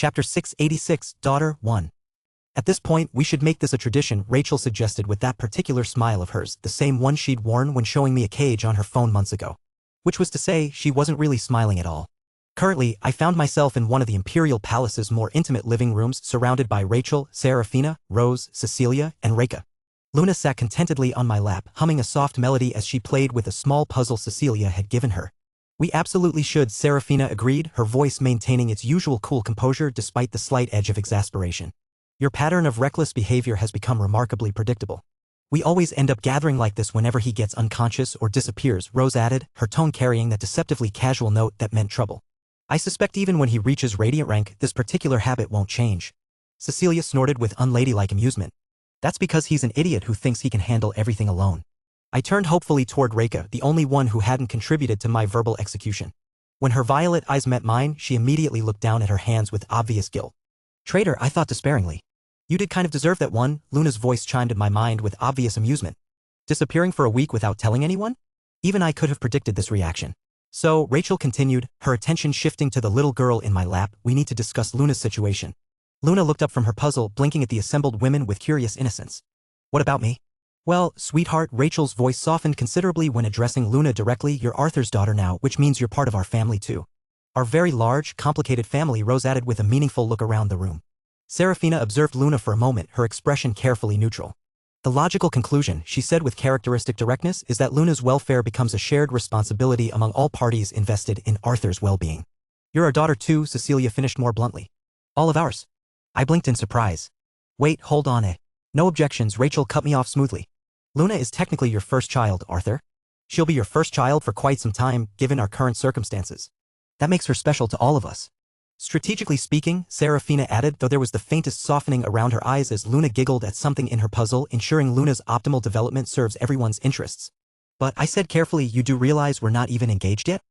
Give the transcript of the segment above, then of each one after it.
Chapter 686, Daughter 1. At this point, we should make this a tradition, Rachel suggested with that particular smile of hers, the same one she'd worn when showing me a cage on her phone months ago. Which was to say, she wasn't really smiling at all. Currently, I found myself in one of the Imperial Palace's more intimate living rooms, surrounded by Rachel, Serafina, Rose, Cecilia, and Reka. Luna sat contentedly on my lap, humming a soft melody as she played with a small puzzle Cecilia had given her. We absolutely should, Serafina agreed, her voice maintaining its usual cool composure despite the slight edge of exasperation. Your pattern of reckless behavior has become remarkably predictable. We always end up gathering like this whenever he gets unconscious or disappears, Rose added, her tone carrying that deceptively casual note that meant trouble. I suspect even when he reaches Radiant rank, this particular habit won't change. Cecilia snorted with unladylike amusement. That's because he's an idiot who thinks he can handle everything alone. I turned hopefully toward Reka, the only one who hadn't contributed to my verbal execution. When her violet eyes met mine, she immediately looked down at her hands with obvious guilt. Traitor, I thought despairingly. You did kind of deserve that one, Luna's voice chimed in my mind with obvious amusement. Disappearing for a week without telling anyone? Even I could have predicted this reaction. So, Rachel continued, her attention shifting to the little girl in my lap, we need to discuss Luna's situation. Luna looked up from her puzzle, blinking at the assembled women with curious innocence. What about me? Well, sweetheart, Rachel's voice softened considerably when addressing Luna directly, you're Arthur's daughter now, which means you're part of our family too. Our very large, complicated family, Rose added with a meaningful look around the room. Serafina observed Luna for a moment, her expression carefully neutral. The logical conclusion, she said with characteristic directness, is that Luna's welfare becomes a shared responsibility among all parties invested in Arthur's well-being. You're our daughter too, Cecilia finished more bluntly. All of ours. I blinked in surprise. Wait, hold on. No objections, Rachel cut me off smoothly. Luna is technically your first child, Arthur. She'll be your first child for quite some time, given our current circumstances. That makes her special to all of us. Strategically speaking, Serafina added, though there was the faintest softening around her eyes as Luna giggled at something in her puzzle, ensuring Luna's optimal development serves everyone's interests. But I said carefully, you do realize we're not even engaged yet?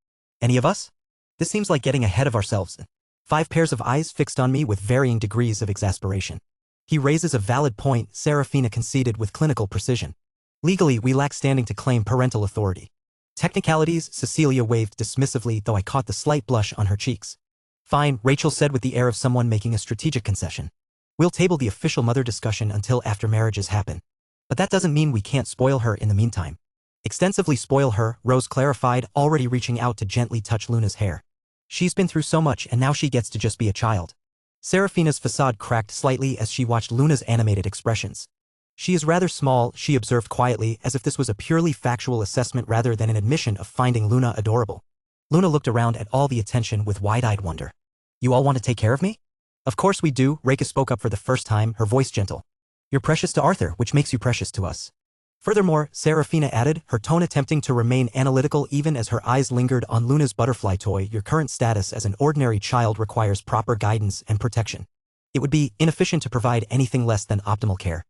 Any of us? This seems like getting ahead of ourselves. 5 pairs of eyes fixed on me with varying degrees of exasperation. He raises a valid point, Serafina conceded with clinical precision. Legally, we lack standing to claim parental authority. Technicalities, Cecilia waved dismissively, though I caught the slight blush on her cheeks. Fine, Rachel said with the air of someone making a strategic concession. We'll table the official mother discussion until after marriages happen. But that doesn't mean we can't spoil her in the meantime. Extensively spoil her, Rose clarified, already reaching out to gently touch Luna's hair. She's been through so much and now she gets to just be a child. Serafina's facade cracked slightly as she watched Luna's animated expressions. She is rather small, she observed quietly, as if this was a purely factual assessment rather than an admission of finding Luna adorable. Luna looked around at all the attention with wide-eyed wonder. You all want to take care of me? Of course we do, Reka spoke up for the first time, her voice gentle. You're precious to Arthur, which makes you precious to us. Furthermore, Serafina added, her tone attempting to remain analytical even as her eyes lingered on Luna's butterfly toy, your current status as an ordinary child requires proper guidance and protection. It would be inefficient to provide anything less than optimal care.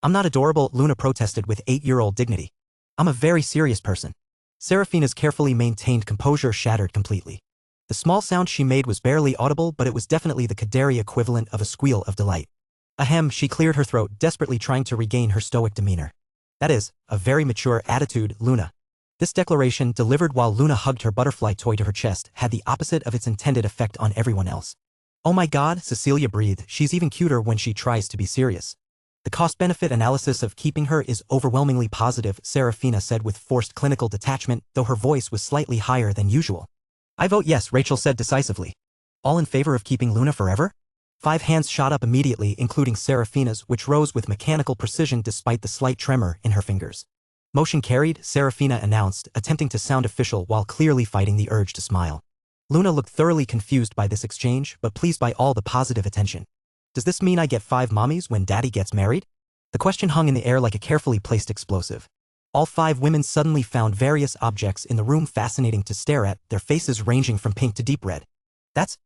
I'm not adorable, Luna protested with 8-year-old dignity. I'm a very serious person. Serafina's carefully maintained composure shattered completely. The small sound she made was barely audible, but it was definitely the Kaderi equivalent of a squeal of delight. Ahem, she cleared her throat, desperately trying to regain her stoic demeanor. That is, a very mature attitude, Luna. This declaration, delivered while Luna hugged her butterfly toy to her chest, had the opposite of its intended effect on everyone else. Oh my god, Cecilia breathed, she's even cuter when she tries to be serious. The cost-benefit analysis of keeping her is overwhelmingly positive, Serafina said with forced clinical detachment, though her voice was slightly higher than usual. I vote yes, Rachel said decisively. All in favor of keeping Luna forever? 5 hands shot up immediately, including Serafina's, which rose with mechanical precision despite the slight tremor in her fingers. Motion carried, Serafina announced, attempting to sound official while clearly fighting the urge to smile. Luna looked thoroughly confused by this exchange, but pleased by all the positive attention. Does this mean I get 5 mommies when Daddy gets married? The question hung in the air like a carefully placed explosive. All 5 women suddenly found various objects in the room fascinating to stare at, their faces ranging from pink to deep red. That's...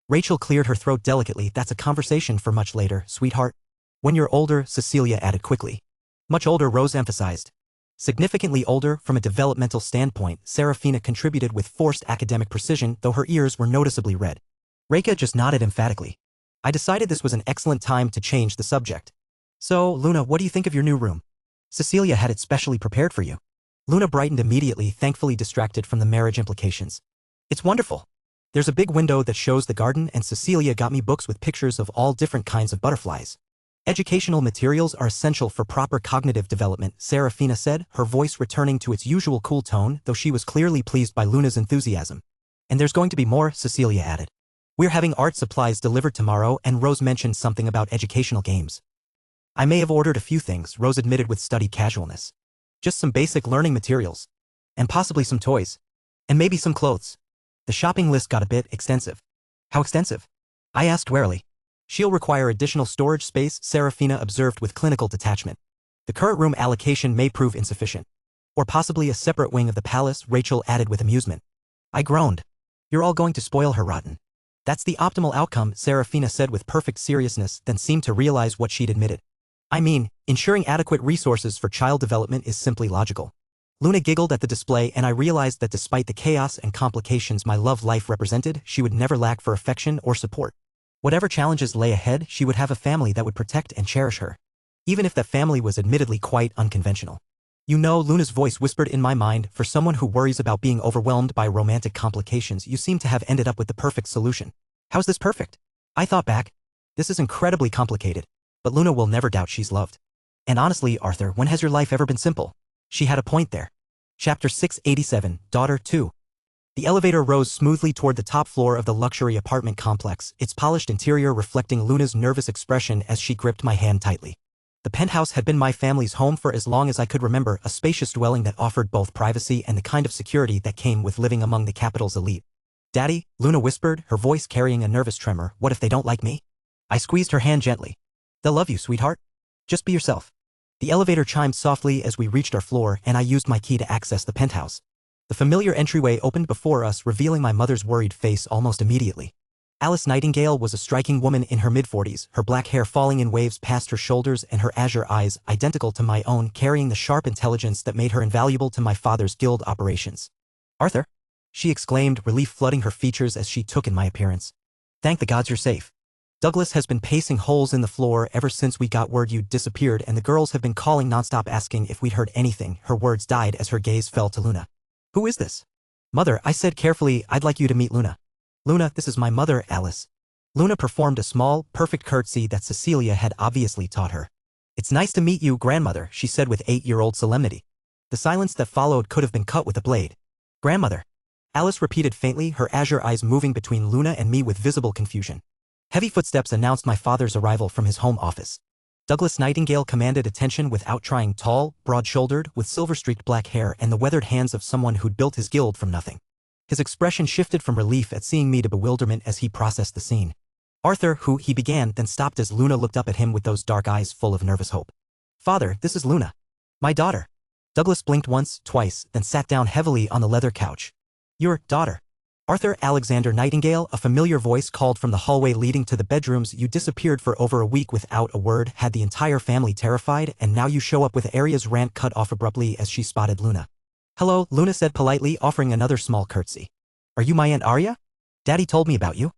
Rachel cleared her throat delicately, that's a conversation for much later, sweetheart. When you're older, Cecilia added quickly. Much older, Rose emphasized. Significantly older, from a developmental standpoint, Serafina contributed with forced academic precision, though her ears were noticeably red. Reka just nodded emphatically. I decided this was an excellent time to change the subject. So, Luna, what do you think of your new room? Cecilia had it specially prepared for you. Luna brightened immediately, thankfully distracted from the marriage implications. It's wonderful. There's a big window that shows the garden and Cecilia got me books with pictures of all different kinds of butterflies. Educational materials are essential for proper cognitive development, Serafina said, her voice returning to its usual cool tone, though she was clearly pleased by Luna's enthusiasm. And there's going to be more, Cecilia added. We're having art supplies delivered tomorrow, and Rose mentioned something about educational games. I may have ordered a few things, Rose admitted with studied casualness. Just some basic learning materials. And possibly some toys. And maybe some clothes. The shopping list got a bit extensive. How extensive? I asked warily. She'll require additional storage space, Serafina observed with clinical detachment. The current room allocation may prove insufficient. Or possibly a separate wing of the palace, Rachel added with amusement. I groaned. You're all going to spoil her rotten. That's the optimal outcome, Serafina said with perfect seriousness, then seemed to realize what she'd admitted. I mean, ensuring adequate resources for child development is simply logical. Luna giggled at the display, and I realized that despite the chaos and complications my love life represented, she would never lack for affection or support. Whatever challenges lay ahead, she would have a family that would protect and cherish her. Even if that family was admittedly quite unconventional. You know, Luna's voice whispered in my mind, for someone who worries about being overwhelmed by romantic complications, you seem to have ended up with the perfect solution. How's this perfect? I thought back. This is incredibly complicated. But Luna will never doubt she's loved. And honestly, Arthur, when has your life ever been simple? She had a point there. Chapter 687, Daughter 2. The elevator rose smoothly toward the top floor of the luxury apartment complex, its polished interior reflecting Luna's nervous expression as she gripped my hand tightly. The penthouse had been my family's home for as long as I could remember, a spacious dwelling that offered both privacy and the kind of security that came with living among the capital's elite. Daddy, Luna whispered, her voice carrying a nervous tremor, what if they don't like me? I squeezed her hand gently. They'll love you, sweetheart. Just be yourself. The elevator chimed softly as we reached our floor, and I used my key to access the penthouse. The familiar entryway opened before us, revealing my mother's worried face almost immediately. Alice Nightingale was a striking woman in her mid-40s, her black hair falling in waves past her shoulders and her azure eyes, identical to my own, carrying the sharp intelligence that made her invaluable to my father's guild operations. Arthur? She exclaimed, relief flooding her features as she took in my appearance. Thank the gods you're safe. Douglas has been pacing holes in the floor ever since we got word you'd disappeared, and the girls have been calling nonstop asking if we'd heard anything. Her words died as her gaze fell to Luna. Who is this? Mother, I said carefully, I'd like you to meet Luna. Luna, this is my mother, Alice. Luna performed a small, perfect curtsy that Cecilia had obviously taught her. It's nice to meet you, grandmother, she said with 8-year-old solemnity. The silence that followed could have been cut with a blade. Grandmother. Alice repeated faintly, her azure eyes moving between Luna and me with visible confusion. Heavy footsteps announced my father's arrival from his home office. Douglas Nightingale commanded attention without trying, tall, broad-shouldered, with silver-streaked black hair and the weathered hands of someone who'd built his guild from nothing. His expression shifted from relief at seeing me to bewilderment as he processed the scene. Arthur, who he began, then stopped as Luna looked up at him with those dark eyes full of nervous hope. Father, this is Luna. My daughter. Douglas blinked once, twice, then sat down heavily on the leather couch. Your daughter. Arthur Alexander Nightingale, a familiar voice called from the hallway leading to the bedrooms. You disappeared for over a week without a word, had the entire family terrified, and now you show up with Arya's rant cut off abruptly as she spotted Luna. Hello, Luna said politely, offering another small curtsy. Are you my Aunt Arya? Daddy told me about you.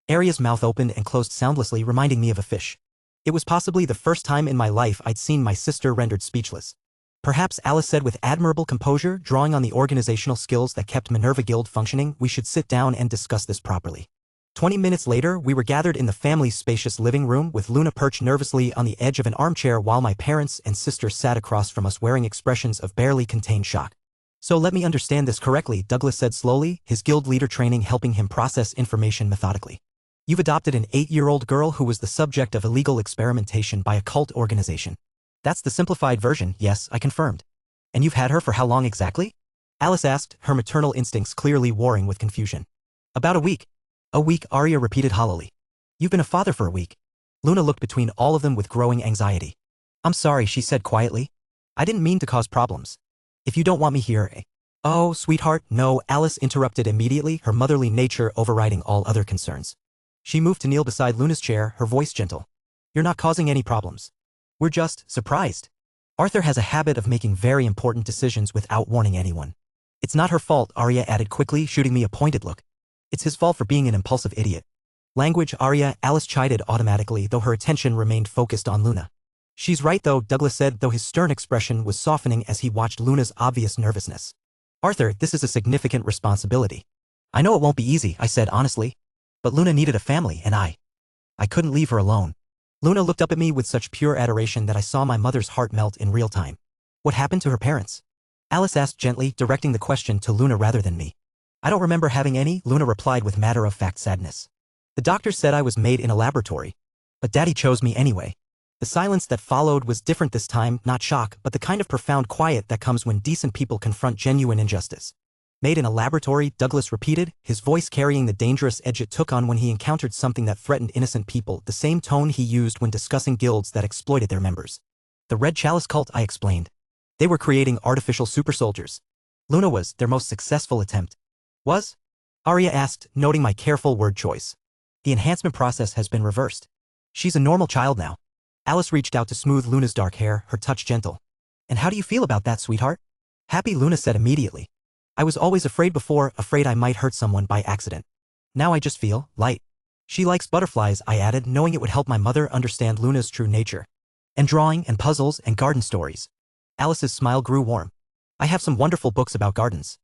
Arya's mouth opened and closed soundlessly, reminding me of a fish. It was possibly the first time in my life I'd seen my sister rendered speechless. Perhaps, Alice said with admirable composure, drawing on the organizational skills that kept Minerva Guild functioning. We should sit down and discuss this properly. 20 minutes later, we were gathered in the family's spacious living room, with Luna perched nervously on the edge of an armchair while my parents and sister sat across from us wearing expressions of barely contained shock. So let me understand this correctly, Douglas said slowly, his guild leader training helping him process information methodically. You've adopted an 8-year-old girl who was the subject of illegal experimentation by a cult organization. That's the simplified version, yes, I confirmed. And you've had her for how long exactly? Alice asked, her maternal instincts clearly warring with confusion. About a week. A week, Arya repeated hollowly. You've been a father for a week. Luna looked between all of them with growing anxiety. I'm sorry, she said quietly. I didn't mean to cause problems. If you don't want me here, Oh, sweetheart, no, Alice interrupted immediately, her motherly nature overriding all other concerns. She moved to kneel beside Luna's chair, her voice gentle. You're not causing any problems. We're just surprised. Arthur has a habit of making very important decisions without warning anyone. It's not her fault, Arya added quickly, shooting me a pointed look. It's his fault for being an impulsive idiot. Language, Arya, Alice chided automatically, though her attention remained focused on Luna. She's right though, Douglas said, though his stern expression was softening as he watched Luna's obvious nervousness. Arthur, this is a significant responsibility. I know it won't be easy, I said honestly. But Luna needed a family and I couldn't leave her alone. Luna looked up at me with such pure adoration that I saw my mother's heart melt in real time. What happened to her parents? Alice asked gently, directing the question to Luna rather than me. I don't remember having any, Luna replied with matter-of-fact sadness. The doctor said I was made in a laboratory. But Daddy chose me anyway. The silence that followed was different this time, not shock, but the kind of profound quiet that comes when decent people confront genuine injustice. Made in a laboratory, Douglas repeated, his voice carrying the dangerous edge it took on when he encountered something that threatened innocent people, the same tone he used when discussing guilds that exploited their members. The Red Chalice cult, I explained. They were creating artificial super soldiers. Luna was their most successful attempt. Was? Arya asked, noting my careful word choice. The enhancement process has been reversed. She's a normal child now. Alice reached out to smooth Luna's dark hair, her touch gentle. And how do you feel about that, sweetheart? Happy, Luna said immediately. I was always afraid before, afraid I might hurt someone by accident. Now I just feel light. She likes butterflies, I added, knowing it would help my mother understand Luna's true nature. And drawing, and puzzles, and garden stories. Alice's smile grew warm. I have some wonderful books about gardens.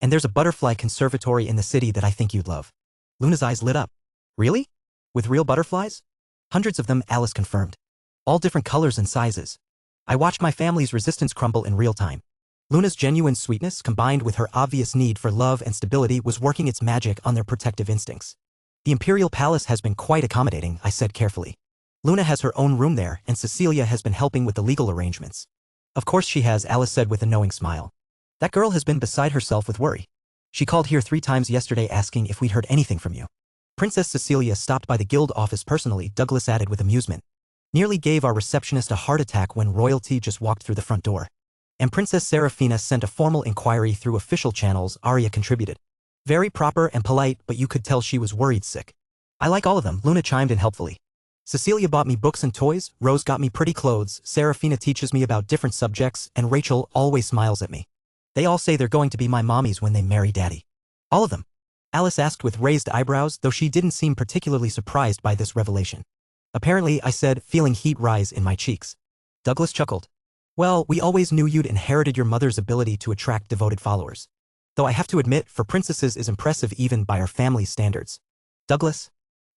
And there's a butterfly conservatory in the city that I think you'd love. Luna's eyes lit up. Really? With real butterflies? Hundreds of them, Alice confirmed. All different colors and sizes. I watched my family's resistance crumble in real time. Luna's genuine sweetness, combined with her obvious need for love and stability, was working its magic on their protective instincts. The Imperial Palace has been quite accommodating, I said carefully. Luna has her own room there, and Cecilia has been helping with the legal arrangements. Of course she has, Alice said with a knowing smile. That girl has been beside herself with worry. She called here 3 times yesterday asking if we'd heard anything from you. Princess Cecilia stopped by the guild office personally, Douglas added with amusement. Nearly gave our receptionist a heart attack when royalty just walked through the front door. And Princess Serafina sent a formal inquiry through official channels, Arya contributed. Very proper and polite, but you could tell she was worried sick. I like all of them, Luna chimed in helpfully. Cecilia bought me books and toys, Rose got me pretty clothes, Serafina teaches me about different subjects, and Rachel always smiles at me. They all say they're going to be my mommies when they marry Daddy. All of them? Alice asked with raised eyebrows, though she didn't seem particularly surprised by this revelation. Apparently, I said, feeling heat rise in my cheeks. Douglas chuckled. Well, we always knew you'd inherited your mother's ability to attract devoted followers. Though I have to admit, for princesses is impressive even by our family's standards. Douglas?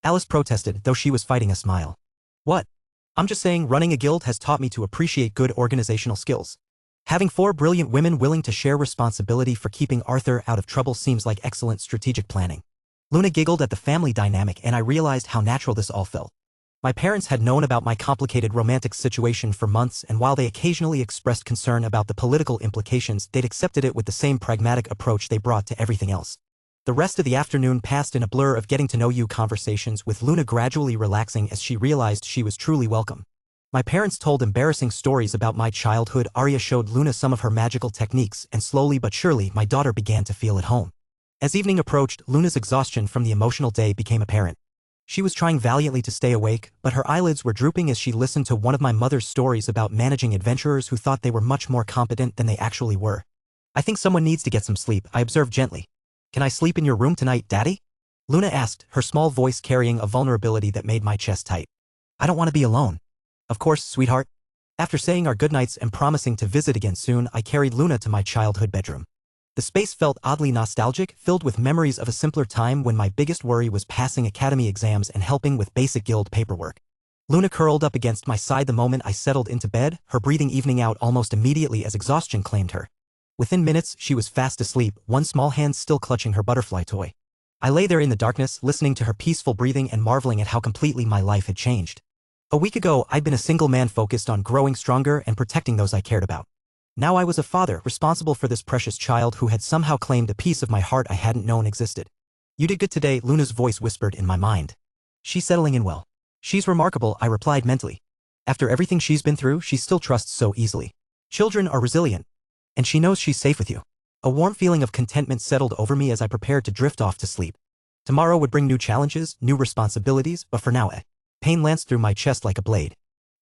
Alice protested, though she was fighting a smile. What? I'm just saying running a guild has taught me to appreciate good organizational skills. Having 4 brilliant women willing to share responsibility for keeping Arthur out of trouble seems like excellent strategic planning. Luna giggled at the family dynamic and I realized how natural this all felt. My parents had known about my complicated romantic situation for months, and while they occasionally expressed concern about the political implications, they'd accepted it with the same pragmatic approach they brought to everything else. The rest of the afternoon passed in a blur of getting-to-know-you conversations, with Luna gradually relaxing as she realized she was truly welcome. My parents told embarrassing stories about my childhood, Arya showed Luna some of her magical techniques, and slowly but surely my daughter began to feel at home. As evening approached, Luna's exhaustion from the emotional day became apparent. She was trying valiantly to stay awake, but her eyelids were drooping as she listened to one of my mother's stories about managing adventurers who thought they were much more competent than they actually were. I think someone needs to get some sleep, I observed gently. Can I sleep in your room tonight, Daddy? Luna asked, her small voice carrying a vulnerability that made my chest tight. I don't want to be alone. Of course, sweetheart. After saying our goodnights and promising to visit again soon, I carried Luna to my childhood bedroom. The space felt oddly nostalgic, filled with memories of a simpler time when my biggest worry was passing academy exams and helping with basic guild paperwork. Luna curled up against my side the moment I settled into bed, her breathing evening out almost immediately as exhaustion claimed her. Within minutes, she was fast asleep, one small hand still clutching her butterfly toy. I lay there in the darkness, listening to her peaceful breathing and marveling at how completely my life had changed. A week ago, I'd been a single man focused on growing stronger and protecting those I cared about. Now I was a father, responsible for this precious child who had somehow claimed a piece of my heart I hadn't known existed. You did good today, Luna's voice whispered in my mind. She's settling in well. She's remarkable, I replied mentally. After everything she's been through, she still trusts so easily. Children are resilient. And she knows she's safe with you. A warm feeling of contentment settled over me as I prepared to drift off to sleep. Tomorrow would bring new challenges, new responsibilities, but for now, pain lanced through my chest like a blade.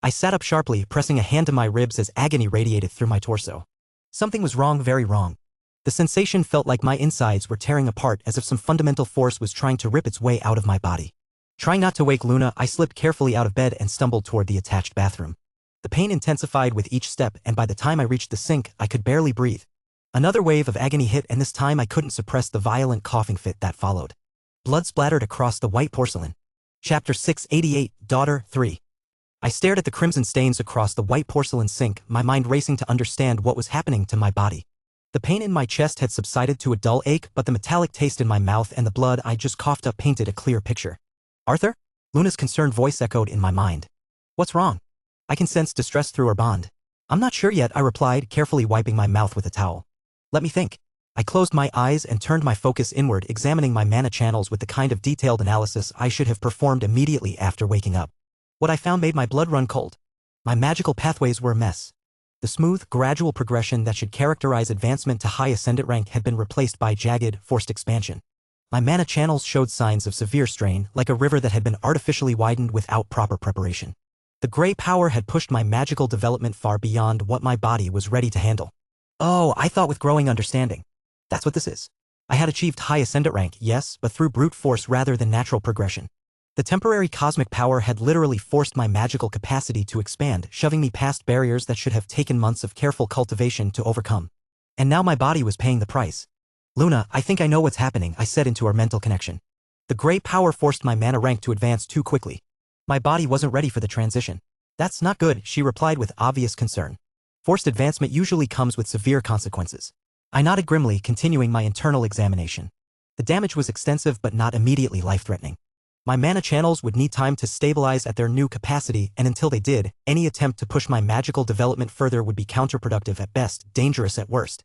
I sat up sharply, pressing a hand to my ribs as agony radiated through my torso. Something was wrong, very wrong. The sensation felt like my insides were tearing apart, as if some fundamental force was trying to rip its way out of my body. Trying not to wake Luna, I slipped carefully out of bed and stumbled toward the attached bathroom. The pain intensified with each step, and by the time I reached the sink, I could barely breathe. Another wave of agony hit, and this time I couldn't suppress the violent coughing fit that followed. Blood splattered across the white porcelain. Chapter 688, Daughter 3. I stared at the crimson stains across the white porcelain sink, my mind racing to understand what was happening to my body. The pain in my chest had subsided to a dull ache, but the metallic taste in my mouth and the blood I just coughed up painted a clear picture. Arthur? Luna's concerned voice echoed in my mind. What's wrong? I can sense distress through our bond. I'm not sure yet, I replied, carefully wiping my mouth with a towel. Let me think. I closed my eyes and turned my focus inward, examining my mana channels with the kind of detailed analysis I should have performed immediately after waking up. What I found made my blood run cold. My magical pathways were a mess. The smooth, gradual progression that should characterize advancement to high ascendant rank had been replaced by jagged, forced expansion. My mana channels showed signs of severe strain, like a river that had been artificially widened without proper preparation. The gray power had pushed my magical development far beyond what my body was ready to handle. Oh, I thought with growing understanding. That's what this is. I had achieved high ascendant rank, yes, but through brute force rather than natural progression. The temporary cosmic power had literally forced my magical capacity to expand, shoving me past barriers that should have taken months of careful cultivation to overcome. And now my body was paying the price. Luna, I think I know what's happening, I said into our mental connection. The gray power forced my mana rank to advance too quickly. My body wasn't ready for the transition. That's not good, she replied with obvious concern. Forced advancement usually comes with severe consequences. I nodded grimly, continuing my internal examination. The damage was extensive but not immediately life-threatening. My mana channels would need time to stabilize at their new capacity, and until they did, any attempt to push my magical development further would be counterproductive at best, dangerous at worst.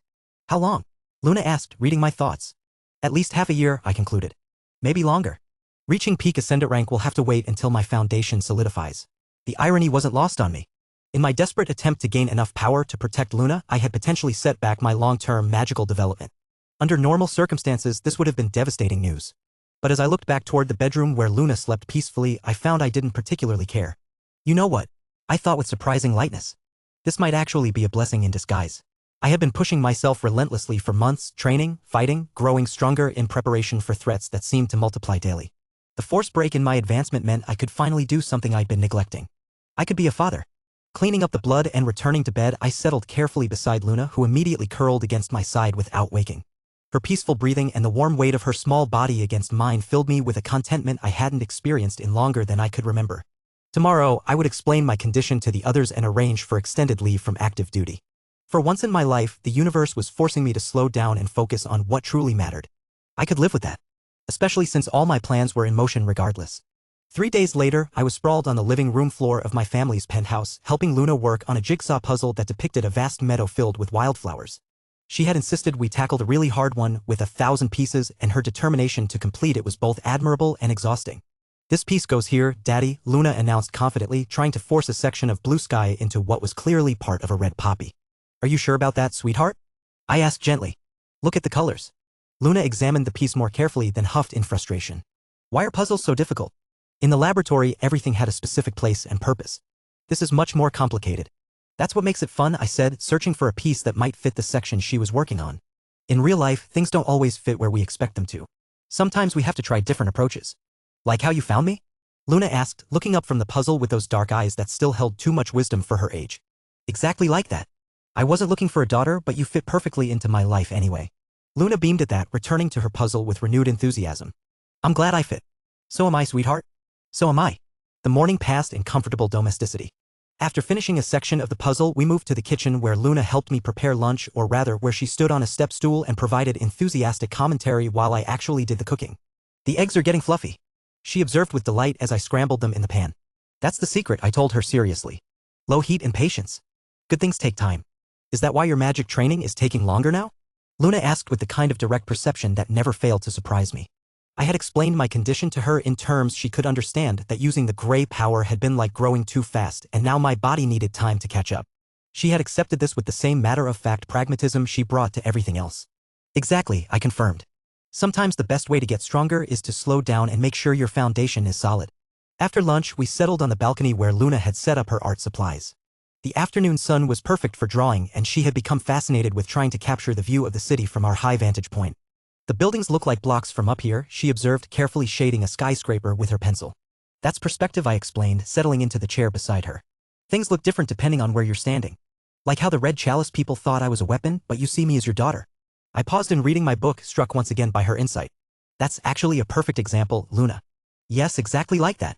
How long? Luna asked, reading my thoughts. At least half a year, I concluded. Maybe longer. Reaching peak ascendant rank will have to wait until my foundation solidifies. The irony wasn't lost on me. In my desperate attempt to gain enough power to protect Luna, I had potentially set back my long-term magical development. Under normal circumstances, this would have been devastating news. But as I looked back toward the bedroom where Luna slept peacefully, I found I didn't particularly care. You know what? I thought with surprising lightness. This might actually be a blessing in disguise. I had been pushing myself relentlessly for months, training, fighting, growing stronger in preparation for threats that seemed to multiply daily. The forced break in my advancement meant I could finally do something I'd been neglecting. I could be a father. Cleaning up the blood and returning to bed, I settled carefully beside Luna, who immediately curled against my side without waking. Her peaceful breathing and the warm weight of her small body against mine filled me with a contentment I hadn't experienced in longer than I could remember. Tomorrow, I would explain my condition to the others and arrange for extended leave from active duty. For once in my life, the universe was forcing me to slow down and focus on what truly mattered. I could live with that, especially since all my plans were in motion regardless. 3 days later, I was sprawled on the living room floor of my family's penthouse, helping Luna work on a jigsaw puzzle that depicted a vast meadow filled with wildflowers. She had insisted we tackle a really hard one with 1,000 pieces, and her determination to complete it was both admirable and exhausting. This piece goes here, Daddy, Luna announced confidently, trying to force a section of blue sky into what was clearly part of a red poppy. Are you sure about that, sweetheart? I asked gently. Look at the colors. Luna examined the piece more carefully, then huffed in frustration. Why are puzzles so difficult? In the laboratory, everything had a specific place and purpose. This is much more complicated. That's what makes it fun, I said, searching for a piece that might fit the section she was working on. In real life, things don't always fit where we expect them to. Sometimes we have to try different approaches. Like how you found me? Luna asked, looking up from the puzzle with those dark eyes that still held too much wisdom for her age. Exactly like that. I wasn't looking for a daughter, but you fit perfectly into my life anyway. Luna beamed at that, returning to her puzzle with renewed enthusiasm. I'm glad I fit. So am I, sweetheart. So am I. The morning passed in comfortable domesticity. After finishing a section of the puzzle, we moved to the kitchen where Luna helped me prepare lunch, or rather where she stood on a step stool and provided enthusiastic commentary while I actually did the cooking. The eggs are getting fluffy, she observed with delight as I scrambled them in the pan. That's the secret, I told her seriously. Low heat and patience. Good things take time. Is that why your magic training is taking longer now? Luna asked with the kind of direct perception that never failed to surprise me. I had explained my condition to her in terms she could understand, that using the gray power had been like growing too fast, and now my body needed time to catch up. She had accepted this with the same matter-of-fact pragmatism she brought to everything else. Exactly, I confirmed. Sometimes the best way to get stronger is to slow down and make sure your foundation is solid. After lunch, we settled on the balcony where Luna had set up her art supplies. The afternoon sun was perfect for drawing, and she had become fascinated with trying to capture the view of the city from our high vantage point. The buildings look like blocks from up here, she observed, carefully shading a skyscraper with her pencil. That's perspective, I explained, settling into the chair beside her. Things look different depending on where you're standing. Like how the red chalice people thought I was a weapon, but you see me as your daughter. I paused in reading my book, struck once again by her insight. That's actually a perfect example, Luna. Yes, exactly like that.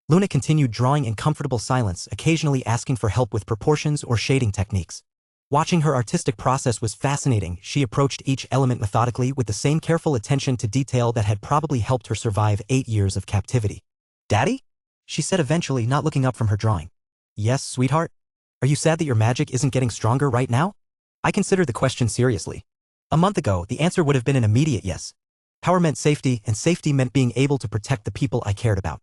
Luna continued, drawing in comfortable silence, occasionally asking for help with proportions or shading techniques. Watching her artistic process was fascinating. She approached each element methodically with the same careful attention to detail that had probably helped her survive 8 years of captivity. Daddy? She said eventually, not looking up from her drawing. Yes, sweetheart? Are you sad that your magic isn't getting stronger right now? I considered the question seriously. A month ago, the answer would have been an immediate yes. Power meant safety, and safety meant being able to protect the people I cared about.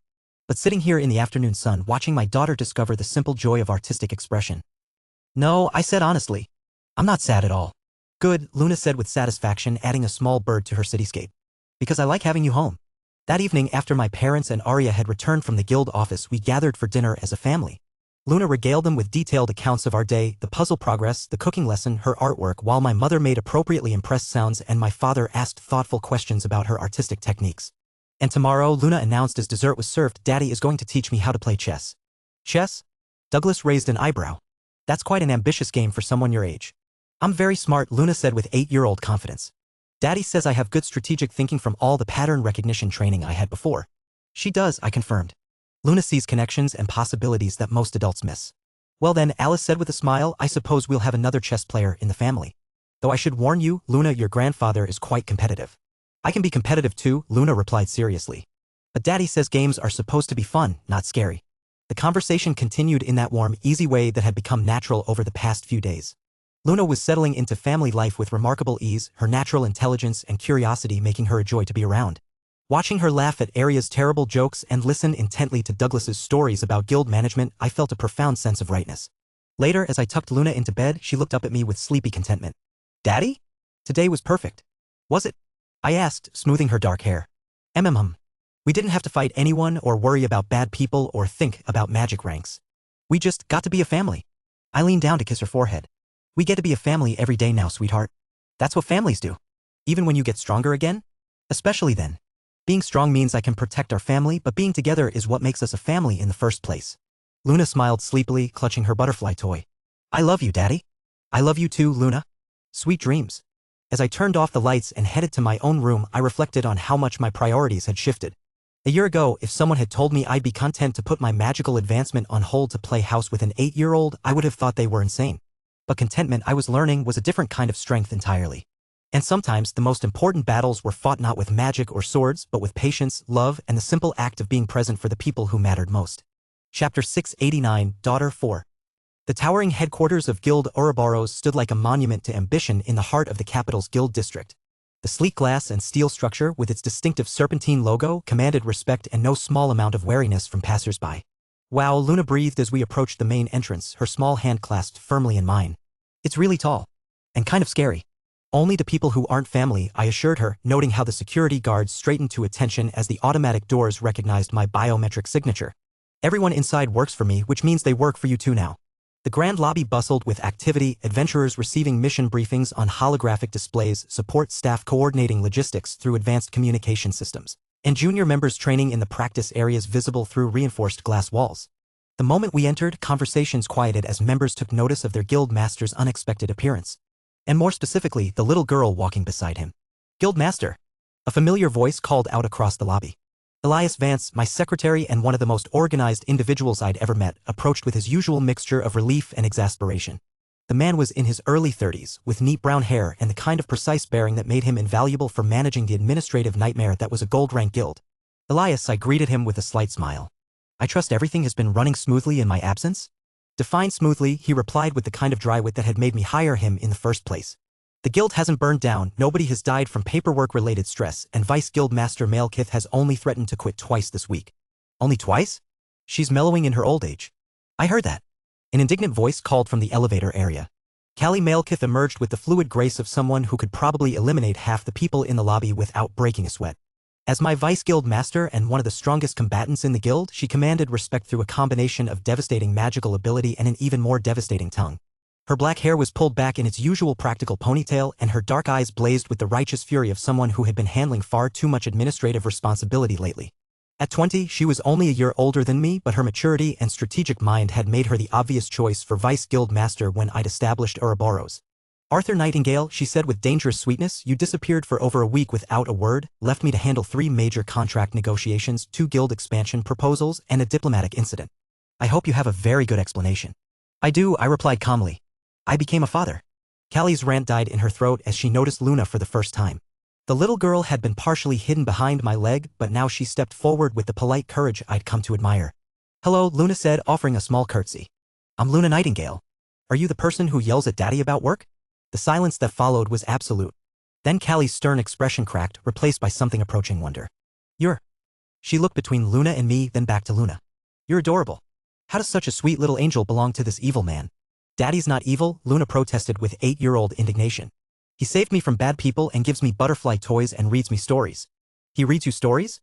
But sitting here in the afternoon sun, watching my daughter discover the simple joy of artistic expression. No, I said honestly. I'm not sad at all. Good, Luna said with satisfaction, adding a small bird to her cityscape. Because I like having you home. That evening, after my parents and Arya had returned from the guild office, we gathered for dinner as a family. Luna regaled them with detailed accounts of our day, the puzzle progress, the cooking lesson, her artwork, while my mother made appropriately impressed sounds and my father asked thoughtful questions about her artistic techniques. And tomorrow, Luna announced as dessert was served, Daddy is going to teach me how to play chess. Chess? Douglas raised an eyebrow. That's quite an ambitious game for someone your age. I'm very smart, Luna said with 8-year-old confidence. Daddy says I have good strategic thinking from all the pattern recognition training I had before. She does, I confirmed. Luna sees connections and possibilities that most adults miss. Well then, Alice said with a smile, I suppose we'll have another chess player in the family. Though I should warn you, Luna, your grandfather is quite competitive. I can be competitive too, Luna replied seriously. But Daddy says games are supposed to be fun, not scary. The conversation continued in that warm, easy way that had become natural over the past few days. Luna was settling into family life with remarkable ease, her natural intelligence and curiosity making her a joy to be around. Watching her laugh at Arya's terrible jokes and listen intently to Douglas's stories about guild management, I felt a profound sense of rightness. Later, as I tucked Luna into bed, she looked up at me with sleepy contentment. Daddy? Today was perfect. Was it? I asked, smoothing her dark hair. We didn't have to fight anyone or worry about bad people or think about magic ranks. We just got to be a family. I leaned down to kiss her forehead. We get to be a family every day now, sweetheart. That's what families do. Even when you get stronger again? Especially then. Being strong means I can protect our family, but being together is what makes us a family in the first place. Luna smiled sleepily, clutching her butterfly toy. I love you, Daddy. I love you too, Luna. Sweet dreams. As I turned off the lights and headed to my own room, I reflected on how much my priorities had shifted. A year ago, if someone had told me I'd be content to put my magical advancement on hold to play house with an 8-year-old, I would have thought they were insane. But contentment, I was learning, was a different kind of strength entirely. And sometimes the most important battles were fought not with magic or swords, but with patience, love, and the simple act of being present for the people who mattered most. Chapter 689, Daughter 4. The towering headquarters of Guild Ouroboros stood like a monument to ambition in the heart of the capital's guild district. The sleek glass and steel structure, with its distinctive serpentine logo, commanded respect and no small amount of wariness from passers-by. Wow, Luna breathed as we approached the main entrance, her small hand clasped firmly in mine. It's really tall. And kind of scary. Only to people who aren't family, I assured her, noting how the security guards straightened to attention as the automatic doors recognized my biometric signature. Everyone inside works for me, which means they work for you too now. The grand lobby bustled with activity, adventurers receiving mission briefings on holographic displays, support staff coordinating logistics through advanced communication systems, and junior members training in the practice areas visible through reinforced glass walls. The moment we entered, conversations quieted as members took notice of their guild master's unexpected appearance. And more specifically, the little girl walking beside him. Guild master. A familiar voice called out across the lobby. Elias Vance, my secretary and one of the most organized individuals I'd ever met, approached with his usual mixture of relief and exasperation. The man was in his early 30s, with neat brown hair and the kind of precise bearing that made him invaluable for managing the administrative nightmare that was a gold-rank guild. Elias, I greeted him with a slight smile. I trust everything has been running smoothly in my absence? Define smoothly, he replied with the kind of dry wit that had made me hire him in the first place. The guild hasn't burned down, nobody has died from paperwork-related stress, and Vice Guild Master Malekith has only threatened to quit twice this week. Only twice? She's mellowing in her old age. I heard that. An indignant voice called from the elevator area. Callie Malekith emerged with the fluid grace of someone who could probably eliminate half the people in the lobby without breaking a sweat. As my Vice Guild Master and one of the strongest combatants in the guild, she commanded respect through a combination of devastating magical ability and an even more devastating tongue. Her black hair was pulled back in its usual practical ponytail, and her dark eyes blazed with the righteous fury of someone who had been handling far too much administrative responsibility lately. At 20, she was only a year older than me, but her maturity and strategic mind had made her the obvious choice for Vice Guild Master when I'd established Ouroboros. Arthur Nightingale, she said with dangerous sweetness, you disappeared for over a week without a word, left me to handle 3 major contract negotiations, 2 guild expansion proposals, and a diplomatic incident. I hope you have a very good explanation. I do, I replied calmly. I became a father. Callie's rant died in her throat as she noticed Luna for the first time. The little girl had been partially hidden behind my leg, but now she stepped forward with the polite courage I'd come to admire. Hello, Luna said, offering a small curtsy. I'm Luna Nightingale. Are you the person who yells at Daddy about work? The silence that followed was absolute. Then Callie's stern expression cracked, replaced by something approaching wonder. You're... She looked between Luna and me, then back to Luna. You're adorable. How does such a sweet little angel belong to this evil man? Daddy's not evil, Luna protested with 8-year-old indignation. He saved me from bad people and gives me butterfly toys and reads me stories. He reads you stories?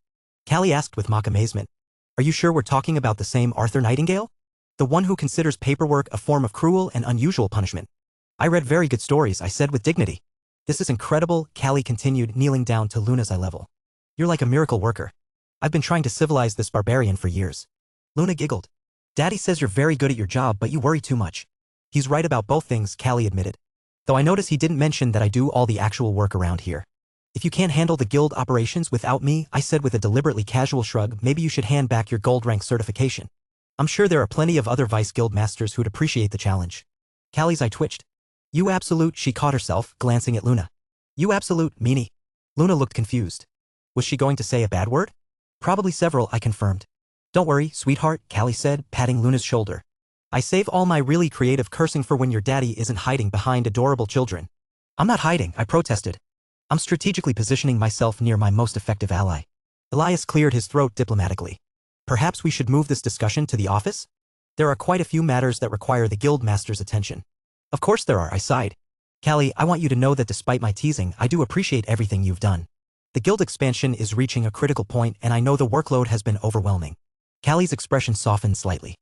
Callie asked with mock amazement. Are you sure we're talking about the same Arthur Nightingale? The one who considers paperwork a form of cruel and unusual punishment. I read very good stories, I said with dignity. This is incredible, Callie continued, kneeling down to Luna's eye level. You're like a miracle worker. I've been trying to civilize this barbarian for years. Luna giggled. Daddy says you're very good at your job, but you worry too much. He's right about both things, Callie admitted. Though I notice he didn't mention that I do all the actual work around here. If you can't handle the guild operations without me, I said with a deliberately casual shrug, maybe you should hand back your gold rank certification. I'm sure there are plenty of other Vice Guild Masters who'd appreciate the challenge. Callie's eye twitched. You absolute, she caught herself, glancing at Luna. You absolute, meanie. Luna looked confused. Was she going to say a bad word? Probably several, I confirmed. Don't worry, sweetheart, Callie said, patting Luna's shoulder. I save all my really creative cursing for when your daddy isn't hiding behind adorable children. I'm not hiding, I protested. I'm strategically positioning myself near my most effective ally. Elias cleared his throat diplomatically. Perhaps we should move this discussion to the office? There are quite a few matters that require the guild master's attention. Of course there are, I sighed. Callie, I want you to know that despite my teasing, I do appreciate everything you've done. The guild expansion is reaching a critical point and I know the workload has been overwhelming. Callie's expression softened slightly.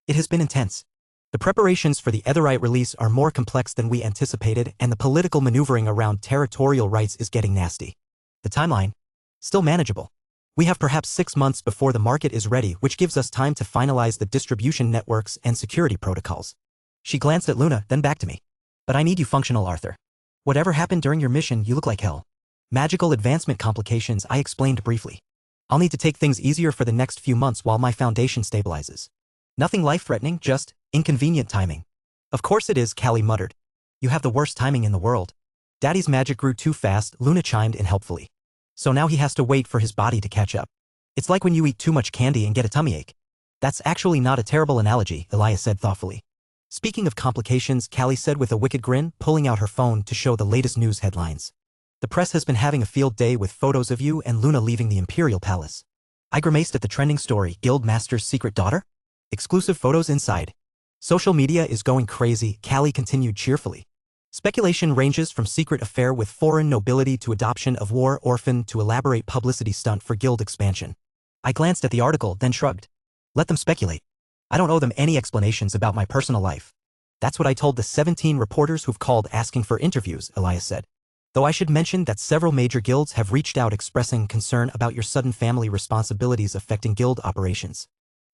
It has been intense. The preparations for the Etherite release are more complex than we anticipated and the political maneuvering around territorial rights is getting nasty. The timeline? Still manageable. We have perhaps 6 months before the market is ready, which gives us time to finalize the distribution networks and security protocols. She glanced at Luna, then back to me. But I need you functional, Arthur. Whatever happened during your mission, you look like hell. Magical advancement complications, I explained briefly. I'll need to take things easier for the next few months while my foundation stabilizes. Nothing life-threatening, just inconvenient timing. Of course it is, Callie muttered. You have the worst timing in the world. Daddy's magic grew too fast, Luna chimed in helpfully. So now he has to wait for his body to catch up. It's like when you eat too much candy and get a tummy ache. That's actually not a terrible analogy, Elias said thoughtfully. Speaking of complications, Callie said with a wicked grin, pulling out her phone to show the latest news headlines. The press has been having a field day with photos of you and Luna leaving the Imperial Palace. I grimaced at the trending story, Guild Master's secret daughter? Exclusive photos inside. Social media is going crazy, Callie continued cheerfully. Speculation ranges from secret affair with foreign nobility to adoption of war orphan to elaborate publicity stunt for guild expansion. I glanced at the article, then shrugged. Let them speculate. I don't owe them any explanations about my personal life. That's what I told the 17 reporters who've called asking for interviews, Elias said. Though I should mention that several major guilds have reached out expressing concern about your sudden family responsibilities affecting guild operations.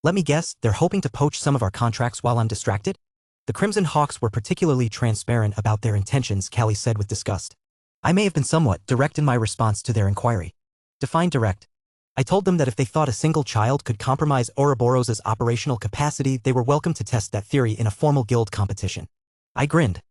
Let me guess, they're hoping to poach some of our contracts while I'm distracted? The Crimson Hawks were particularly transparent about their intentions, Callie said with disgust. I may have been somewhat direct in my response to their inquiry. Define direct. I told them that if they thought a single child could compromise Ouroboros' operational capacity, they were welcome to test that theory in a formal guild competition. I grinned.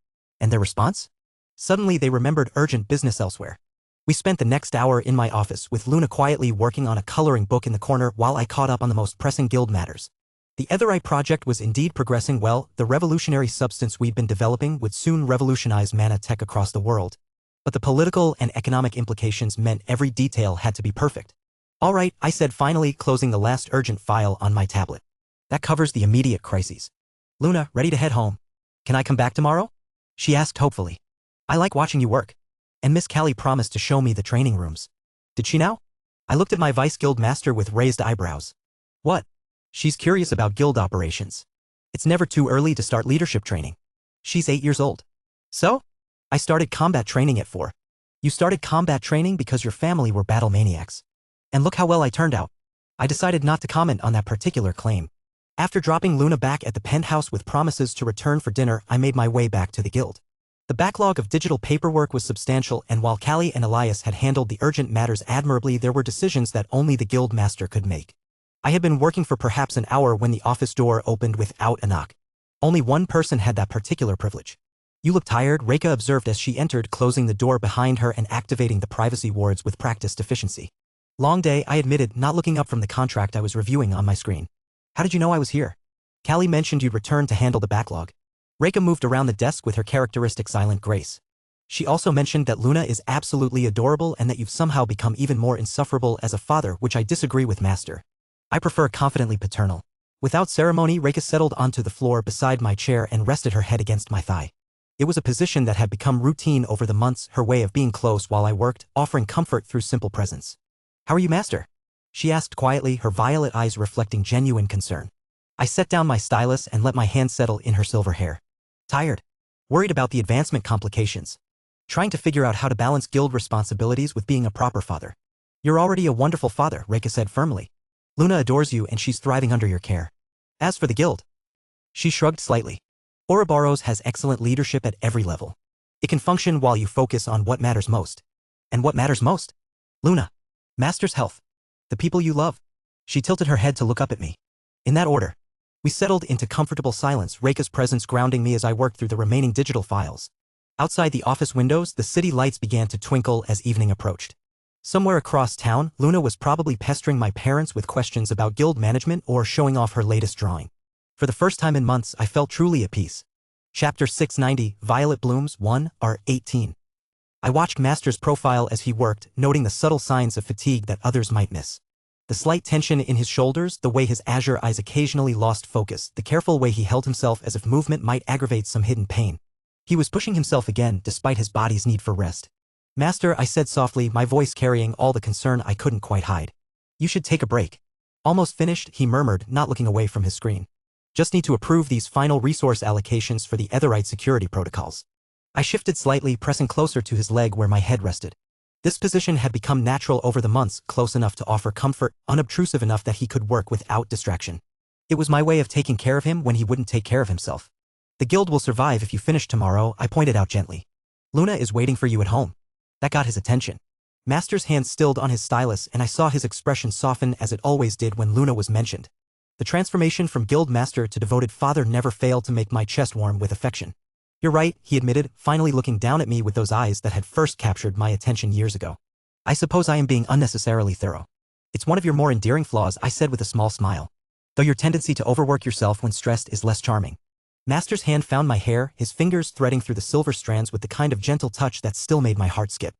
And their response? Suddenly they remembered urgent business elsewhere. We spent the next hour in my office with Luna quietly working on a coloring book in the corner while I caught up on the most pressing guild matters. The Etherite project was indeed progressing well. The revolutionary substance we'd been developing would soon revolutionize mana tech across the world. But the political and economic implications meant every detail had to be perfect. All right, I said finally, closing the last urgent file on my tablet. That covers the immediate crises. Luna, ready to head home. Can I come back tomorrow? She asked hopefully. I like watching you work. And Miss Callie promised to show me the training rooms. Did she now? I looked at my Vice Guild Master with raised eyebrows. What? She's curious about guild operations. It's never too early to start leadership training. She's 8 years old. So? I started combat training at 4. You started combat training because your family were battle maniacs. And look how well I turned out. I decided not to comment on that particular claim. After dropping Luna back at the penthouse with promises to return for dinner, I made my way back to the guild. The backlog of digital paperwork was substantial, and while Callie and Elias had handled the urgent matters admirably, there were decisions that only the guild master could make. I had been working for perhaps an hour when the office door opened without a knock. Only one person had that particular privilege. "You look tired," Reika observed as she entered, closing the door behind her and activating the privacy wards with practiced efficiency. "Long day," I admitted, not looking up from the contract I was reviewing on my screen. "How did you know I was here?" "Callie mentioned you'd returned to handle the backlog." Reika moved around the desk with her characteristic silent grace. "She also mentioned that Luna is absolutely adorable and that you've somehow become even more insufferable as a father, which I disagree with, Master. I prefer confidently paternal." Without ceremony, Reika settled onto the floor beside my chair and rested her head against my thigh. It was a position that had become routine over the months, her way of being close while I worked, offering comfort through simple presence. "How are you, Master?" she asked quietly, her violet eyes reflecting genuine concern. I set down my stylus and let my hand settle in her silver hair. "Tired. Worried about the advancement complications. Trying to figure out how to balance guild responsibilities with being a proper father." "You're already a wonderful father," Reika said firmly. "Luna adores you and she's thriving under your care. As for the guild," she shrugged slightly. "Ouroboros has excellent leadership at every level. It can function while you focus on what matters most." "And what matters most?" "Luna. Master's health. The people you love." She tilted her head to look up at me. "In that order." We settled into comfortable silence, Reika's presence grounding me as I worked through the remaining digital files. Outside the office windows, the city lights began to twinkle as evening approached. Somewhere across town, Luna was probably pestering my parents with questions about guild management or showing off her latest drawing. For the first time in months, I felt truly at peace. Chapter 690, Violet Blooms 1, R18. I watched Master's profile as he worked, noting the subtle signs of fatigue that others might miss. The slight tension in his shoulders, the way his azure eyes occasionally lost focus, the careful way he held himself as if movement might aggravate some hidden pain. He was pushing himself again, despite his body's need for rest. "Master," I said softly, my voice carrying all the concern I couldn't quite hide. "You should take a break." "Almost finished," he murmured, not looking away from his screen. "Just need to approve these final resource allocations for the Etherite security protocols." I shifted slightly, pressing closer to his leg where my head rested. This position had become natural over the months, close enough to offer comfort, unobtrusive enough that he could work without distraction. It was my way of taking care of him when he wouldn't take care of himself. "The guild will survive if you finish tomorrow," I pointed out gently. "Luna is waiting for you at home." That got his attention. Master's hand stilled on his stylus and I saw his expression soften as it always did when Luna was mentioned. The transformation from guild master to devoted father never failed to make my chest warm with affection. "You're right," he admitted, finally looking down at me with those eyes that had first captured my attention years ago. "I suppose I am being unnecessarily thorough." "It's one of your more endearing flaws," I said with a small smile. "Though your tendency to overwork yourself when stressed is less charming." Master's hand found my hair, his fingers threading through the silver strands with the kind of gentle touch that still made my heart skip.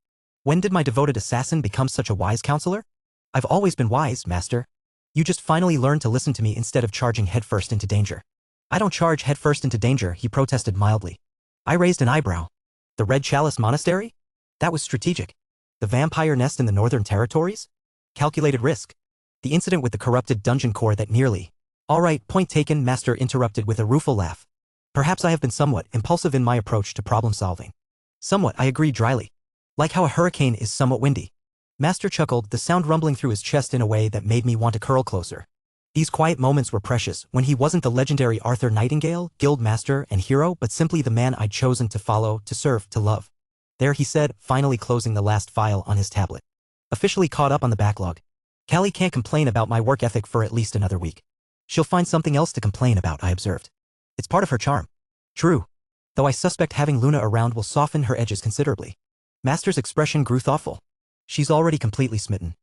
"When did my devoted assassin become such a wise counselor?" "I've always been wise, Master. You just finally learned to listen to me instead of charging headfirst into danger." "I don't charge headfirst into danger," he protested mildly. I raised an eyebrow. "The Red Chalice Monastery? That was strategic. The vampire nest in the Northern Territories? Calculated risk. The incident with the corrupted dungeon core that nearly—" "All right, point taken," Master interrupted with a rueful laugh. "Perhaps I have been somewhat impulsive in my approach to problem solving." "Somewhat," I agreed dryly. "Like how a hurricane is somewhat windy." Master chuckled, the sound rumbling through his chest in a way that made me want to curl closer. These quiet moments were precious, when he wasn't the legendary Arthur Nightingale, guild master and hero, but simply the man I'd chosen to follow, to serve, to love. "There," he said, finally closing the last file on his tablet. "Officially caught up on the backlog. Callie can't complain about my work ethic for at least another week." "She'll find something else to complain about," I observed. "It's part of her charm." "True. Though I suspect having Luna around will soften her edges considerably." Master's expression grew thoughtful. "She's already completely smitten."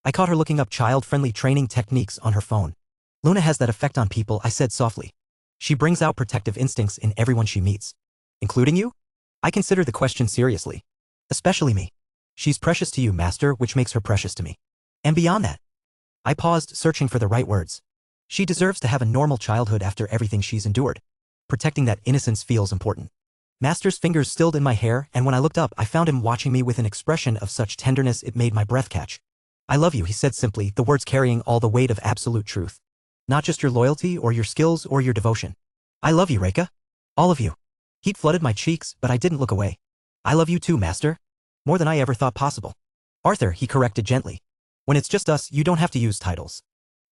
I caught her looking up child-friendly training techniques on her phone. "Luna has that effect on people," I said softly. "She brings out protective instincts in everyone she meets." "Including you?" I considered the question seriously. "Especially me." "She's precious to you, Master, which makes her precious to me." "And beyond that." I paused, searching for the right words. "She deserves to have a normal childhood after everything she's endured. Protecting that innocence feels important." Master's fingers stilled in my hair, and when I looked up, I found him watching me with an expression of such tenderness it made my breath catch. "I love you," he said simply, the words carrying all the weight of absolute truth. "Not just your loyalty or your skills or your devotion. I love you, Reika. All of you." Heat flooded my cheeks, but I didn't look away. "I love you too, Master. More than I ever thought possible." "Arthur," he corrected gently. "When it's just us, you don't have to use titles."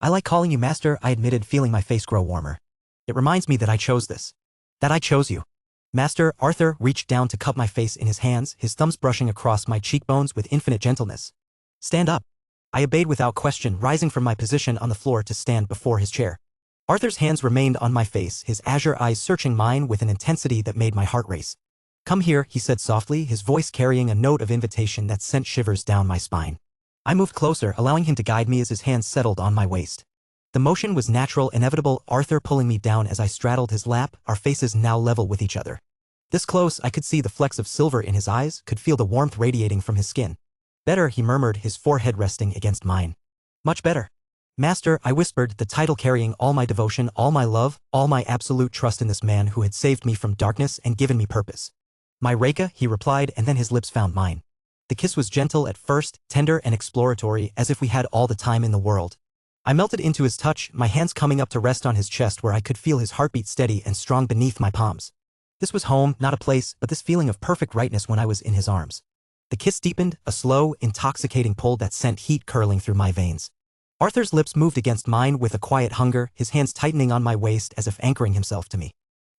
I like calling you master, I admitted, feeling my face grow warmer. It reminds me that I chose this. That I chose you. Master. Arthur reached down to cup my face in his hands, his thumbs brushing across my cheekbones with infinite gentleness. Stand up. I obeyed without question, rising from my position on the floor to stand before his chair. Arthur's hands remained on my face, his azure eyes searching mine with an intensity that made my heart race. Come here, he said softly, his voice carrying a note of invitation that sent shivers down my spine. I moved closer, allowing him to guide me as his hands settled on my waist. The motion was natural, inevitable, Arthur pulling me down as I straddled his lap, our faces now level with each other. This close, I could see the flecks of silver in his eyes, could feel the warmth radiating from his skin. Better, he murmured, his forehead resting against mine. Much better. Master, I whispered, the title carrying all my devotion, all my love, all my absolute trust in this man who had saved me from darkness and given me purpose. My Reka, he replied, and then his lips found mine. The kiss was gentle at first, tender and exploratory, as if we had all the time in the world. I melted into his touch, my hands coming up to rest on his chest where I could feel his heartbeat steady and strong beneath my palms. This was home, not a place, but this feeling of perfect rightness when I was in his arms. The kiss deepened, a slow, intoxicating pull that sent heat curling through my veins. Arthur's lips moved against mine with a quiet hunger, his hands tightening on my waist as if anchoring himself to me.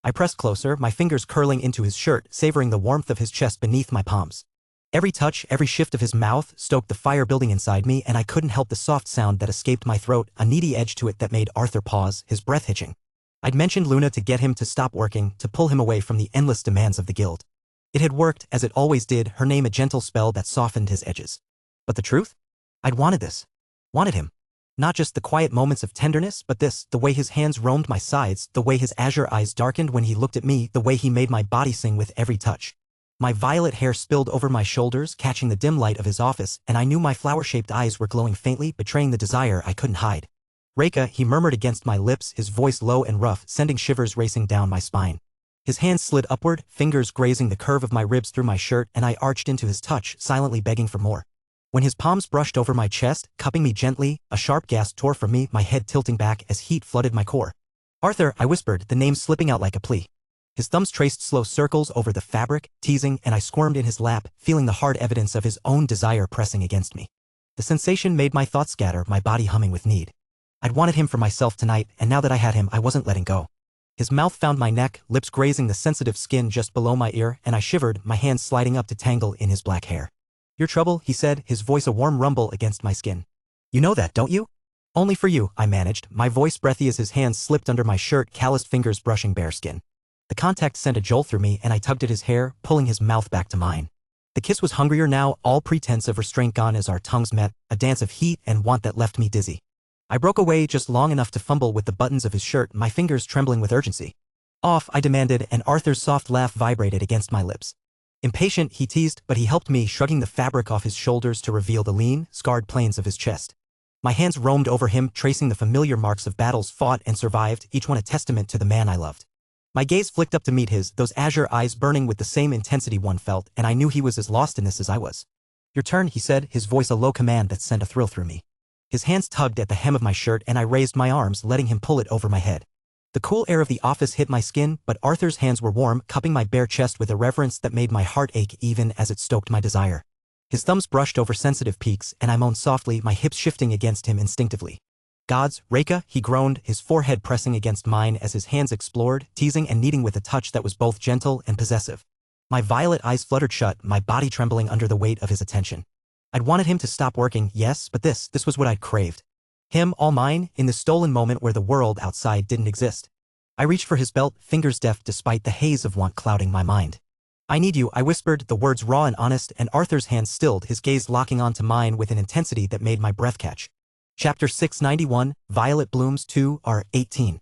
I pressed closer, my fingers curling into his shirt, savoring the warmth of his chest beneath my palms. Every touch, every shift of his mouth stoked the fire building inside me, and I couldn't help the soft sound that escaped my throat, a needy edge to it that made Arthur pause, his breath hitching. I'd mentioned Luna to get him to stop working, to pull him away from the endless demands of the guild. It had worked, as it always did, her name a gentle spell that softened his edges. But the truth? I'd wanted this. Wanted him. Not just the quiet moments of tenderness, but this, the way his hands roamed my sides, the way his azure eyes darkened when he looked at me, the way he made my body sing with every touch. My violet hair spilled over my shoulders, catching the dim light of his office, and I knew my flower-shaped eyes were glowing faintly, betraying the desire I couldn't hide. Reka, he murmured against my lips, his voice low and rough, sending shivers racing down my spine. His hands slid upward, fingers grazing the curve of my ribs through my shirt, and I arched into his touch, silently begging for more. When his palms brushed over my chest, cupping me gently, a sharp gasp tore from me, my head tilting back as heat flooded my core. Arthur, I whispered, the name slipping out like a plea. His thumbs traced slow circles over the fabric, teasing, and I squirmed in his lap, feeling the hard evidence of his own desire pressing against me. The sensation made my thoughts scatter, my body humming with need. I'd wanted him for myself tonight, and now that I had him, I wasn't letting go. His mouth found my neck, lips grazing the sensitive skin just below my ear, and I shivered, my hands sliding up to tangle in his black hair. Your trouble, he said, his voice a warm rumble against my skin. You know that, don't you? Only for you, I managed, my voice breathy as his hands slipped under my shirt, calloused fingers brushing bare skin. The contact sent a jolt through me, and I tugged at his hair, pulling his mouth back to mine. The kiss was hungrier now, all pretense of restraint gone as our tongues met, a dance of heat and want that left me dizzy. I broke away just long enough to fumble with the buttons of his shirt, my fingers trembling with urgency. Off, I demanded, and Arthur's soft laugh vibrated against my lips. Impatient, he teased, but he helped me, shrugging the fabric off his shoulders to reveal the lean, scarred planes of his chest. My hands roamed over him, tracing the familiar marks of battles fought and survived, each one a testament to the man I loved. My gaze flicked up to meet his, those azure eyes burning with the same intensity one felt, and I knew he was as lost in this as I was. Your turn, he said, his voice a low command that sent a thrill through me. His hands tugged at the hem of my shirt, and I raised my arms, letting him pull it over my head. The cool air of the office hit my skin, but Arthur's hands were warm, cupping my bare chest with a reverence that made my heart ache even as it stoked my desire. His thumbs brushed over sensitive peaks, and I moaned softly, my hips shifting against him instinctively. Gods, Reka, he groaned, his forehead pressing against mine as his hands explored, teasing and kneading with a touch that was both gentle and possessive. My violet eyes fluttered shut, my body trembling under the weight of his attention. I'd wanted him to stop working, yes, but this was what I'd craved. Him, all mine, in the stolen moment where the world outside didn't exist. I reached for his belt, fingers deft despite the haze of want clouding my mind. I need you, I whispered, the words raw and honest, and Arthur's hands stilled, his gaze locking onto mine with an intensity that made my breath catch. Chapter 691, Violet Blooms 2, R18.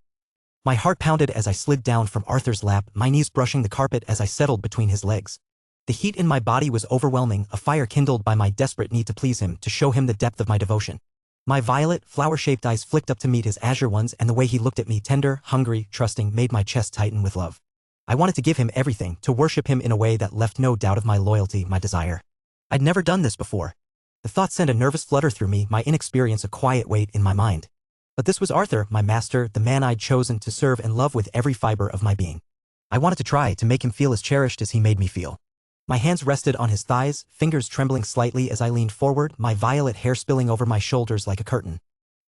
My heart pounded as I slid down from Arthur's lap, my knees brushing the carpet as I settled between his legs. The heat in my body was overwhelming, a fire kindled by my desperate need to please him, to show him the depth of my devotion. My violet, flower-shaped eyes flicked up to meet his azure ones, and the way he looked at me, tender, hungry, trusting, made my chest tighten with love. I wanted to give him everything, to worship him in a way that left no doubt of my loyalty, my desire. I'd never done this before. The thought sent a nervous flutter through me, my inexperience a quiet weight in my mind. But this was Arthur, my master, the man I'd chosen to serve and love with every fiber of my being. I wanted to try to make him feel as cherished as he made me feel. My hands rested on his thighs, fingers trembling slightly as I leaned forward, my violet hair spilling over my shoulders like a curtain.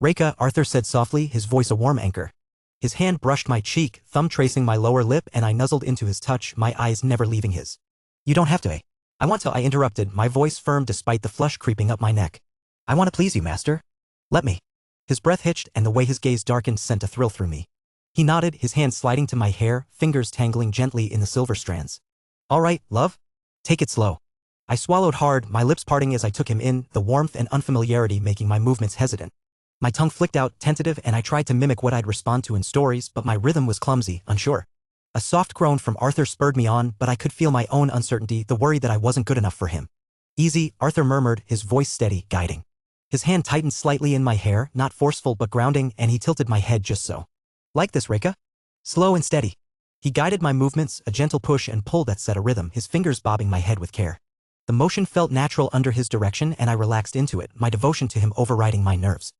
Reka, Arthur said softly, his voice a warm anchor. His hand brushed my cheek, thumb tracing my lower lip, and I nuzzled into his touch, my eyes never leaving his. You don't have to, eh? I want to, I interrupted, my voice firm despite the flush creeping up my neck. I want to please you, master. Let me. His breath hitched, and the way his gaze darkened sent a thrill through me. He nodded, his hand sliding to my hair, fingers tangling gently in the silver strands. All right, love? Take it slow. I swallowed hard, my lips parting as I took him in, the warmth and unfamiliarity making my movements hesitant. My tongue flicked out, tentative, and I tried to mimic what I'd respond to in stories, but my rhythm was clumsy, unsure. A soft groan from Arthur spurred me on, but I could feel my own uncertainty, the worry that I wasn't good enough for him. Easy, Arthur murmured, his voice steady, guiding. His hand tightened slightly in my hair, not forceful but grounding, and he tilted my head just so. Like this, Reka? Slow and steady. He guided my movements, a gentle push and pull that set a rhythm, his fingers bobbing my head with care. The motion felt natural under his direction, and I relaxed into it, my devotion to him overriding my nerves.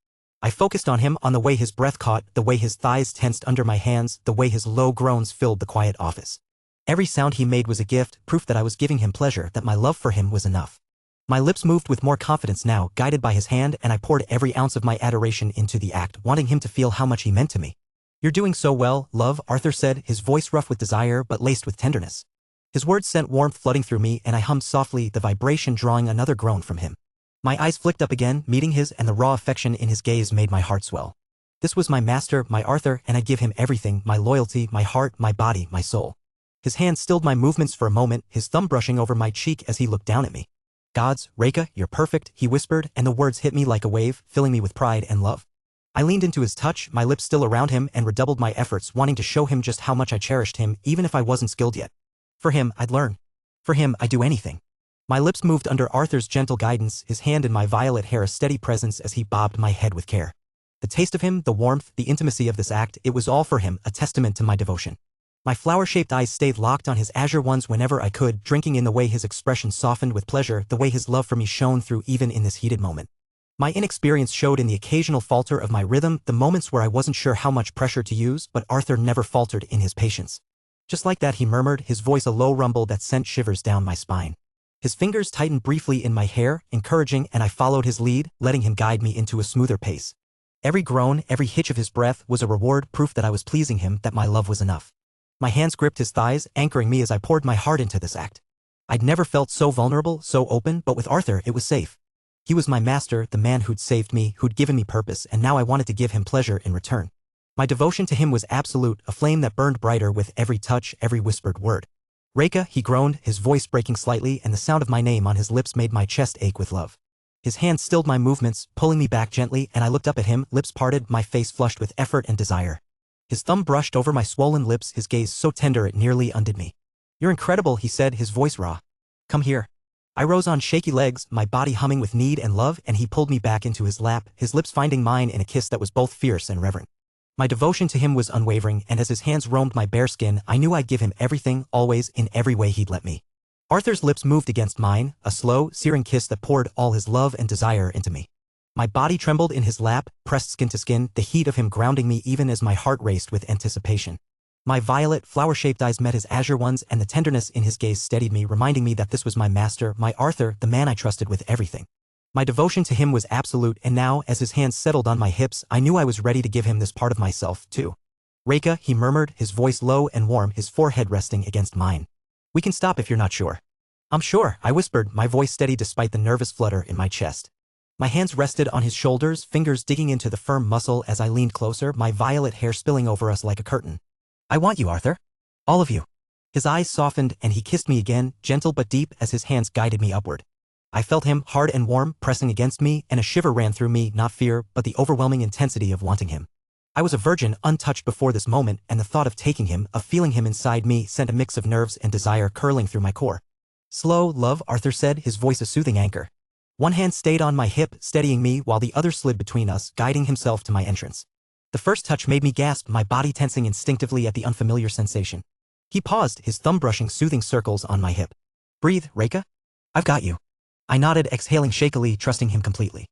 I focused on him, on the way his breath caught, the way his thighs tensed under my hands, the way his low groans filled the quiet office. Every sound he made was a gift, proof that I was giving him pleasure, that my love for him was enough. My lips moved with more confidence now, guided by his hand, and I poured every ounce of my adoration into the act, wanting him to feel how much he meant to me. You're doing so well, love, Arthur said, his voice rough with desire but laced with tenderness. His words sent warmth flooding through me, and I hummed softly, the vibration drawing another groan from him. My eyes flicked up again, meeting his, and the raw affection in his gaze made my heart swell. This was my master, my Arthur, and I'd give him everything, my loyalty, my heart, my body, my soul. His hand stilled my movements for a moment, his thumb brushing over my cheek as he looked down at me. Gods, Reka, you're perfect, he whispered, and the words hit me like a wave, filling me with pride and love. I leaned into his touch, my lips still around him, and redoubled my efforts, wanting to show him just how much I cherished him, even if I wasn't skilled yet. For him, I'd learn. For him, I'd do anything. My lips moved under Arthur's gentle guidance, his hand in my violet hair a steady presence as he bobbed my head with care. The taste of him, the warmth, the intimacy of this act, it was all for him, a testament to my devotion. My flower-shaped eyes stayed locked on his azure ones whenever I could, drinking in the way his expression softened with pleasure, the way his love for me shone through even in this heated moment. My inexperience showed in the occasional falter of my rhythm, the moments where I wasn't sure how much pressure to use, but Arthur never faltered in his patience. Just like that, he murmured, his voice a low rumble that sent shivers down my spine. His fingers tightened briefly in my hair, encouraging, and I followed his lead, letting him guide me into a smoother pace. Every groan, every hitch of his breath was a reward, proof that I was pleasing him, that my love was enough. My hands gripped his thighs, anchoring me as I poured my heart into this act. I'd never felt so vulnerable, so open, but with Arthur it was safe. He was my master, the man who'd saved me, who'd given me purpose, and now I wanted to give him pleasure in return. My devotion to him was absolute, a flame that burned brighter with every touch, every whispered word. Reka, he groaned, his voice breaking slightly, and the sound of my name on his lips made my chest ache with love. His hand stilled my movements, pulling me back gently, and I looked up at him, lips parted, my face flushed with effort and desire. His thumb brushed over my swollen lips, his gaze so tender it nearly undid me. You're incredible, he said, his voice raw. Come here. I rose on shaky legs, my body humming with need and love, and he pulled me back into his lap, his lips finding mine in a kiss that was both fierce and reverent. My devotion to him was unwavering, and as his hands roamed my bare skin, I knew I'd give him everything, always, in every way he'd let me. Arthur's lips moved against mine, a slow, searing kiss that poured all his love and desire into me. My body trembled in his lap, pressed skin to skin, the heat of him grounding me even as my heart raced with anticipation. My violet, flower-shaped eyes met his azure ones, and the tenderness in his gaze steadied me, reminding me that this was my master, my Arthur, the man I trusted with everything. My devotion to him was absolute, and now, as his hands settled on my hips, I knew I was ready to give him this part of myself, too. Reka, he murmured, his voice low and warm, his forehead resting against mine. We can stop if you're not sure. I'm sure, I whispered, my voice steady despite the nervous flutter in my chest. My hands rested on his shoulders, fingers digging into the firm muscle as I leaned closer, my violet hair spilling over us like a curtain. I want you, Arthur. All of you. His eyes softened, and he kissed me again, gentle but deep, as his hands guided me upward. I felt him, hard and warm, pressing against me, and a shiver ran through me, not fear, but the overwhelming intensity of wanting him. I was a virgin, untouched before this moment, and the thought of taking him, of feeling him inside me, sent a mix of nerves and desire curling through my core. Slow, love, Arthur said, his voice a soothing anchor. One hand stayed on my hip, steadying me, while the other slid between us, guiding himself to my entrance. The first touch made me gasp, my body tensing instinctively at the unfamiliar sensation. He paused, his thumb brushing soothing circles on my hip. Breathe, Reka. I've got you. I nodded, exhaling shakily, trusting him completely.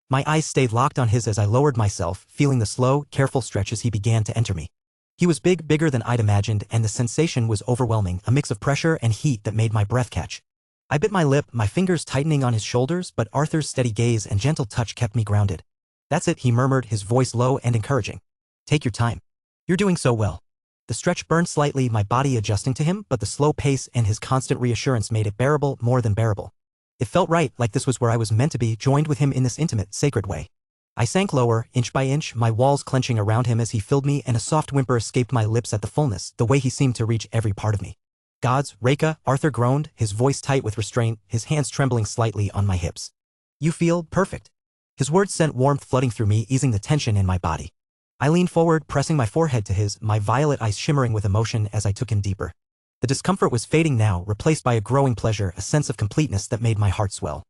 My eyes stayed locked on his as I lowered myself, feeling the slow, careful stretch as he began to enter me. He was bigger than I'd imagined, and the sensation was overwhelming, a mix of pressure and heat that made my breath catch. I bit my lip, my fingers tightening on his shoulders, but Arthur's steady gaze and gentle touch kept me grounded. "That's it," he murmured, his voice low and encouraging. "Take your time. You're doing so well." The stretch burned slightly, my body adjusting to him, but the slow pace and his constant reassurance made it bearable, more than bearable. It felt right, like this was where I was meant to be, joined with him in this intimate, sacred way. I sank lower, inch by inch, my walls clenching around him as he filled me, and a soft whimper escaped my lips at the fullness, the way he seemed to reach every part of me. "Gods, Reka," Arthur groaned, his voice tight with restraint, his hands trembling slightly on my hips. "You feel perfect." His words sent warmth flooding through me, easing the tension in my body. I leaned forward, pressing my forehead to his, my violet eyes shimmering with emotion as I took him deeper. The discomfort was fading now, replaced by a growing pleasure, a sense of completeness that made my heart swell.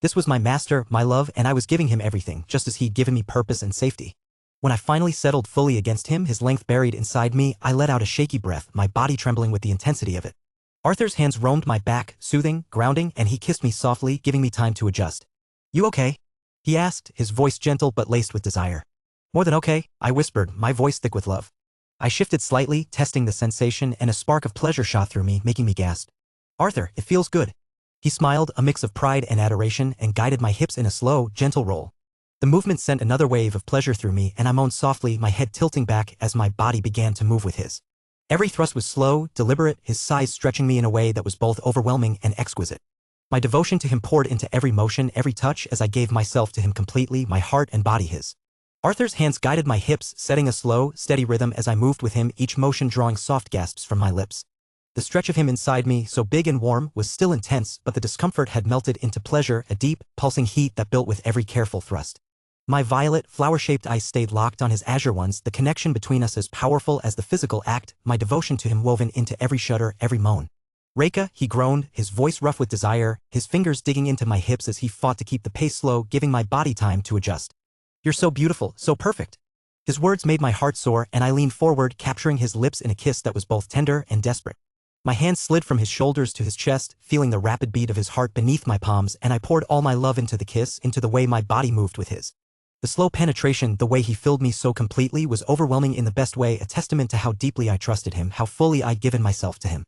This was my master, my love, and I was giving him everything, just as he'd given me purpose and safety. When I finally settled fully against him, his length buried inside me, I let out a shaky breath, my body trembling with the intensity of it. Arthur's hands roamed my back, soothing, grounding, and he kissed me softly, giving me time to adjust. "You okay?" he asked, his voice gentle but laced with desire. "More than okay," I whispered, my voice thick with love. I shifted slightly, testing the sensation, and a spark of pleasure shot through me, making me gasp. "Arthur, it feels good." He smiled, a mix of pride and adoration, and guided my hips in a slow, gentle roll. The movement sent another wave of pleasure through me, and I moaned softly, my head tilting back as my body began to move with his. Every thrust was slow, deliberate, his size stretching me in a way that was both overwhelming and exquisite. My devotion to him poured into every motion, every touch, as I gave myself to him completely, my heart and body his. Arthur's hands guided my hips, setting a slow, steady rhythm as I moved with him, each motion drawing soft gasps from my lips. The stretch of him inside me, so big and warm, was still intense, but the discomfort had melted into pleasure, a deep, pulsing heat that built with every careful thrust. My violet, flower-shaped eyes stayed locked on his azure ones, the connection between us as powerful as the physical act, my devotion to him woven into every shudder, every moan. "Reka," he groaned, his voice rough with desire, his fingers digging into my hips as he fought to keep the pace slow, giving my body time to adjust. "You're so beautiful, so perfect." His words made my heart soar, and I leaned forward, capturing his lips in a kiss that was both tender and desperate. My hands slid from his shoulders to his chest, feeling the rapid beat of his heart beneath my palms, and I poured all my love into the kiss, into the way my body moved with his. The slow penetration, the way he filled me so completely, was overwhelming in the best way, a testament to how deeply I trusted him, how fully I'd given myself to him.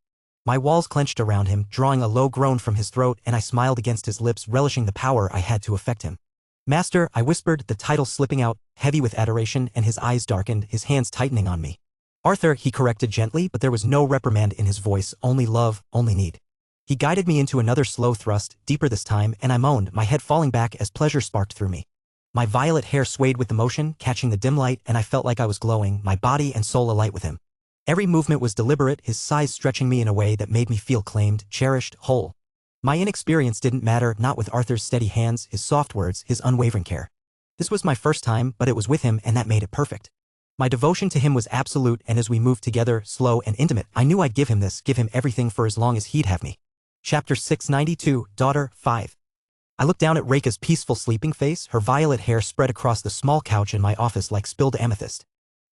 My walls clenched around him, drawing a low groan from his throat, and I smiled against his lips, relishing the power I had to affect him. "Master," I whispered, the title slipping out, heavy with adoration, and his eyes darkened, his hands tightening on me. "Arthur," he corrected gently, but there was no reprimand in his voice, only love, only need. He guided me into another slow thrust, deeper this time, and I moaned, my head falling back as pleasure sparked through me. My violet hair swayed with the motion, catching the dim light, and I felt like I was glowing, my body and soul alight with him. Every movement was deliberate, his size stretching me in a way that made me feel claimed, cherished, whole. My inexperience didn't matter, not with Arthur's steady hands, his soft words, his unwavering care. This was my first time, but it was with him, and that made it perfect. My devotion to him was absolute, and as we moved together, slow and intimate, I knew I'd give him this, give him everything for as long as he'd have me. Chapter 692, Daughter 5. I looked down at Reka's peaceful sleeping face, her violet hair spread across the small couch in my office like spilled amethyst.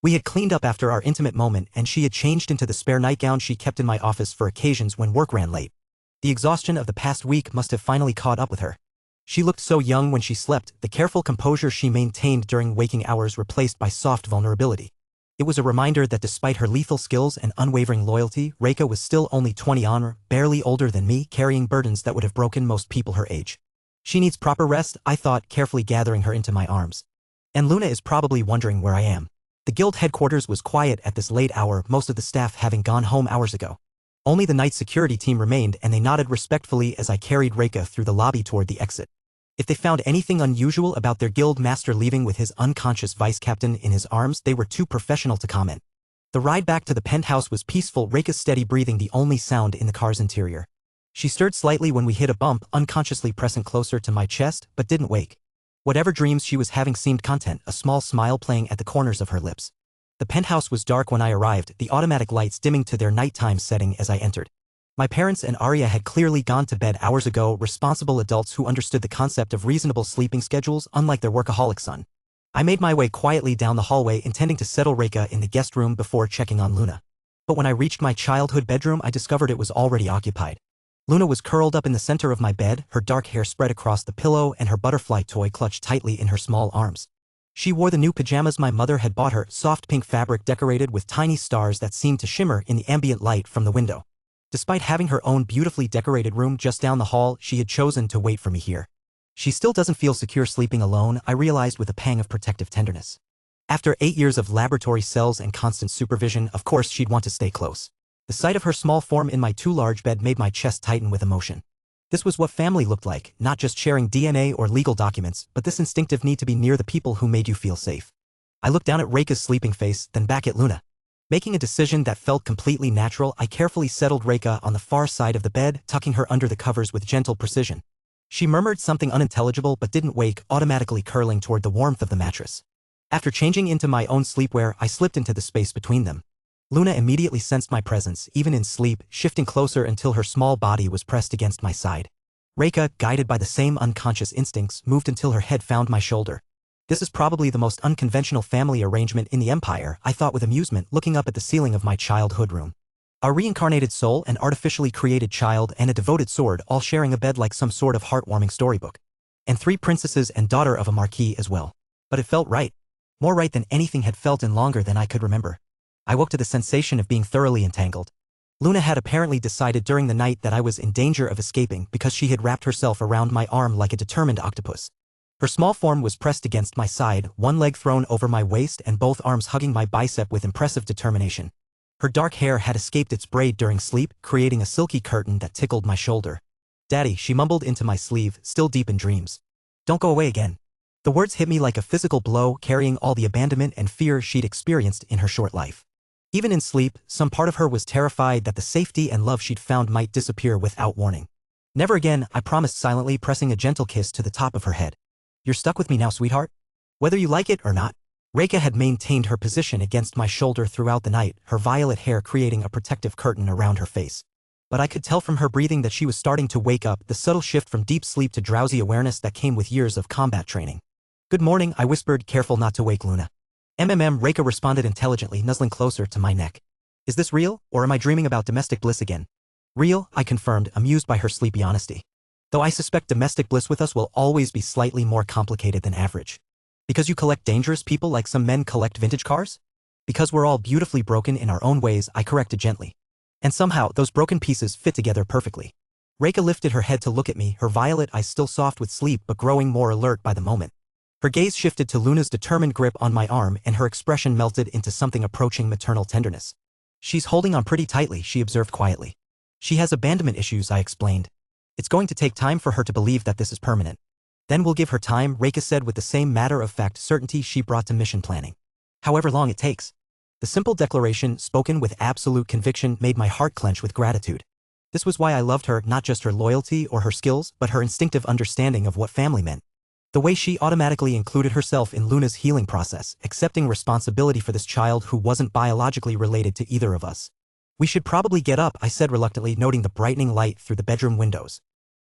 We had cleaned up after our intimate moment, and she had changed into the spare nightgown she kept in my office for occasions when work ran late. The exhaustion of the past week must have finally caught up with her. She looked so young when she slept, the careful composure she maintained during waking hours replaced by soft vulnerability. It was a reminder that despite her lethal skills and unwavering loyalty, Reka was still only 20 on, barely older than me, carrying burdens that would have broken most people her age. She needs proper rest, I thought, carefully gathering her into my arms. And Luna is probably wondering where I am. The guild headquarters was quiet at this late hour, most of the staff having gone home hours ago. Only the night security team remained, and they nodded respectfully as I carried Reka through the lobby toward the exit. If they found anything unusual about their guild master leaving with his unconscious vice captain in his arms, they were too professional to comment. The ride back to the penthouse was peaceful, Reka's steady breathing the only sound in the car's interior. She stirred slightly when we hit a bump, unconsciously pressing closer to my chest, but didn't wake. Whatever dreams she was having seemed content, a small smile playing at the corners of her lips. The penthouse was dark when I arrived, the automatic lights dimming to their nighttime setting as I entered. My parents and Arya had clearly gone to bed hours ago, responsible adults who understood the concept of reasonable sleeping schedules, unlike their workaholic son. I made my way quietly down the hallway, intending to settle Reka in the guest room before checking on Luna. But when I reached my childhood bedroom, I discovered it was already occupied. Luna was curled up in the center of my bed, her dark hair spread across the pillow and her butterfly toy clutched tightly in her small arms. She wore the new pajamas my mother had bought her, soft pink fabric decorated with tiny stars that seemed to shimmer in the ambient light from the window. Despite having her own beautifully decorated room just down the hall, she had chosen to wait for me here. She still doesn't feel secure sleeping alone, I realized with a pang of protective tenderness. After 8 years of laboratory cells and constant supervision, of course she'd want to stay close. The sight of her small form in my too large bed made my chest tighten with emotion. This was what family looked like, not just sharing DNA or legal documents, but this instinctive need to be near the people who made you feel safe. I looked down at Reika's sleeping face, then back at Luna. Making a decision that felt completely natural, I carefully settled Reika on the far side of the bed, tucking her under the covers with gentle precision. She murmured something unintelligible but didn't wake, automatically curling toward the warmth of the mattress. After changing into my own sleepwear, I slipped into the space between them. Luna immediately sensed my presence, even in sleep, shifting closer until her small body was pressed against my side. Reika, guided by the same unconscious instincts, moved until her head found my shoulder. This is probably the most unconventional family arrangement in the Empire, I thought with amusement, looking up at the ceiling of my childhood room. A reincarnated soul, an artificially created child, and a devoted sword all sharing a bed like some sort of heartwarming storybook. And 3 princesses and daughter of a marquis as well. But it felt right. More right than anything had felt in longer than I could remember. I woke to the sensation of being thoroughly entangled. Luna had apparently decided during the night that I was in danger of escaping because she had wrapped herself around my arm like a determined octopus. Her small form was pressed against my side, one leg thrown over my waist and both arms hugging my bicep with impressive determination. Her dark hair had escaped its braid during sleep, creating a silky curtain that tickled my shoulder. "Daddy," she mumbled into my sleeve, still deep in dreams. "Don't go away again." The words hit me like a physical blow, carrying all the abandonment and fear she'd experienced in her short life. Even in sleep, some part of her was terrified that the safety and love she'd found might disappear without warning. "Never again," I promised silently, pressing a gentle kiss to the top of her head. "You're stuck with me now, sweetheart? Whether you like it or not." Reika had maintained her position against my shoulder throughout the night, her violet hair creating a protective curtain around her face. But I could tell from her breathing that she was starting to wake up, the subtle shift from deep sleep to drowsy awareness that came with years of combat training. "Good morning," I whispered, careful not to wake Luna. Reika responded intelligently, nuzzling closer to my neck. "Is this real, or am I dreaming about domestic bliss again?" "Real," I confirmed, amused by her sleepy honesty. "Though I suspect domestic bliss with us will always be slightly more complicated than average." "Because you collect dangerous people like some men collect vintage cars?" "Because we're all beautifully broken in our own ways," I corrected gently. "And somehow, those broken pieces fit together perfectly." Reika lifted her head to look at me, her violet eyes still soft with sleep but growing more alert by the moment. Her gaze shifted to Luna's determined grip on my arm and her expression melted into something approaching maternal tenderness. "She's holding on pretty tightly," she observed quietly. "She has abandonment issues," I explained. "It's going to take time for her to believe that this is permanent." "Then we'll give her time," Reika said with the same matter-of-fact certainty she brought to mission planning. "However long it takes." The simple declaration, spoken with absolute conviction, made my heart clench with gratitude. This was why I loved her, not just her loyalty or her skills, but her instinctive understanding of what family meant. The way she automatically included herself in Luna's healing process, accepting responsibility for this child who wasn't biologically related to either of us. "We should probably get up," I said reluctantly, noting the brightening light through the bedroom windows.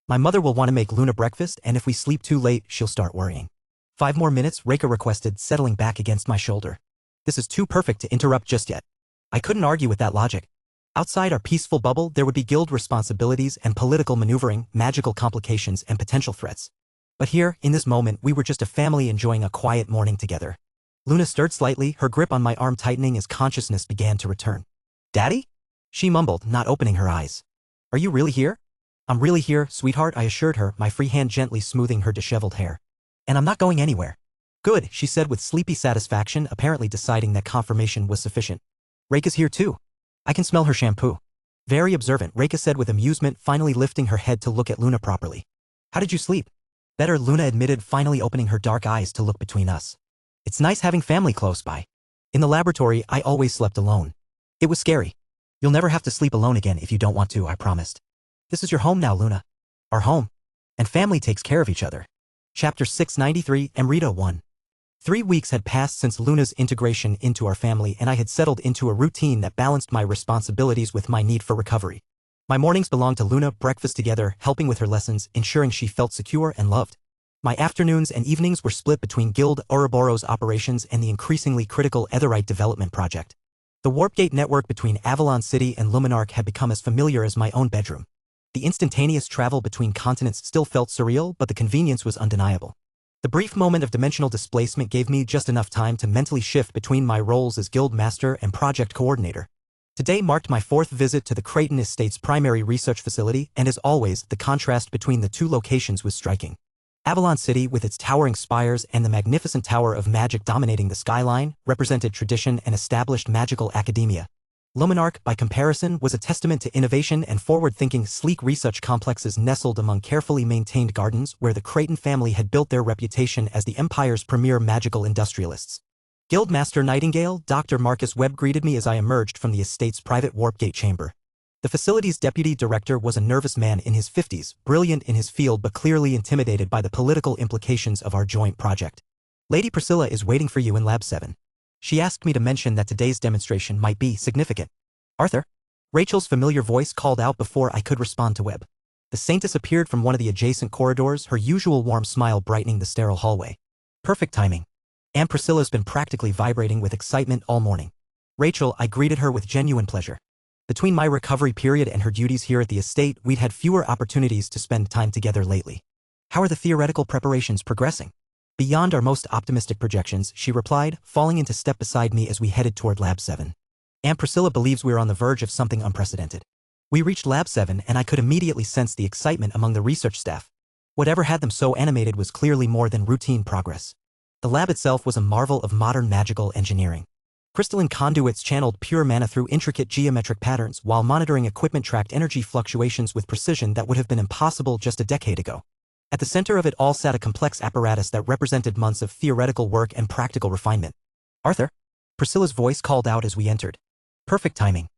"My mother will want to make Luna breakfast, and if we sleep too late, she'll start worrying." "5 more minutes," Reika requested, settling back against my shoulder. "This is too perfect to interrupt just yet." I couldn't argue with that logic. Outside our peaceful bubble, there would be guild responsibilities and political maneuvering, magical complications, and potential threats. But here, in this moment, we were just a family enjoying a quiet morning together. Luna stirred slightly, her grip on my arm tightening as consciousness began to return. "Daddy?" she mumbled, not opening her eyes. "Are you really here?" "I'm really here, sweetheart," I assured her, my free hand gently smoothing her disheveled hair. "And I'm not going anywhere." "Good," she said with sleepy satisfaction, apparently deciding that confirmation was sufficient. "Reika's here too. I can smell her shampoo." Very observant, Reika said with amusement, finally lifting her head to look at Luna properly. "How did you sleep?" "Better," Luna admitted, finally opening her dark eyes to look between us. "It's nice having family close by. In the laboratory, I always slept alone. It was scary." "You'll never have to sleep alone again if you don't want to," I promised. "This is your home now, Luna." "Our home. And family takes care of each other." Chapter 693, Amrita 1. 3 weeks had passed since Luna's integration into our family, and I had settled into a routine that balanced my responsibilities with my need for recovery. My mornings belonged to Luna, breakfast together, helping with her lessons, ensuring she felt secure and loved. My afternoons and evenings were split between Guild Ouroboros operations and the increasingly critical Etherite development project. The Warpgate network between Avalon City and Luminarch had become as familiar as my own bedroom. The instantaneous travel between continents still felt surreal, but the convenience was undeniable. The brief moment of dimensional displacement gave me just enough time to mentally shift between my roles as Guild Master and Project Coordinator. Today marked my 4th visit to the Creighton Estate's primary research facility, and as always, the contrast between the two locations was striking. Avalon City, with its towering spires and the magnificent Tower of Magic dominating the skyline, represented tradition and established magical academia. Lomonarch, by comparison, was a testament to innovation and forward-thinking, sleek research complexes nestled among carefully maintained gardens where the Creighton family had built their reputation as the Empire's premier magical industrialists. Guildmaster Nightingale, Dr. Marcus Webb, greeted me as I emerged from the estate's private warp-gate chamber. The facility's deputy director was a nervous man in his 50s, brilliant in his field but clearly intimidated by the political implications of our joint project. Lady Priscilla is waiting for you in Lab 7. She asked me to mention that today's demonstration might be significant. Arthur? Rachel's familiar voice called out before I could respond to Webb. The Saintess appeared from one of the adjacent corridors, her usual warm smile brightening the sterile hallway. Perfect timing. Aunt Priscilla's been practically vibrating with excitement all morning. Rachel, I greeted her with genuine pleasure. Between my recovery period and her duties here at the estate, we'd had fewer opportunities to spend time together lately. How are the theoretical preparations progressing? Beyond our most optimistic projections, she replied, falling into step beside me as we headed toward Lab 7. Aunt Priscilla believes we're on the verge of something unprecedented. We reached Lab 7 and I could immediately sense the excitement among the research staff. Whatever had them so animated was clearly more than routine progress. The lab itself was a marvel of modern magical engineering. Crystalline conduits channeled pure mana through intricate geometric patterns while monitoring equipment tracked energy fluctuations with precision that would have been impossible just a decade ago. At the center of it all sat a complex apparatus that represented months of theoretical work and practical refinement. Arthur? Priscilla's voice called out as we entered. Perfect timing.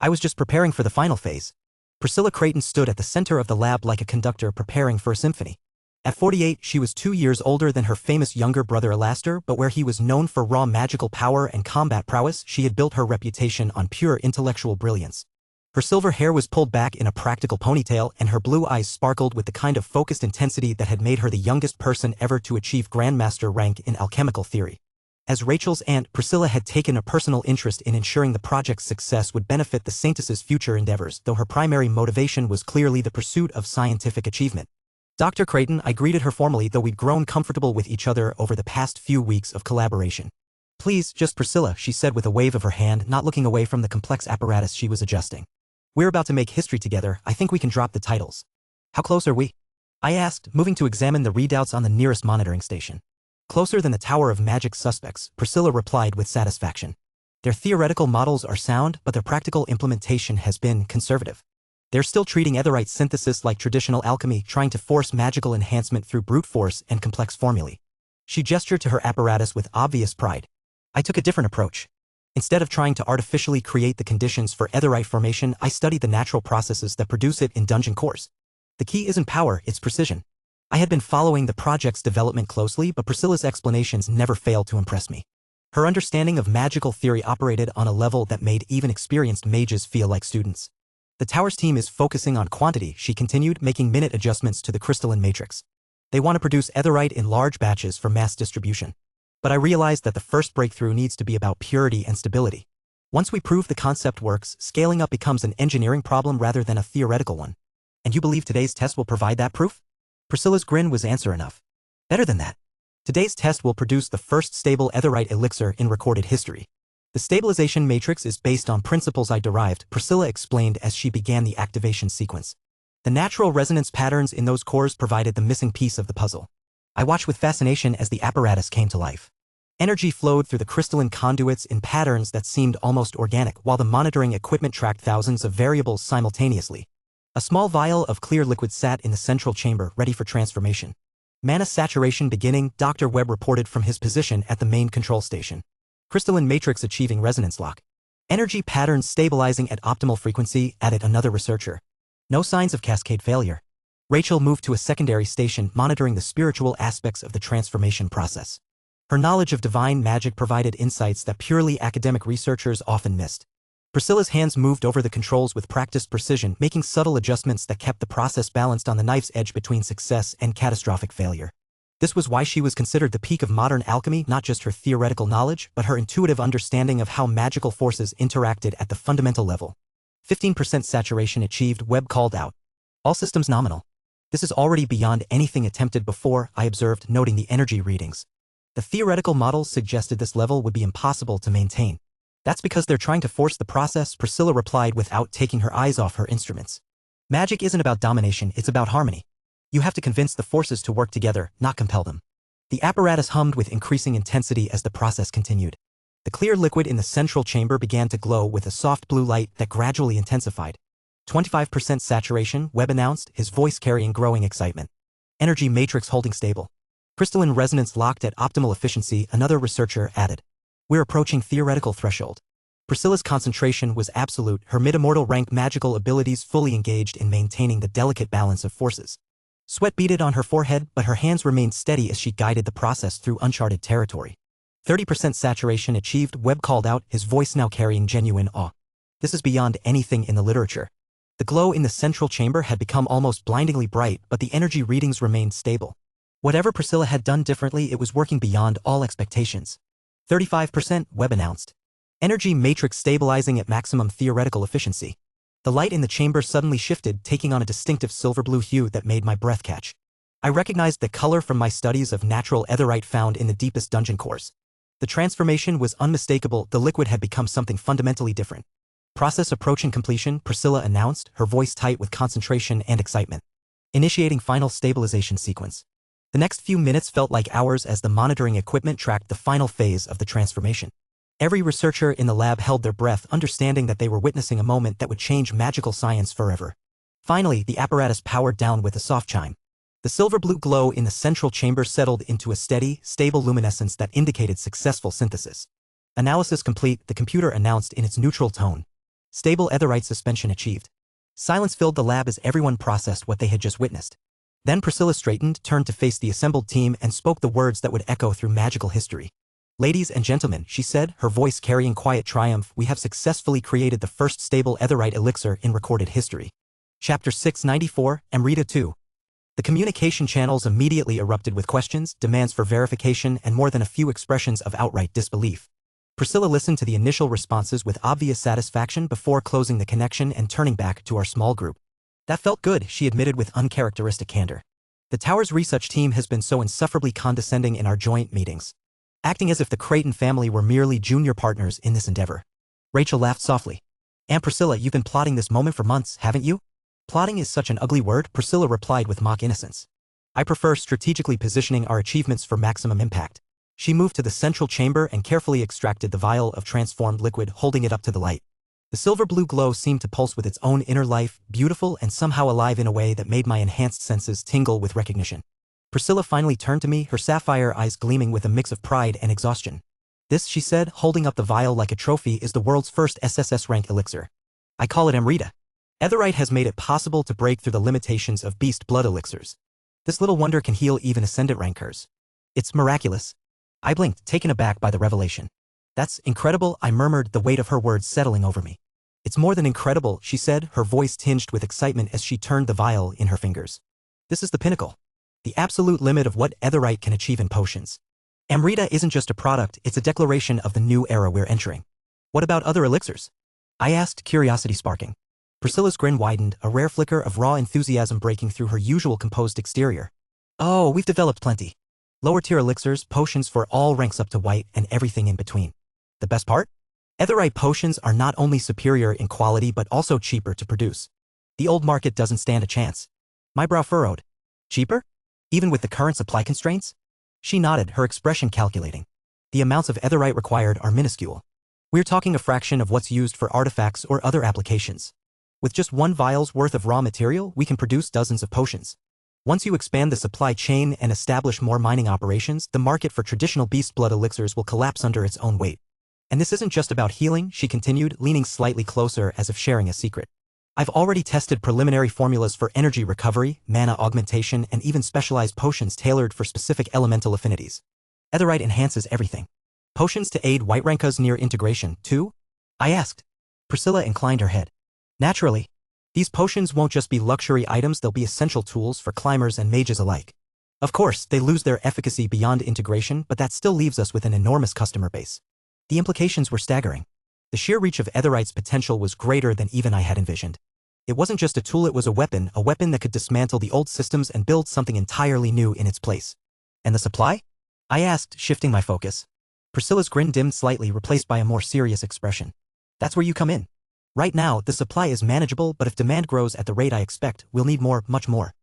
I was just preparing for the final phase. Priscilla Creighton stood at the center of the lab like a conductor preparing for a symphony. At 48, she was 2 years older than her famous younger brother Alastair, but where he was known for raw magical power and combat prowess, she had built her reputation on pure intellectual brilliance. Her silver hair was pulled back in a practical ponytail, and her blue eyes sparkled with the kind of focused intensity that had made her the youngest person ever to achieve Grandmaster rank in alchemical theory. As Rachel's aunt, Priscilla had taken a personal interest in ensuring the project's success would benefit the Saintess's future endeavors, though her primary motivation was clearly the pursuit of scientific achievement. Dr. Creighton, I greeted her formally, though we'd grown comfortable with each other over the past few weeks of collaboration. Please, just Priscilla, she said with a wave of her hand, not looking away from the complex apparatus she was adjusting. We're about to make history together. I think we can drop the titles. How close are we? I asked, moving to examine the readouts on the nearest monitoring station. Closer than the Tower of Magic suspects, Priscilla replied with satisfaction. Their theoretical models are sound, but their practical implementation has been conservative. They're still treating etherite synthesis like traditional alchemy, trying to force magical enhancement through brute force and complex formulae. She gestured to her apparatus with obvious pride. I took a different approach. Instead of trying to artificially create the conditions for etherite formation, I studied the natural processes that produce it in dungeon cores. The key isn't power, it's precision. I had been following the project's development closely, but Priscilla's explanations never failed to impress me. Her understanding of magical theory operated on a level that made even experienced mages feel like students. The tower's team is focusing on quantity, she continued, making minute adjustments to the crystalline matrix. They want to produce etherite in large batches for mass distribution. But I realized that the first breakthrough needs to be about purity and stability. Once we prove the concept works, scaling up becomes an engineering problem rather than a theoretical one. And you believe today's test will provide that proof? Priscilla's grin was answer enough. Better than that. Today's test will produce the first stable etherite elixir in recorded history. The stabilization matrix is based on principles I derived, Priscilla explained as she began the activation sequence. The natural resonance patterns in those cores provided the missing piece of the puzzle. I watched with fascination as the apparatus came to life. Energy flowed through the crystalline conduits in patterns that seemed almost organic, while the monitoring equipment tracked thousands of variables simultaneously. A small vial of clear liquid sat in the central chamber, ready for transformation. Mana saturation beginning, Dr. Webb reported from his position at the main control station. Crystalline matrix achieving resonance lock. Energy patterns stabilizing at optimal frequency, added another researcher. No signs of cascade failure. Rachel moved to a secondary station, monitoring the spiritual aspects of the transformation process. Her knowledge of divine magic provided insights that purely academic researchers often missed. Priscilla's hands moved over the controls with practiced precision, making subtle adjustments that kept the process balanced on the knife's edge between success and catastrophic failure. This was why she was considered the peak of modern alchemy, not just her theoretical knowledge, but her intuitive understanding of how magical forces interacted at the fundamental level. 15% saturation achieved, Webb called out. All systems nominal. This is already beyond anything attempted before, I observed, noting the energy readings. The theoretical models suggested this level would be impossible to maintain. That's because they're trying to force the process, Priscilla replied without taking her eyes off her instruments. Magic isn't about domination, it's about harmony. You have to convince the forces to work together, not compel them. The apparatus hummed with increasing intensity as the process continued. The clear liquid in the central chamber began to glow with a soft blue light that gradually intensified. 25% saturation, Webb announced, his voice carrying growing excitement. Energy matrix holding stable. Crystalline resonance locked at optimal efficiency, another researcher added. We're approaching theoretical threshold. Priscilla's concentration was absolute, her mid-immortal rank magical abilities fully engaged in maintaining the delicate balance of forces. Sweat beaded on her forehead, but her hands remained steady as she guided the process through uncharted territory. 30% saturation achieved, Webb called out, his voice now carrying genuine awe. This is beyond anything in the literature. The glow in the central chamber had become almost blindingly bright, but the energy readings remained stable. Whatever Priscilla had done differently, it was working beyond all expectations. 35%, Webb announced. Energy matrix stabilizing at maximum theoretical efficiency. The light in the chamber suddenly shifted, taking on a distinctive silver-blue hue that made my breath catch. I recognized the color from my studies of natural etherite found in the deepest dungeon cores. The transformation was unmistakable, the liquid had become something fundamentally different. Process approaching completion, Priscilla announced, her voice tight with concentration and excitement. Initiating final stabilization sequence. The next few minutes felt like hours as the monitoring equipment tracked the final phase of the transformation. Every researcher in the lab held their breath, understanding that they were witnessing a moment that would change magical science forever. Finally, the apparatus powered down with a soft chime. The silver-blue glow in the central chamber settled into a steady, stable luminescence that indicated successful synthesis. Analysis complete, the computer announced in its neutral tone. Stable etherite suspension achieved. Silence filled the lab as everyone processed what they had just witnessed. Then Priscilla straightened, turned to face the assembled team, and spoke the words that would echo through magical history. Ladies and gentlemen, she said, her voice carrying quiet triumph, we have successfully created the first stable etherite elixir in recorded history. Chapter 694, Amrita 2. The communication channels immediately erupted with questions, demands for verification, and more than a few expressions of outright disbelief. Priscilla listened to the initial responses with obvious satisfaction before closing the connection and turning back to our small group. That felt good, she admitted with uncharacteristic candor. The tower's research team has been so insufferably condescending in our joint meetings, acting as if the Creighton family were merely junior partners in this endeavor. Rachel laughed softly. Aunt Priscilla, you've been plotting this moment for months, haven't you? Plotting is such an ugly word, Priscilla replied with mock innocence. I prefer strategically positioning our achievements for maximum impact. She moved to the central chamber and carefully extracted the vial of transformed liquid, holding it up to the light. The silver-blue glow seemed to pulse with its own inner life, beautiful and somehow alive in a way that made my enhanced senses tingle with recognition. Priscilla finally turned to me, her sapphire eyes gleaming with a mix of pride and exhaustion. This, she said, holding up the vial like a trophy, is the world's first SSS rank elixir. I call it Amrita. Etherite has made it possible to break through the limitations of beast blood elixirs. This little wonder can heal even ascendant rankers. It's miraculous. I blinked, taken aback by the revelation. That's incredible, I murmured, the weight of her words settling over me. It's more than incredible, she said, her voice tinged with excitement as she turned the vial in her fingers. This is the pinnacle. The absolute limit of what etherite can achieve in potions. Amrita isn't just a product, it's a declaration of the new era we're entering. What about other elixirs? I asked, curiosity sparking. Priscilla's grin widened, a rare flicker of raw enthusiasm breaking through her usual composed exterior. Oh, we've developed plenty. Lower-tier elixirs, potions for all ranks up to white, and everything in between. The best part? Etherite potions are not only superior in quality but also cheaper to produce. The old market doesn't stand a chance. My brow furrowed. Cheaper? Even with the current supply constraints? She nodded, her expression calculating. The amounts of etherite required are minuscule. We're talking a fraction of what's used for artifacts or other applications. With just one vial's worth of raw material, we can produce dozens of potions. Once you expand the supply chain and establish more mining operations, the market for traditional beast blood elixirs will collapse under its own weight. And this isn't just about healing, she continued, leaning slightly closer as if sharing a secret. I've already tested preliminary formulas for energy recovery, mana augmentation, and even specialized potions tailored for specific elemental affinities. Etherite enhances everything. Potions to aid Whiteranka's near integration, too? I asked. Priscilla inclined her head. Naturally. These potions won't just be luxury items, they'll be essential tools for climbers and mages alike. Of course, they lose their efficacy beyond integration, but that still leaves us with an enormous customer base. The implications were staggering. The sheer reach of etherite's potential was greater than even I had envisioned. It wasn't just a tool, it was a weapon that could dismantle the old systems and build something entirely new in its place. And the supply? I asked, shifting my focus. Priscilla's grin dimmed slightly, replaced by a more serious expression. That's where you come in. Right now, the supply is manageable, but if demand grows at the rate I expect, we'll need more, much more.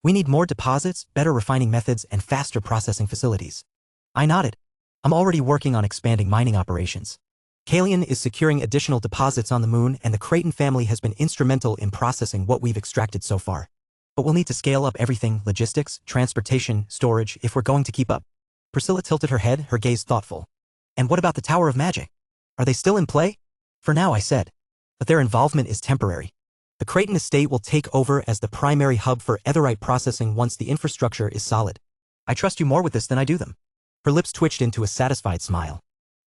We need more deposits, better refining methods, and faster processing facilities. I nodded. I'm already working on expanding mining operations. Kalian is securing additional deposits on the moon, and the Creighton family has been instrumental in processing what we've extracted so far. But we'll need to scale up everything: logistics, transportation, storage, if we're going to keep up. Priscilla tilted her head, her gaze thoughtful. And what about the Tower of Magic? Are they still in play? For now, I said. But their involvement is temporary. The Creighton estate will take over as the primary hub for etherite processing once the infrastructure is solid. I trust you more with this than I do them. Her lips twitched into a satisfied smile.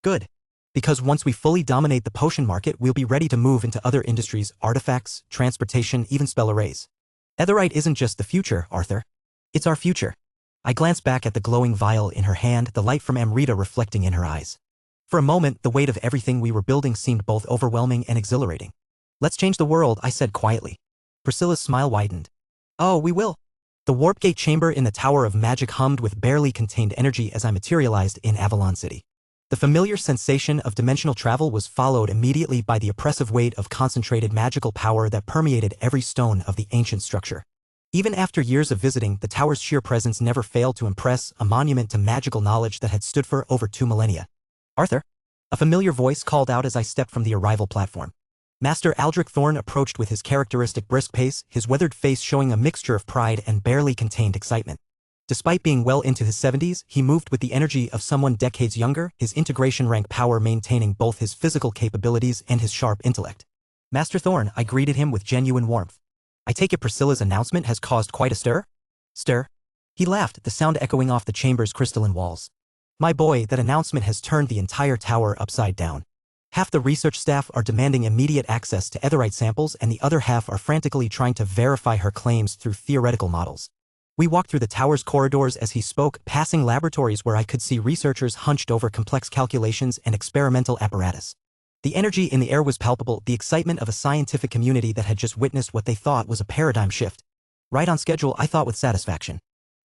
Good. Because once we fully dominate the potion market, we'll be ready to move into other industries: artifacts, transportation, even spell arrays. Etherite isn't just the future, Arthur. It's our future. I glanced back at the glowing vial in her hand, the light from Amrita reflecting in her eyes. For a moment, the weight of everything we were building seemed both overwhelming and exhilarating. Let's change the world, I said quietly. Priscilla's smile widened. Oh, we will. The warp gate chamber in the Tower of Magic hummed with barely contained energy as I materialized in Avalon City. The familiar sensation of dimensional travel was followed immediately by the oppressive weight of concentrated magical power that permeated every stone of the ancient structure. Even after years of visiting, the tower's sheer presence never failed to impress, a monument to magical knowledge that had stood for over 2 millennia. Arthur? A familiar voice called out as I stepped from the arrival platform. Master Aldrich Thorne approached with his characteristic brisk pace, his weathered face showing a mixture of pride and barely contained excitement. Despite being well into his 70s, he moved with the energy of someone decades younger, his integration rank power maintaining both his physical capabilities and his sharp intellect. Master Thorne, I greeted him with genuine warmth. I take it Priscilla's announcement has caused quite a stir? Stir? He laughed, the sound echoing off the chamber's crystalline walls. My boy, that announcement has turned the entire tower upside down. Half the research staff are demanding immediate access to etherite samples, and the other half are frantically trying to verify her claims through theoretical models. We walked through the tower's corridors as he spoke, passing laboratories where I could see researchers hunched over complex calculations and experimental apparatus. The energy in the air was palpable, the excitement of a scientific community that had just witnessed what they thought was a paradigm shift. Right on schedule, I thought with satisfaction.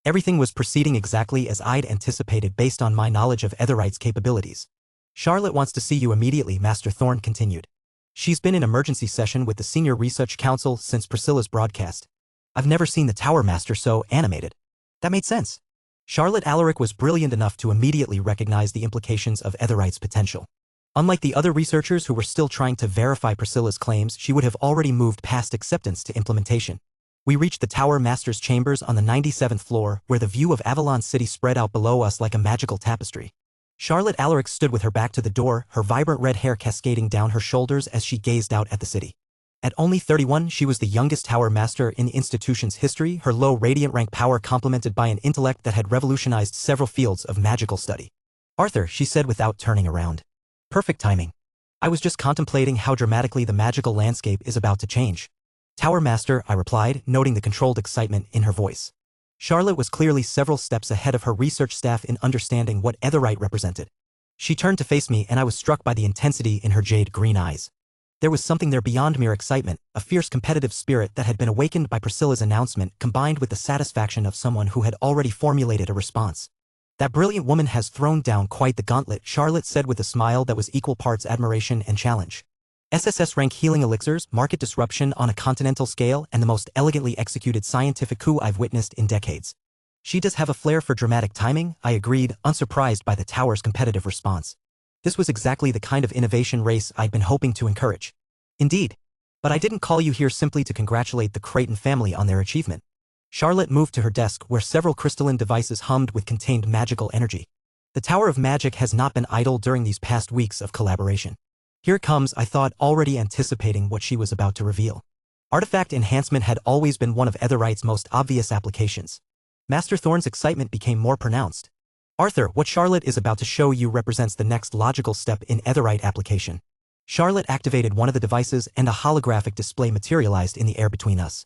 Everything was proceeding exactly as I'd anticipated based on my knowledge of etherite's capabilities. Charlotte wants to see you immediately, Master Thorne continued. She's been in emergency session with the Senior Research Council since Priscilla's broadcast. I've never seen the Tower Master so animated. That made sense. Charlotte Alaric was brilliant enough to immediately recognize the implications of etherite's potential. Unlike the other researchers who were still trying to verify Priscilla's claims, she would have already moved past acceptance to implementation. We reached the Tower Master's chambers on the 97th floor, where the view of Avalon City spread out below us like a magical tapestry. Charlotte Alaric stood with her back to the door, her vibrant red hair cascading down her shoulders as she gazed out at the city. At only 31, she was the youngest Tower Master in the institution's history, her low radiant rank power complemented by an intellect that had revolutionized several fields of magical study. Arthur, she said without turning around. Perfect timing. I was just contemplating how dramatically the magical landscape is about to change. Tower Master, I replied, noting the controlled excitement in her voice. Charlotte was clearly several steps ahead of her research staff in understanding what etherite represented. She turned to face me and I was struck by the intensity in her jade green eyes. There was something there beyond mere excitement, a fierce competitive spirit that had been awakened by Priscilla's announcement combined with the satisfaction of someone who had already formulated a response. That brilliant woman has thrown down quite the gauntlet, Charlotte said with a smile that was equal parts admiration and challenge. SSS rank healing elixirs, market disruption on a continental scale, and the most elegantly executed scientific coup I've witnessed in decades. She does have a flair for dramatic timing, I agreed, unsurprised by the tower's competitive response. This was exactly the kind of innovation race I'd been hoping to encourage. Indeed. But I didn't call you here simply to congratulate the Creighton family on their achievement. Charlotte moved to her desk where several crystalline devices hummed with contained magical energy. The Tower of Magic has not been idle during these past weeks of collaboration. Here it comes, I thought, already anticipating what she was about to reveal. Artifact enhancement had always been one of etherite's most obvious applications. Master Thorne's excitement became more pronounced. Arthur, what Charlotte is about to show you represents the next logical step in etherite application. Charlotte activated one of the devices and a holographic display materialized in the air between us.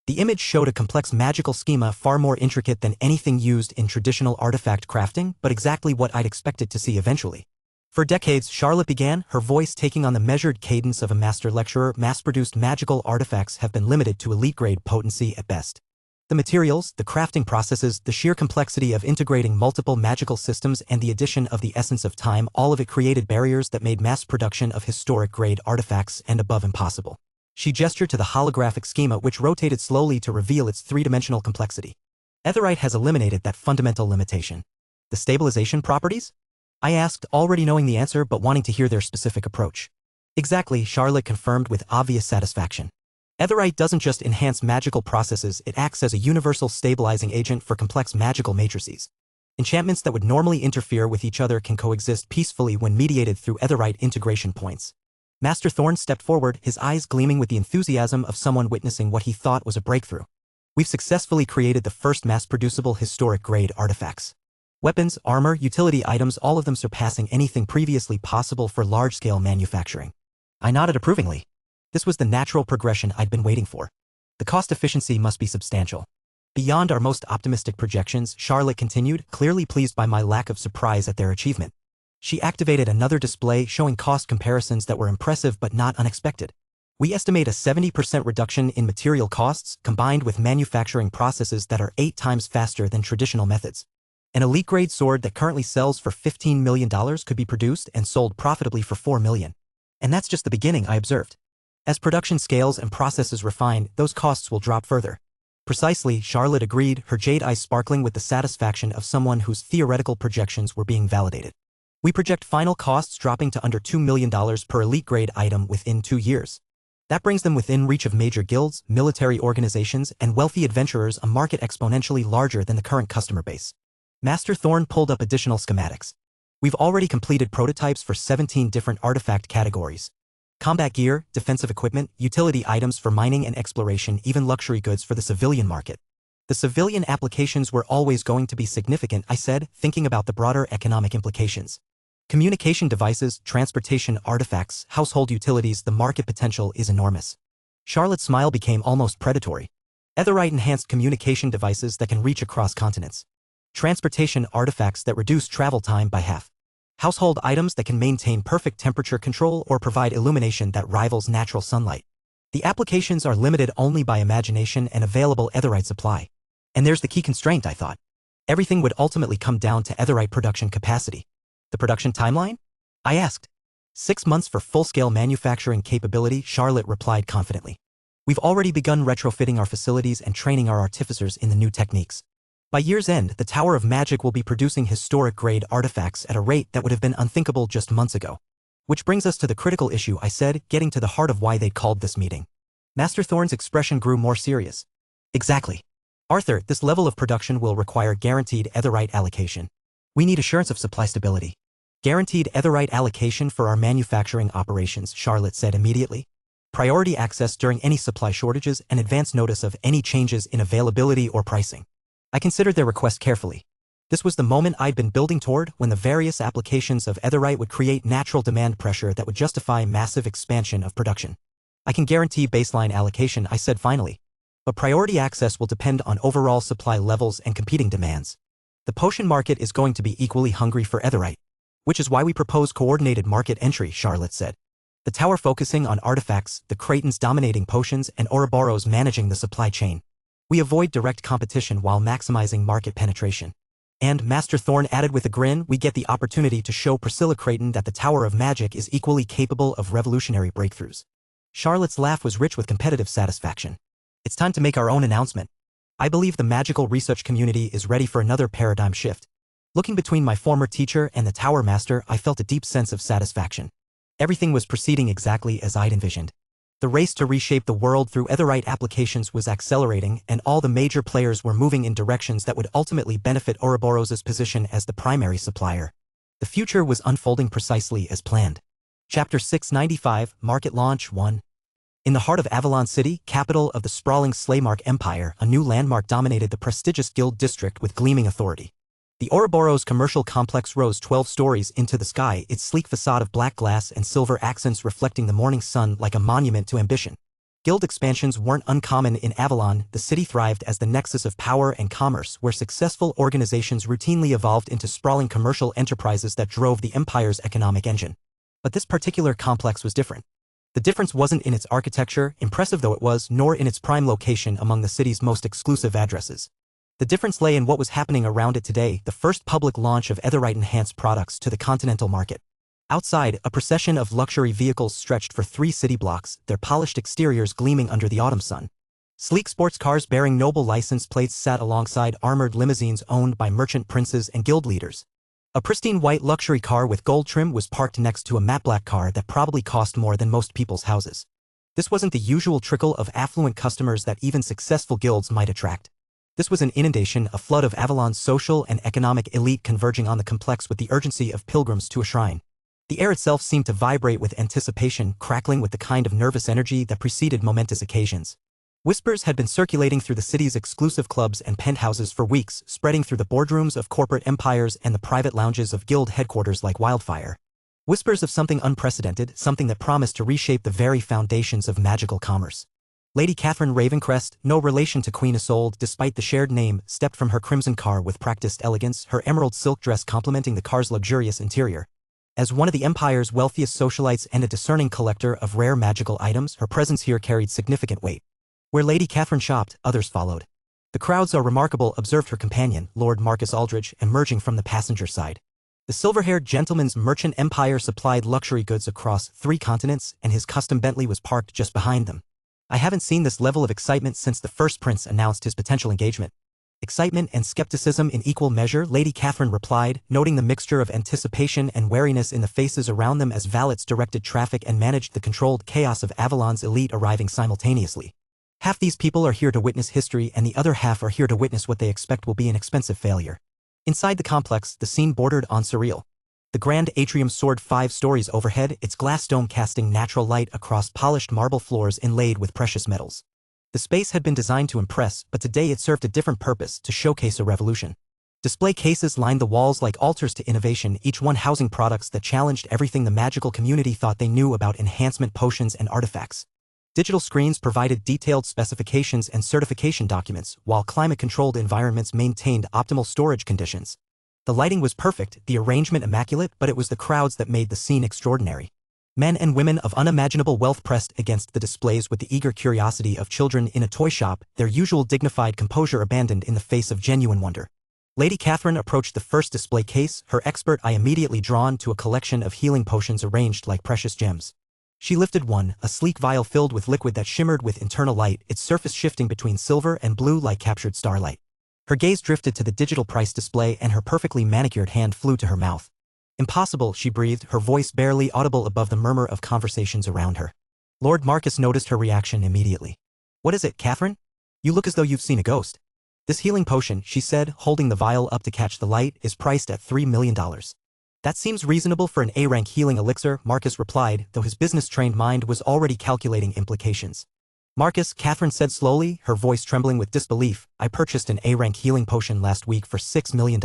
The image showed a complex magical schema far more intricate than anything used in traditional artifact crafting, but exactly what I'd expected to see eventually. For decades, Charlotte began, her voice taking on the measured cadence of a master lecturer. Mass-produced magical artifacts have been limited to elite-grade potency at best. The materials, the crafting processes, the sheer complexity of integrating multiple magical systems and the addition of the essence of time, all of it created barriers that made mass production of historic-grade artifacts and above impossible. She gestured to the holographic schema which rotated slowly to reveal its three-dimensional complexity. Etherite has eliminated that fundamental limitation. The stabilization properties? I asked, already knowing the answer but wanting to hear their specific approach. Exactly, Charlotte confirmed with obvious satisfaction. Etherite doesn't just enhance magical processes, it acts as a universal stabilizing agent for complex magical matrices. Enchantments that would normally interfere with each other can coexist peacefully when mediated through Etherite integration points. Master Thorn stepped forward, his eyes gleaming with the enthusiasm of someone witnessing what he thought was a breakthrough. We've successfully created the first mass-producible historic-grade artifacts. Weapons, armor, utility items, all of them surpassing anything previously possible for large-scale manufacturing. I nodded approvingly. This was the natural progression I'd been waiting for. The cost efficiency must be substantial. Beyond our most optimistic projections, Charlotte continued, clearly pleased by my lack of surprise at their achievement. She activated another display showing cost comparisons that were impressive but not unexpected. We estimate a 70% reduction in material costs combined with manufacturing processes that are 8 times faster than traditional methods. An elite-grade sword that currently sells for $15 million could be produced and sold profitably for $4 million. And that's just the beginning, I observed. As production scales and processes refine, those costs will drop further. Precisely, Charlotte agreed, her jade eyes sparkling with the satisfaction of someone whose theoretical projections were being validated. We project final costs dropping to under $2 million per elite-grade item within 2 years. That brings them within reach of major guilds, military organizations, and wealthy adventurers, a market exponentially larger than the current customer base. Master Thorn pulled up additional schematics. We've already completed prototypes for 17 different artifact categories. Combat gear, defensive equipment, utility items for mining and exploration, even luxury goods for the civilian market. The civilian applications were always going to be significant, I said, thinking about the broader economic implications. Communication devices, transportation artifacts, household utilities, the market potential is enormous. Charlotte's smile became almost predatory. Etherite-enhanced communication devices that can reach across continents. Transportation artifacts that reduce travel time by half. Household items that can maintain perfect temperature control or provide illumination that rivals natural sunlight. The applications are limited only by imagination and available Etherite supply. And there's the key constraint, I thought. Everything would ultimately come down to Etherite production capacity. The production timeline? I asked. 6 months for full-scale manufacturing capability, Charlotte replied confidently. We've already begun retrofitting our facilities and training our artificers in the new techniques. By year's end, the Tower of Magic will be producing historic-grade artifacts at a rate that would have been unthinkable just months ago. Which brings us to the critical issue, I said, getting to the heart of why they'd called this meeting. Master Thorn's expression grew more serious. Exactly. Arthur, this level of production will require guaranteed Etherite allocation. We need assurance of supply stability. Guaranteed Etherite allocation for our manufacturing operations, Charlotte said immediately. Priority access during any supply shortages and advance notice of any changes in availability or pricing. I considered their request carefully. This was the moment I'd been building toward when the various applications of Etherite would create natural demand pressure that would justify massive expansion of production. I can guarantee baseline allocation, I said finally. But priority access will depend on overall supply levels and competing demands. The potion market is going to be equally hungry for Etherite. Which is why we propose coordinated market entry, Charlotte said. The tower focusing on artifacts, the Cretans dominating potions, and Ouroboros managing the supply chain. We avoid direct competition while maximizing market penetration. And, Master Thorn added with a grin, we get the opportunity to show Priscilla Creighton that the Tower of Magic is equally capable of revolutionary breakthroughs. Charlotte's laugh was rich with competitive satisfaction. It's time to make our own announcement. I believe the magical research community is ready for another paradigm shift. Looking between my former teacher and the Tower Master, I felt a deep sense of satisfaction. Everything was proceeding exactly as I'd envisioned. The race to reshape the world through Etherite applications was accelerating, and all the major players were moving in directions that would ultimately benefit Ouroboros' position as the primary supplier. The future was unfolding precisely as planned. Chapter 695, Market Launch 1. In the heart of Avalon City, capital of the sprawling Slaymark Empire, a new landmark dominated the prestigious Guild District with gleaming authority. The Ouroboros commercial complex rose 12 stories into the sky, its sleek facade of black glass and silver accents reflecting the morning sun like a monument to ambition. Guild expansions weren't uncommon in Avalon. The city thrived as the nexus of power and commerce, where successful organizations routinely evolved into sprawling commercial enterprises that drove the empire's economic engine. But this particular complex was different. The difference wasn't in its architecture, impressive though it was, nor in its prime location among the city's most exclusive addresses. The difference lay in what was happening around it today, the first public launch of Etherite-enhanced products to the continental market. Outside, a procession of luxury vehicles stretched for 3 city blocks, their polished exteriors gleaming under the autumn sun. Sleek sports cars bearing noble license plates sat alongside armored limousines owned by merchant princes and guild leaders. A pristine white luxury car with gold trim was parked next to a matte black car that probably cost more than most people's houses. This wasn't the usual trickle of affluent customers that even successful guilds might attract. This was an inundation, a flood of Avalon's social and economic elite converging on the complex with the urgency of pilgrims to a shrine. The air itself seemed to vibrate with anticipation, crackling with the kind of nervous energy that preceded momentous occasions. Whispers had been circulating through the city's exclusive clubs and penthouses for weeks, spreading through the boardrooms of corporate empires and the private lounges of guild headquarters like wildfire. Whispers of something unprecedented, something that promised to reshape the very foundations of magical commerce. Lady Catherine Ravencrest, no relation to Queen Isolde despite the shared name, stepped from her crimson car with practiced elegance, her emerald silk dress complementing the car's luxurious interior. As one of the Empire's wealthiest socialites and a discerning collector of rare magical items, her presence here carried significant weight. Where Lady Catherine shopped, others followed. The crowds are remarkable, observed her companion, Lord Marcus Aldridge, emerging from the passenger side. The silver-haired gentleman's merchant empire supplied luxury goods across 3 continents, and his custom Bentley was parked just behind them. I haven't seen this level of excitement since the first prince announced his potential engagement. Excitement and skepticism in equal measure, Lady Catherine replied, noting the mixture of anticipation and wariness in the faces around them as valets directed traffic and managed the controlled chaos of Avalon's elite arriving simultaneously. Half these people are here to witness history and the other half are here to witness what they expect will be an expensive failure. Inside the complex, the scene bordered on surreal. The grand atrium soared 5 stories overhead, its glass dome casting natural light across polished marble floors inlaid with precious metals. The space had been designed to impress, but today it served a different purpose, to showcase a revolution. Display cases lined the walls like altars to innovation, each one housing products that challenged everything the magical community thought they knew about enhancement potions and artifacts. Digital screens provided detailed specifications and certification documents, while climate-controlled environments maintained optimal storage conditions. The lighting was perfect, the arrangement immaculate, but it was the crowds that made the scene extraordinary. Men and women of unimaginable wealth pressed against the displays with the eager curiosity of children in a toy shop, their usual dignified composure abandoned in the face of genuine wonder. Lady Catherine approached the first display case, her expert eye immediately drawn to a collection of healing potions arranged like precious gems. She lifted one, a sleek vial filled with liquid that shimmered with internal light, its surface shifting between silver and blue like captured starlight. Her gaze drifted to the digital price display and her perfectly manicured hand flew to her mouth. Impossible, she breathed, her voice barely audible above the murmur of conversations around her. Lord Marcus noticed her reaction immediately. What is it, Catherine? You look as though you've seen a ghost. This healing potion, she said, holding the vial up to catch the light, is priced at $3 million. That seems reasonable for an A-rank healing elixir, Marcus replied, though his business-trained mind was already calculating implications. Marcus, Catherine said slowly, her voice trembling with disbelief, I purchased an A-rank healing potion last week for $6 million.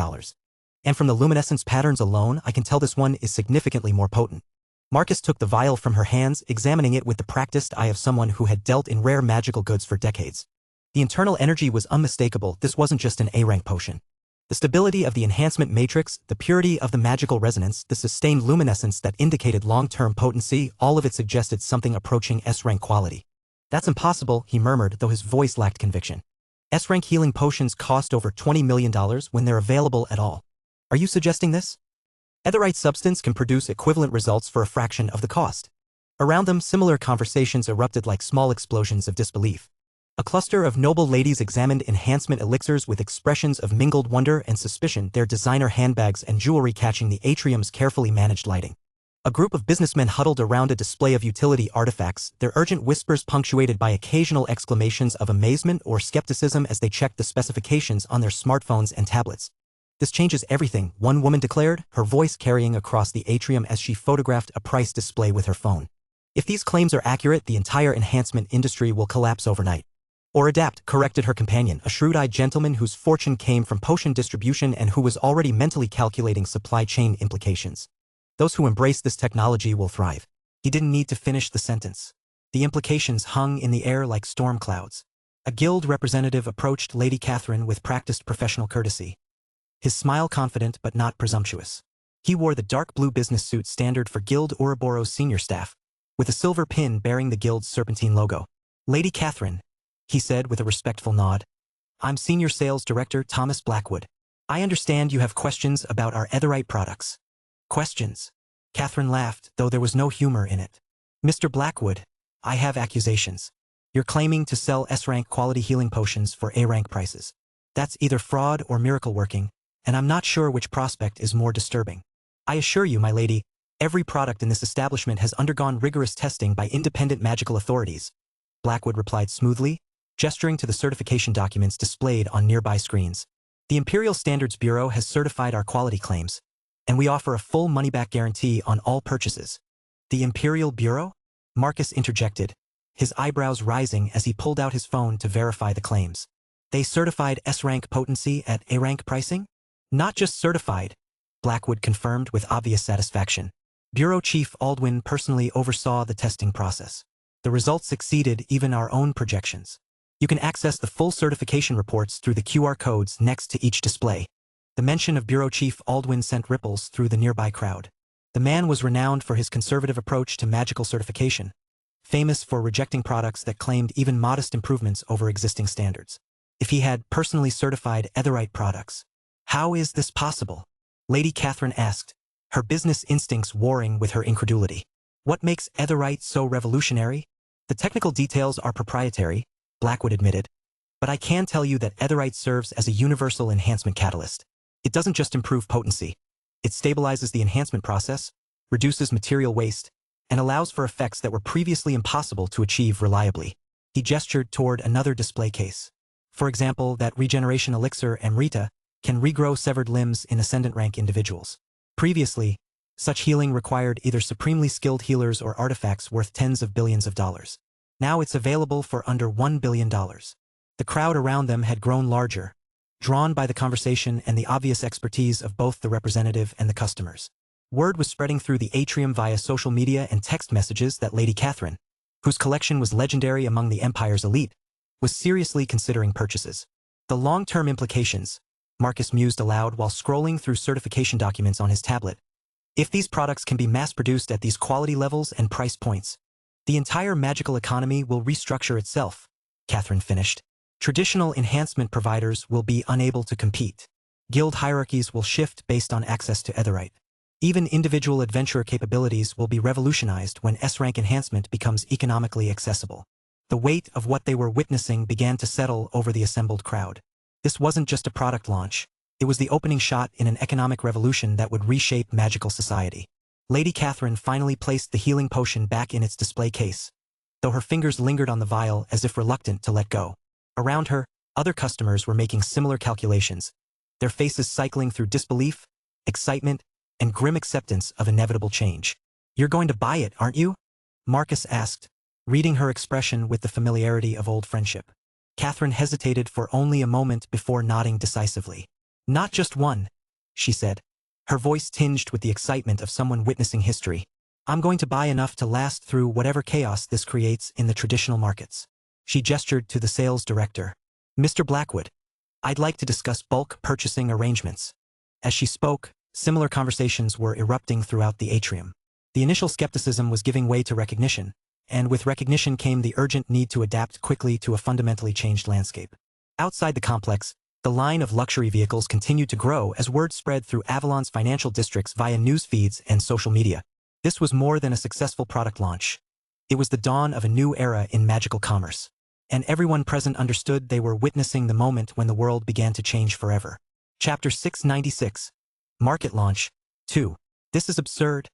And from the luminescence patterns alone, I can tell this one is significantly more potent. Marcus took the vial from her hands, examining it with the practiced eye of someone who had dealt in rare magical goods for decades. The internal energy was unmistakable, this wasn't just an A-rank potion. The stability of the enhancement matrix, the purity of the magical resonance, the sustained luminescence that indicated long-term potency, all of it suggested something approaching S-rank quality. That's impossible, he murmured, though his voice lacked conviction. S-rank healing potions cost over $20 million when they're available at all. Are you suggesting this? Etherite substance can produce equivalent results for a fraction of the cost. Around them, similar conversations erupted like small explosions of disbelief. A cluster of noble ladies examined enhancement elixirs with expressions of mingled wonder and suspicion, their designer handbags and jewelry catching the atrium's carefully managed lighting. A group of businessmen huddled around a display of utility artifacts, their urgent whispers punctuated by occasional exclamations of amazement or skepticism as they checked the specifications on their smartphones and tablets. This changes everything, one woman declared, her voice carrying across the atrium as she photographed a price display with her phone. If these claims are accurate, the entire enhancement industry will collapse overnight. Or adapt, corrected her companion, a shrewd-eyed gentleman whose fortune came from potion distribution and who was already mentally calculating supply chain implications. Those who embrace this technology will thrive. He didn't need to finish the sentence. The implications hung in the air like storm clouds. A guild representative approached Lady Catherine with practiced professional courtesy. His smile confident but not presumptuous. He wore the dark blue business suit standard for Guild Ouroboros senior staff, with a silver pin bearing the guild's serpentine logo. Lady Catherine, he said with a respectful nod. I'm Senior Sales Director Thomas Blackwood. I understand you have questions about our Etherite products. Questions? Catherine laughed, though there was no humor in it. Mr. Blackwood, I have accusations. You're claiming to sell S-rank quality healing potions for A-rank prices. That's either fraud or miracle working, and I'm not sure which prospect is more disturbing. I assure you, my lady, every product in this establishment has undergone rigorous testing by independent magical authorities, Blackwood replied smoothly, gesturing to the certification documents displayed on nearby screens. The Imperial Standards Bureau has certified our quality claims, and we offer a full money-back guarantee on all purchases. The Imperial Bureau? Marcus interjected, his eyebrows rising as he pulled out his phone to verify the claims. They certified S-rank potency at A-rank pricing? Not just certified, Blackwood confirmed with obvious satisfaction. Bureau Chief Aldwin personally oversaw the testing process. The results exceeded even our own projections. You can access the full certification reports through the QR codes next to each display. The mention of Bureau Chief Aldwin sent ripples through the nearby crowd. The man was renowned for his conservative approach to magical certification, famous for rejecting products that claimed even modest improvements over existing standards. If he had personally certified Etherite products, how is this possible? Lady Catherine asked, her business instincts warring with her incredulity. What makes Etherite so revolutionary? The technical details are proprietary, Blackwood admitted, but I can tell you that Etherite serves as a universal enhancement catalyst. It doesn't just improve potency. It stabilizes the enhancement process, reduces material waste, and allows for effects that were previously impossible to achieve reliably. He gestured toward another display case. For example, that regeneration elixir Amrita can regrow severed limbs in ascendant rank individuals. Previously, such healing required either supremely skilled healers or artifacts worth tens of billions of dollars. Now it's available for under $1 billion. The crowd around them had grown larger, drawn by the conversation and the obvious expertise of both the representative and the customers. Word was spreading through the atrium via social media and text messages that Lady Catherine, whose collection was legendary among the Empire's elite, was seriously considering purchases. The long-term implications, Marcus mused aloud while scrolling through certification documents on his tablet. If these products can be mass-produced at these quality levels and price points, the entire magical economy will restructure itself, Catherine finished. Traditional enhancement providers will be unable to compete. Guild hierarchies will shift based on access to Etherite. Even individual adventurer capabilities will be revolutionized when S-rank enhancement becomes economically accessible. The weight of what they were witnessing began to settle over the assembled crowd. This wasn't just a product launch. It was the opening shot in an economic revolution that would reshape magical society. Lady Catherine finally placed the healing potion back in its display case, though her fingers lingered on the vial as if reluctant to let go. Around her, other customers were making similar calculations, their faces cycling through disbelief, excitement, and grim acceptance of inevitable change. You're going to buy it, aren't you? Marcus asked, reading her expression with the familiarity of old friendship. Catherine hesitated for only a moment before nodding decisively. Not just one, she said, her voice tinged with the excitement of someone witnessing history. I'm going to buy enough to last through whatever chaos this creates in the traditional markets. She gestured to the sales director. Mr. Blackwood, I'd like to discuss bulk purchasing arrangements. As she spoke, similar conversations were erupting throughout the atrium. The initial skepticism was giving way to recognition, and with recognition came the urgent need to adapt quickly to a fundamentally changed landscape. Outside the complex, the line of luxury vehicles continued to grow as word spread through Avalon's financial districts via news feeds and social media. This was more than a successful product launch. It was the dawn of a new era in magical commerce, and everyone present understood they were witnessing the moment when the world began to change forever. Chapter 696. Market Launch 2. This is absurd,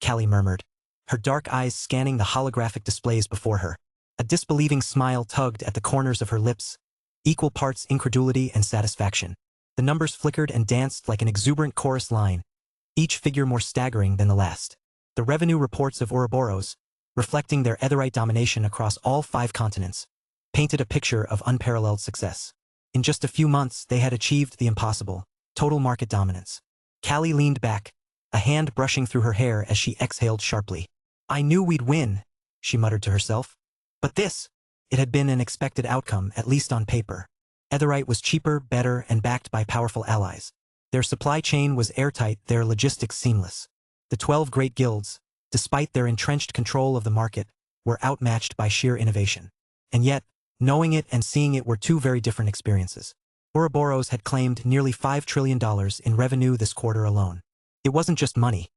Callie murmured, her dark eyes scanning the holographic displays before her. A disbelieving smile tugged at the corners of her lips, equal parts incredulity and satisfaction. The numbers flickered and danced like an exuberant chorus line, each figure more staggering than the last. The revenue reports of Ouroboros, reflecting their Etherite domination across all 5 continents, painted a picture of unparalleled success. In just a few months, they had achieved the impossible, total market dominance. Callie leaned back, a hand brushing through her hair as she exhaled sharply. I knew we'd win, she muttered to herself. But this, it had been an expected outcome, at least on paper. Etherite was cheaper, better, and backed by powerful allies. Their supply chain was airtight, their logistics seamless. The 12 great guilds, despite their entrenched control of the market, were outmatched by sheer innovation. And yet, knowing it and seeing it were 2 very different experiences. Ouroboros had claimed nearly $5 trillion in revenue this quarter alone. It wasn't just money.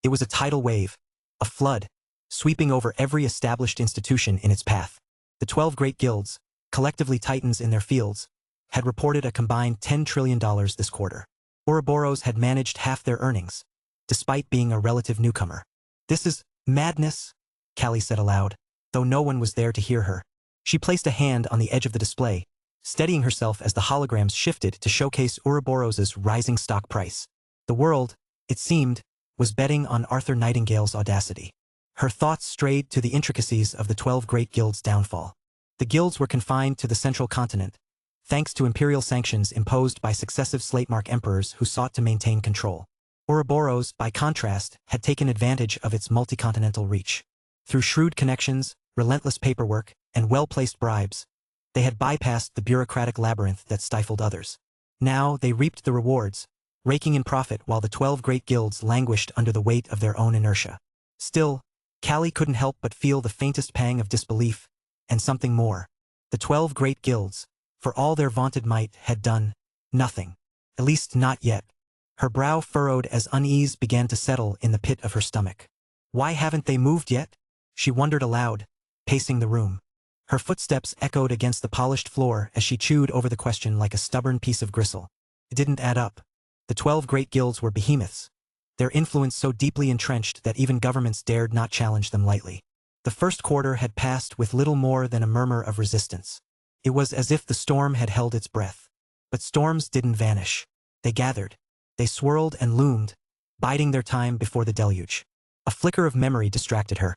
It was a tidal wave, a flood, sweeping over every established institution in its path. The 12 great guilds, collectively titans in their fields, had reported a combined $10 trillion this quarter. Ouroboros had managed half their earnings, despite being a relative newcomer. "This is madness," Callie said aloud, though no one was there to hear her. She placed a hand on the edge of the display, steadying herself as the holograms shifted to showcase Ouroboros's rising stock price. The world, it seemed, was betting on Arthur Nightingale's audacity. Her thoughts strayed to the intricacies of the 12 great guilds' downfall. The guilds were confined to the central continent, thanks to imperial sanctions imposed by successive slate-mark emperors who sought to maintain control. Ouroboros, by contrast, had taken advantage of its multi-continental reach. Through shrewd connections, relentless paperwork, and well-placed bribes, they had bypassed the bureaucratic labyrinth that stifled others. Now they reaped the rewards, raking in profit while the 12 great guilds languished under the weight of their own inertia. Still, Callie couldn't help but feel the faintest pang of disbelief, and something more. The 12 great guilds, for all their vaunted might, had done nothing. At least not yet. Her brow furrowed as unease began to settle in the pit of her stomach. Why haven't they moved yet? She wondered aloud, pacing the room. Her footsteps echoed against the polished floor as she chewed over the question like a stubborn piece of gristle. It didn't add up. The 12 great guilds were behemoths, their influence so deeply entrenched that even governments dared not challenge them lightly. The first quarter had passed with little more than a murmur of resistance. It was as if the storm had held its breath. But storms didn't vanish. They gathered. They swirled and loomed, biding their time before the deluge. A flicker of memory distracted her.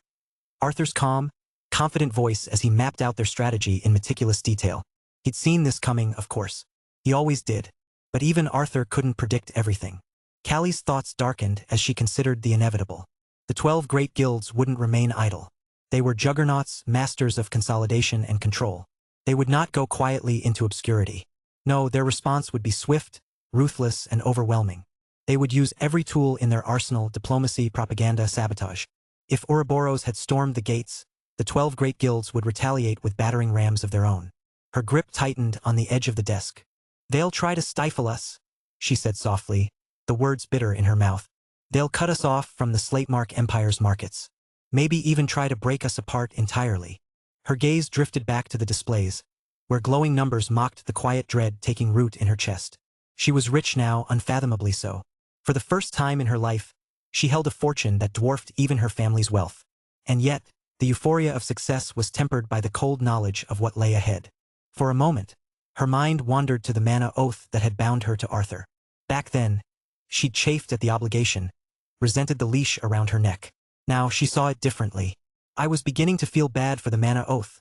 Arthur's calm, confident voice as he mapped out their strategy in meticulous detail. He'd seen this coming, of course. He always did. But even Arthur couldn't predict everything. Callie's thoughts darkened as she considered the inevitable. The 12 great guilds wouldn't remain idle. They were juggernauts, masters of consolidation and control. They would not go quietly into obscurity. No, their response would be swift, ruthless, and overwhelming. They would use every tool in their arsenal: diplomacy, propaganda, sabotage. If Ouroboros had stormed the gates, the 12 great guilds would retaliate with battering rams of their own. Her grip tightened on the edge of the desk. "They'll try to stifle us," she said softly, the words bitter in her mouth. "They'll cut us off from the slate-mark empire's markets. Maybe even try to break us apart entirely." Her gaze drifted back to the displays, where glowing numbers mocked the quiet dread taking root in her chest. She was rich now, unfathomably so. For the first time in her life, she held a fortune that dwarfed even her family's wealth. And yet, the euphoria of success was tempered by the cold knowledge of what lay ahead. For a moment, her mind wandered to the mana oath that had bound her to Arthur. Back then, she'd chafed at the obligation, resented the leash around her neck. Now she saw it differently. "I was beginning to feel bad for the mana oath,"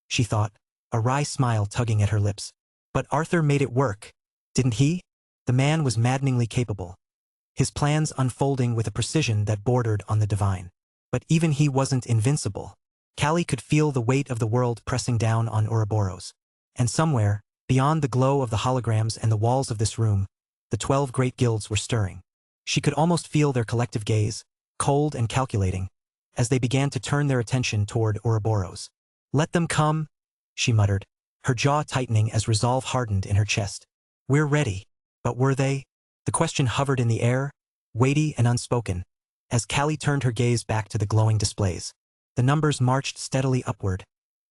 she thought, a wry smile tugging at her lips. "But Arthur made it work, didn't he?" The man was maddeningly capable, his plans unfolding with a precision that bordered on the divine. But even he wasn't invincible. Callie could feel the weight of the world pressing down on Ouroboros. And somewhere, beyond the glow of the holograms and the walls of this room, the 12 great guilds were stirring. She could almost feel their collective gaze, cold and calculating, as they began to turn their attention toward Ouroboros. "Let them come," she muttered, her jaw tightening as resolve hardened in her chest. "We're ready." But were they? The question hovered in the air, weighty and unspoken, as Callie turned her gaze back to the glowing displays. The numbers marched steadily upward,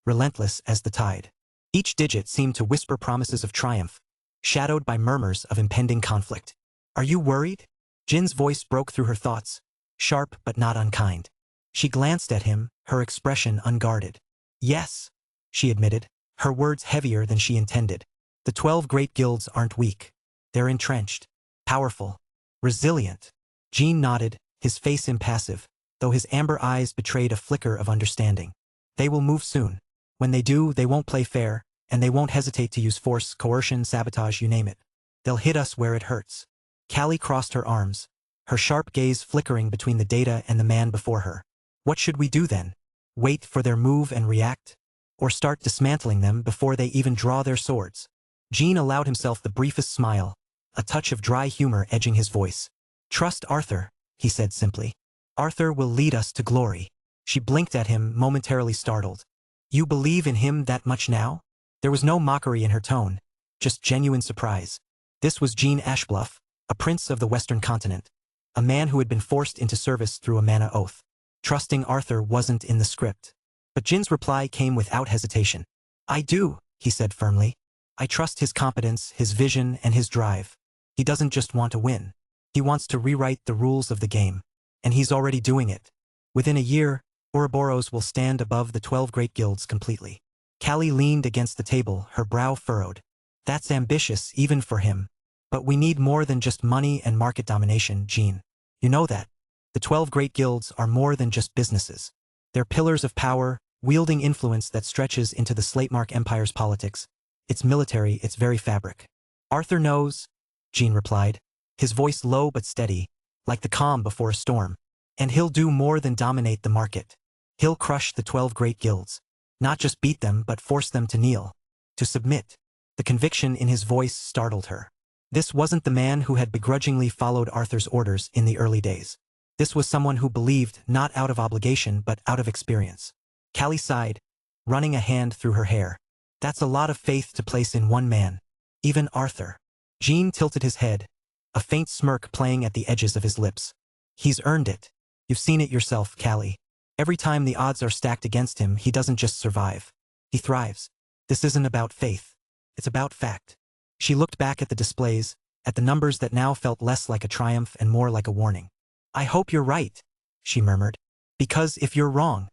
relentless as the tide. Each digit seemed to whisper promises of triumph, shadowed by murmurs of impending conflict. "Are you worried?" Jin's voice broke through her thoughts, sharp but not unkind. She glanced at him, her expression unguarded. "Yes," she admitted, her words heavier than she intended. "The 12 great guilds aren't weak. They're entrenched, powerful, resilient." Jin nodded, his face impassive, though his amber eyes betrayed a flicker of understanding. "They will move soon. When they do, they won't play fair, and they won't hesitate to use force, coercion, sabotage, you name it. They'll hit us where it hurts." Callie crossed her arms, her sharp gaze flickering between the data and the man before her. "What should we do then? Wait for their move and react? Or start dismantling them before they even draw their swords?" Jin allowed himself the briefest smile, a touch of dry humor edging his voice. "Trust Arthur," he said simply. "Arthur will lead us to glory." She blinked at him, momentarily startled. "You believe in him that much now?" There was no mockery in her tone, just genuine surprise. This was Jean Ashbluff, a prince of the Western continent, a man who had been forced into service through a mana oath. Trusting Arthur wasn't in the script. But Jin's reply came without hesitation. I do, he said firmly. I trust his competence, his vision, and his drive. He doesn't just want to win. He wants to rewrite the rules of the game. And he's already doing it. Within a year, Ouroboros will stand above the 12 great guilds completely. Callie leaned against the table, her brow furrowed. That's ambitious, even for him. But we need more than just money and market domination, Jean. You know that. The 12 great guilds are more than just businesses. They're pillars of power, wielding influence that stretches into the Slatemark Empire's politics, its military, its very fabric. Arthur knows, Jean replied, his voice low but steady, like the calm before a storm. And he'll do more than dominate the market. He'll crush the 12 great guilds. Not just beat them, but force them to kneel, to submit. The conviction in his voice startled her. This wasn't the man who had begrudgingly followed Arthur's orders in the early days. This was someone who believed, not out of obligation, but out of experience. Callie sighed, running a hand through her hair. That's a lot of faith to place in one man. Even Arthur. Jean tilted his head, a faint smirk playing at the edges of his lips. He's earned it. You've seen it yourself, Callie. Every time the odds are stacked against him, he doesn't just survive. He thrives. This isn't about faith. It's about fact. She looked back at the displays, at the numbers that now felt less like a triumph and more like a warning. I hope you're right, she murmured. Because if you're wrong.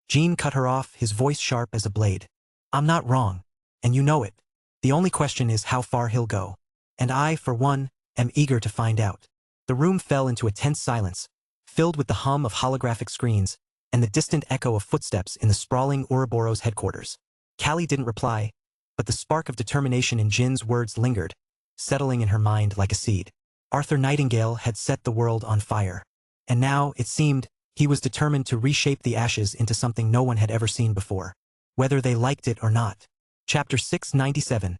Jean cut her off, his voice sharp as a blade. I'm not wrong. And you know it. The only question is how far he'll go. And I, for one, am eager to find out. The room fell into a tense silence, filled with the hum of holographic screens and the distant echo of footsteps in the sprawling Ouroboros headquarters. Callie didn't reply, but the spark of determination in Jin's words lingered, settling in her mind like a seed. Arthur Nightingale had set the world on fire. And now, it seemed, he was determined to reshape the ashes into something no one had ever seen before, whether they liked it or not. Chapter 697.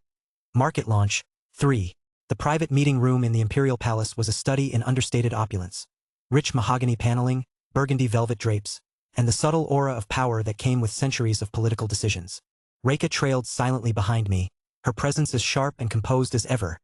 Market Launch 3. The private meeting room in the Imperial Palace was a study in understated opulence. Rich mahogany paneling, burgundy velvet drapes, and the subtle aura of power that came with centuries of political decisions. Reka trailed silently behind me, her presence as sharp and composed as ever,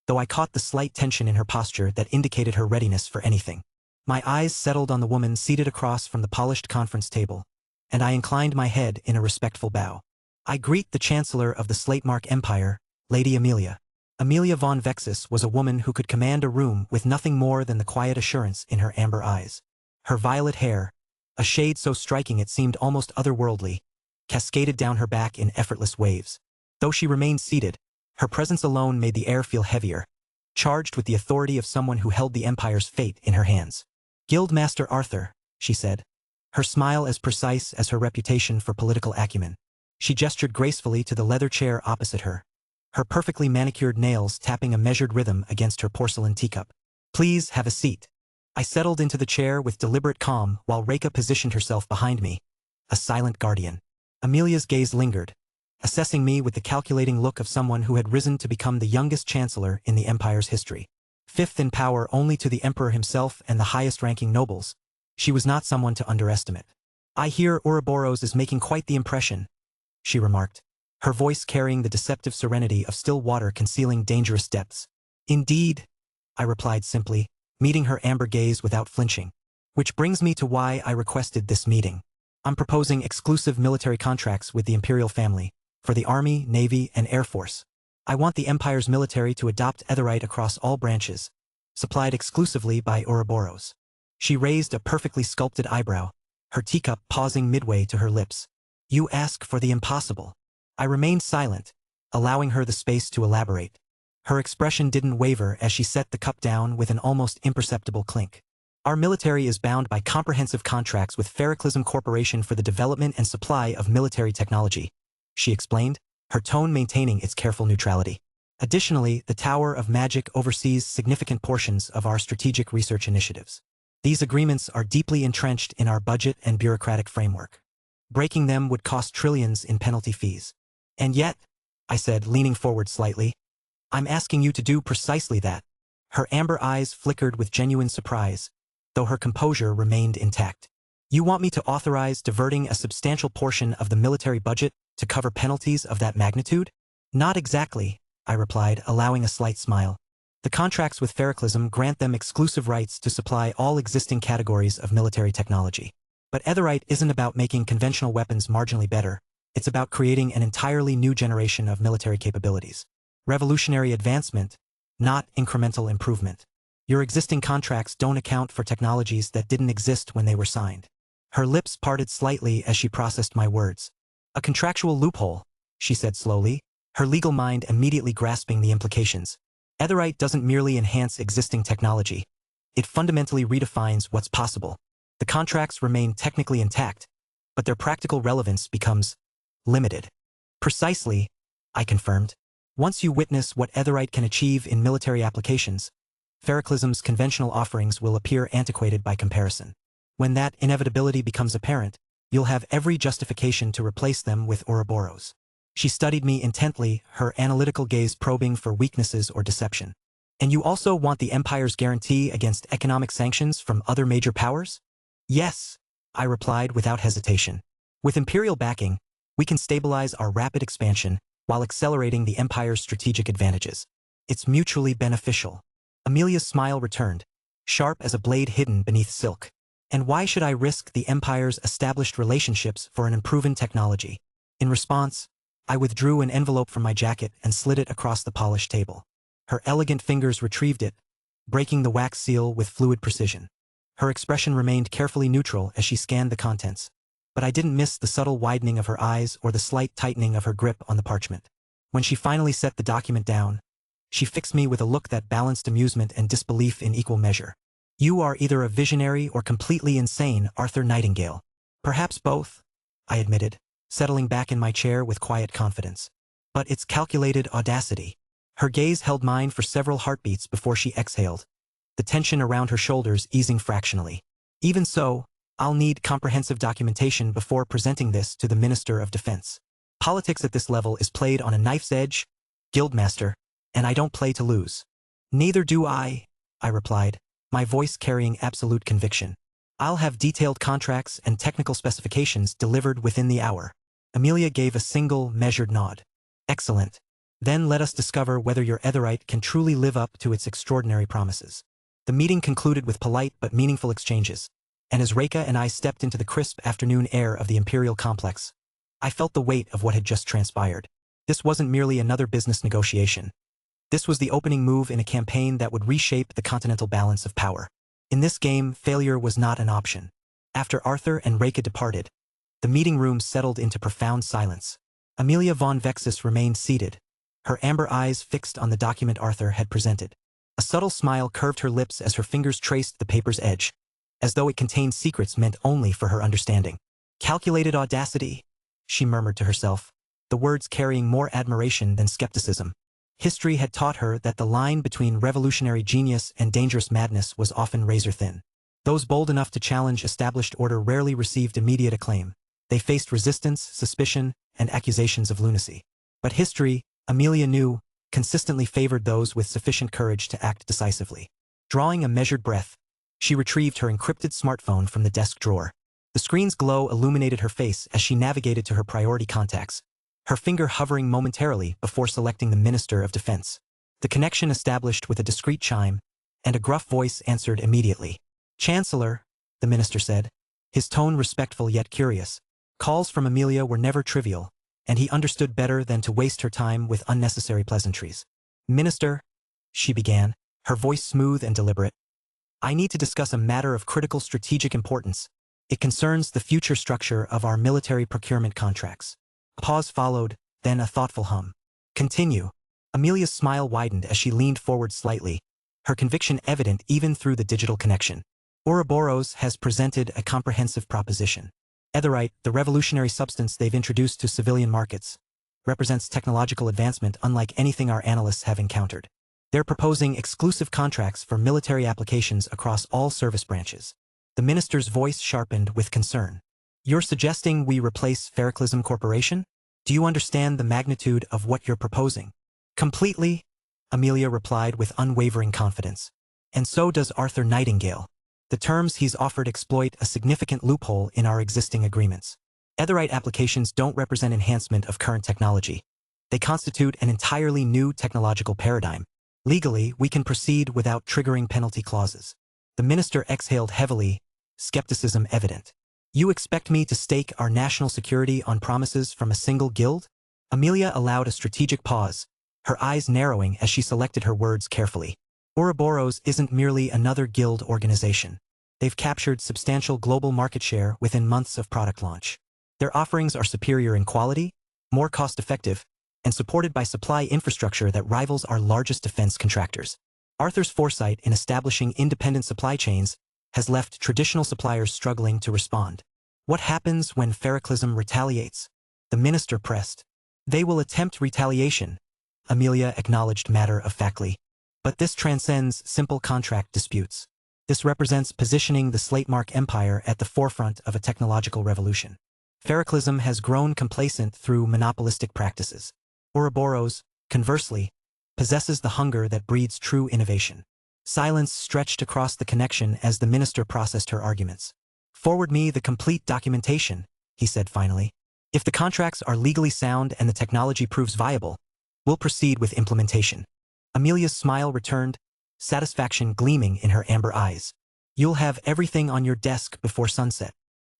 though I caught the slight tension in her posture that indicated her readiness for anything. My eyes settled on the woman seated across from the polished conference table, and I inclined my head in a respectful bow. I greet the Chancellor of the Slatemark Empire, Lady Amelia. Amelia von Vexus was a woman who could command a room with nothing more than the quiet assurance in her amber eyes. Her violet hair, a shade so striking it seemed almost otherworldly, cascaded down her back in effortless waves. Though she remained seated, her presence alone made the air feel heavier, charged with the authority of someone who held the Empire's fate in her hands. Guildmaster Arthur, she said, her smile as precise as her reputation for political acumen. She gestured gracefully to the leather chair opposite her, her perfectly manicured nails tapping a measured rhythm against her porcelain teacup. Please have a seat. I settled into the chair with deliberate calm while Reka positioned herself behind me, a silent guardian. Amelia's gaze lingered, assessing me with the calculating look of someone who had risen to become the youngest chancellor in the Empire's history. Fifth in power only to the Emperor himself and the highest-ranking nobles, she was not someone to underestimate. I hear Ouroboros is making quite the impression, she remarked, her voice carrying the deceptive serenity of still water concealing dangerous depths. Indeed, I replied simply, meeting her amber gaze without flinching. Which brings me to why I requested this meeting. I'm proposing exclusive military contracts with the Imperial family, for the Army, Navy, and Air Force. I want the Empire's military to adopt Etherite across all branches, supplied exclusively by Ouroboros. She raised a perfectly sculpted eyebrow, her teacup pausing midway to her lips. You ask for the impossible. I remained silent, allowing her the space to elaborate. Her expression didn't waver as she set the cup down with an almost imperceptible clink. Our military is bound by comprehensive contracts with Ferroclism Corporation for the development and supply of military technology, she explained, her tone maintaining its careful neutrality. Additionally, the Tower of Magic oversees significant portions of our strategic research initiatives. These agreements are deeply entrenched in our budget and bureaucratic framework. Breaking them would cost trillions in penalty fees. And yet, I said, leaning forward slightly, I'm asking you to do precisely that. Her amber eyes flickered with genuine surprise, though her composure remained intact. You want me to authorize diverting a substantial portion of the military budget to cover penalties of that magnitude? Not exactly, I replied, allowing a slight smile. The contracts with Ferroclism grant them exclusive rights to supply all existing categories of military technology. But Etherite isn't about making conventional weapons marginally better, it's about creating an entirely new generation of military capabilities. Revolutionary advancement, not incremental improvement. Your existing contracts don't account for technologies that didn't exist when they were signed. Her lips parted slightly as she processed my words. A contractual loophole, she said slowly, her legal mind immediately grasping the implications. Etherite doesn't merely enhance existing technology. It fundamentally redefines what's possible. The contracts remain technically intact, but their practical relevance becomes limited. Precisely, I confirmed. Once you witness what Etherite can achieve in military applications, Ferroclism's conventional offerings will appear antiquated by comparison. When that inevitability becomes apparent, you'll have every justification to replace them with Ouroboros. She studied me intently, her analytical gaze probing for weaknesses or deception. And you also want the Empire's guarantee against economic sanctions from other major powers? Yes, I replied without hesitation. With Imperial backing, we can stabilize our rapid expansion while accelerating the Empire's strategic advantages. It's mutually beneficial. Amelia's smile returned, sharp as a blade hidden beneath silk. And why should I risk the Empire's established relationships for an unproven technology? In response, I withdrew an envelope from my jacket and slid it across the polished table. Her elegant fingers retrieved it, breaking the wax seal with fluid precision. Her expression remained carefully neutral as she scanned the contents, but I didn't miss the subtle widening of her eyes or the slight tightening of her grip on the parchment. When she finally set the document down, she fixed me with a look that balanced amusement and disbelief in equal measure. You are either a visionary or completely insane, Arthur Nightingale. Perhaps both, I admitted, settling back in my chair with quiet confidence. But it's calculated audacity. Her gaze held mine for several heartbeats before she exhaled, the tension around her shoulders easing fractionally. Even so, I'll need comprehensive documentation before presenting this to the Minister of Defense. Politics at this level is played on a knife's edge, Guildmaster, and I don't play to lose. Neither do I replied, my voice carrying absolute conviction. I'll have detailed contracts and technical specifications delivered within the hour. Amelia gave a single, measured nod. Excellent. Then let us discover whether your Etherite can truly live up to its extraordinary promises. The meeting concluded with polite but meaningful exchanges, and as Reika and I stepped into the crisp afternoon air of the Imperial complex, I felt the weight of what had just transpired. This wasn't merely another business negotiation. This was the opening move in a campaign that would reshape the continental balance of power. In this game, failure was not an option. After Arthur and Reika departed, the meeting room settled into profound silence. Amelia von Vexus remained seated, her amber eyes fixed on the document Arthur had presented. A subtle smile curved her lips as her fingers traced the paper's edge, as though it contained secrets meant only for her understanding. Calculated audacity, she murmured to herself, the words carrying more admiration than skepticism. History had taught her that the line between revolutionary genius and dangerous madness was often razor-thin. Those bold enough to challenge established order rarely received immediate acclaim. They faced resistance, suspicion, and accusations of lunacy. But history, Amelia knew, consistently favored those with sufficient courage to act decisively. Drawing a measured breath, she retrieved her encrypted smartphone from the desk drawer. The screen's glow illuminated her face as she navigated to her priority contacts, her finger hovering momentarily before selecting the Minister of Defense. The connection established with a discreet chime, and a gruff voice answered immediately. Chancellor, the minister said, his tone respectful yet curious. Calls from Amelia were never trivial, and he understood better than to waste her time with unnecessary pleasantries. Minister, she began, her voice smooth and deliberate. I need to discuss a matter of critical strategic importance. It concerns the future structure of our military procurement contracts. A pause followed, then a thoughtful hum. Continue. Amelia's smile widened as she leaned forward slightly, her conviction evident even through the digital connection. Ouroboros has presented a comprehensive proposition. Etherite, the revolutionary substance they've introduced to civilian markets, represents technological advancement unlike anything our analysts have encountered. They're proposing exclusive contracts for military applications across all service branches. The minister's voice sharpened with concern. You're suggesting we replace Ferroclism Corporation? Do you understand the magnitude of what you're proposing? Completely, Amelia replied with unwavering confidence. And so does Arthur Nightingale. The terms he's offered exploit a significant loophole in our existing agreements. Etherite applications don't represent enhancement of current technology. They constitute an entirely new technological paradigm. Legally, we can proceed without triggering penalty clauses. The minister exhaled heavily, skepticism evident. You expect me to stake our national security on promises from a single guild? Amelia allowed a strategic pause, her eyes narrowing as she selected her words carefully. Ouroboros isn't merely another guild organization. They've captured substantial global market share within months of product launch. Their offerings are superior in quality, more cost-effective, and supported by supply infrastructure that rivals our largest defense contractors. Arthur's foresight in establishing independent supply chains has left traditional suppliers struggling to respond. What happens when Feroclism retaliates? The minister pressed. They will attempt retaliation, Amelia acknowledged matter-of-factly. But this transcends simple contract disputes. This represents positioning the Slatemark Empire at the forefront of a technological revolution. Feroclism has grown complacent through monopolistic practices. Ouroboros, conversely, possesses the hunger that breeds true innovation. Silence stretched across the connection as the minister processed her arguments. Forward me the complete documentation, he said finally. If the contracts are legally sound and the technology proves viable, we'll proceed with implementation. Amelia's smile returned, satisfaction gleaming in her amber eyes. You'll have everything on your desk before sunset.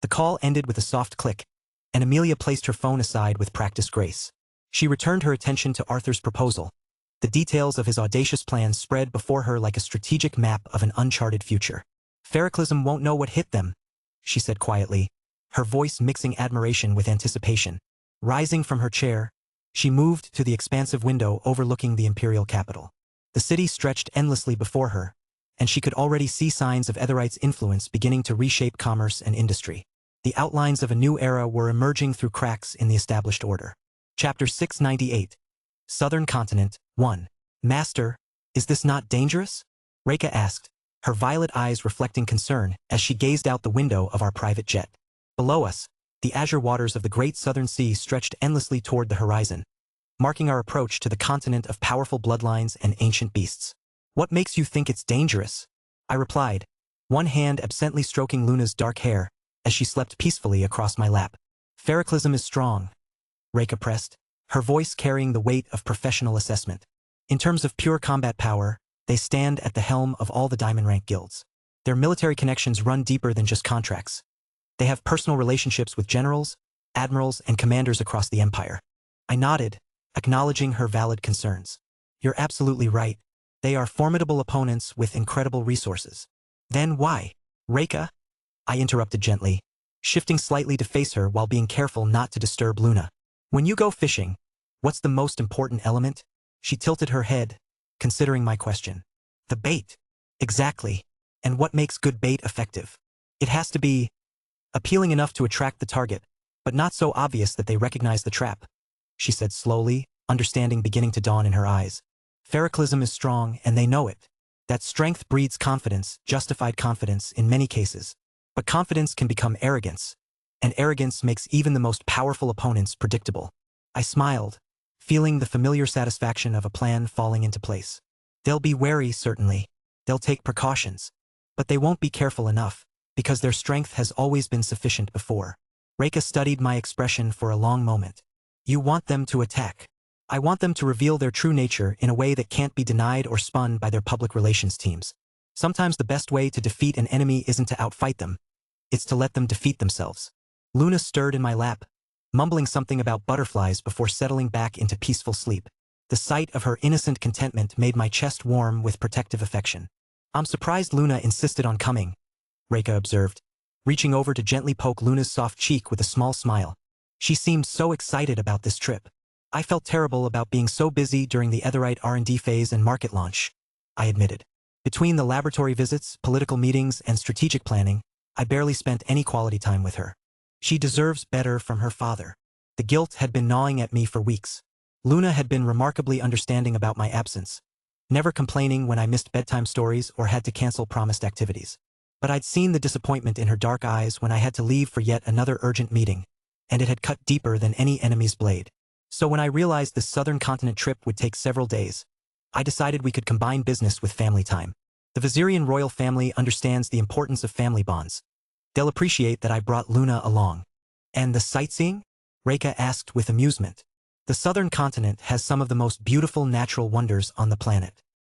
The call ended with a soft click, and Amelia placed her phone aside with practiced grace. She returned her attention to Arthur's proposal. The details of his audacious plans spread before her like a strategic map of an uncharted future. Feroclism won't know what hit them, she said quietly, her voice mixing admiration with anticipation. Rising from her chair, she moved to the expansive window overlooking the imperial capital. The city stretched endlessly before her, and she could already see signs of Etherite's influence beginning to reshape commerce and industry. The outlines of a new era were emerging through cracks in the established order. Chapter 698. Southern Continent, 1. Master, is this not dangerous? Reka asked, her violet eyes reflecting concern as she gazed out the window of our private jet. Below us, the azure waters of the Great Southern Sea stretched endlessly toward the horizon, marking our approach to the continent of powerful bloodlines and ancient beasts. What makes you think it's dangerous? I replied, one hand absently stroking Luna's dark hair as she slept peacefully across my lap. Feroclism is strong, Reka pressed, her voice carrying the weight of professional assessment. In terms of pure combat power, they stand at the helm of all the diamond-rank guilds. Their military connections run deeper than just contracts. They have personal relationships with generals, admirals, and commanders across the empire. I nodded, acknowledging her valid concerns. You're absolutely right. They are formidable opponents with incredible resources. Then why? Reka? I interrupted gently, shifting slightly to face her while being careful not to disturb Luna. When you go fishing, what's the most important element? She tilted her head, considering my question. The bait. Exactly. And what makes good bait effective? It has to be appealing enough to attract the target, but not so obvious that they recognize the trap, she said slowly, understanding beginning to dawn in her eyes. Feroclism is strong, and they know it. That strength breeds confidence, justified confidence in many cases. But confidence can become arrogance, and arrogance makes even the most powerful opponents predictable. I smiled, feeling the familiar satisfaction of a plan falling into place. They'll be wary, certainly. They'll take precautions. But they won't be careful enough, because their strength has always been sufficient before. Reka studied my expression for a long moment. You want them to attack. I want them to reveal their true nature in a way that can't be denied or spun by their public relations teams. Sometimes the best way to defeat an enemy isn't to outfight them. It's to let them defeat themselves. Luna stirred in my lap, mumbling something about butterflies before settling back into peaceful sleep. The sight of her innocent contentment made my chest warm with protective affection. I'm surprised Luna insisted on coming, Reka observed, reaching over to gently poke Luna's soft cheek with a small smile. She seemed so excited about this trip. I felt terrible about being so busy during the Etherite R&D phase and market launch, I admitted. Between the laboratory visits, political meetings, and strategic planning, I barely spent any quality time with her. She deserves better from her father. The guilt had been gnawing at me for weeks. Luna had been remarkably understanding about my absence, never complaining when I missed bedtime stories or had to cancel promised activities. But I'd seen the disappointment in her dark eyes when I had to leave for yet another urgent meeting, and it had cut deeper than any enemy's blade. So when I realized this southern continent trip would take several days, I decided we could combine business with family time. The Vizirian royal family understands the importance of family bonds. They'll appreciate that I brought Luna along. And the sightseeing? Reka asked with amusement. The southern continent has some of the most beautiful natural wonders on the planet.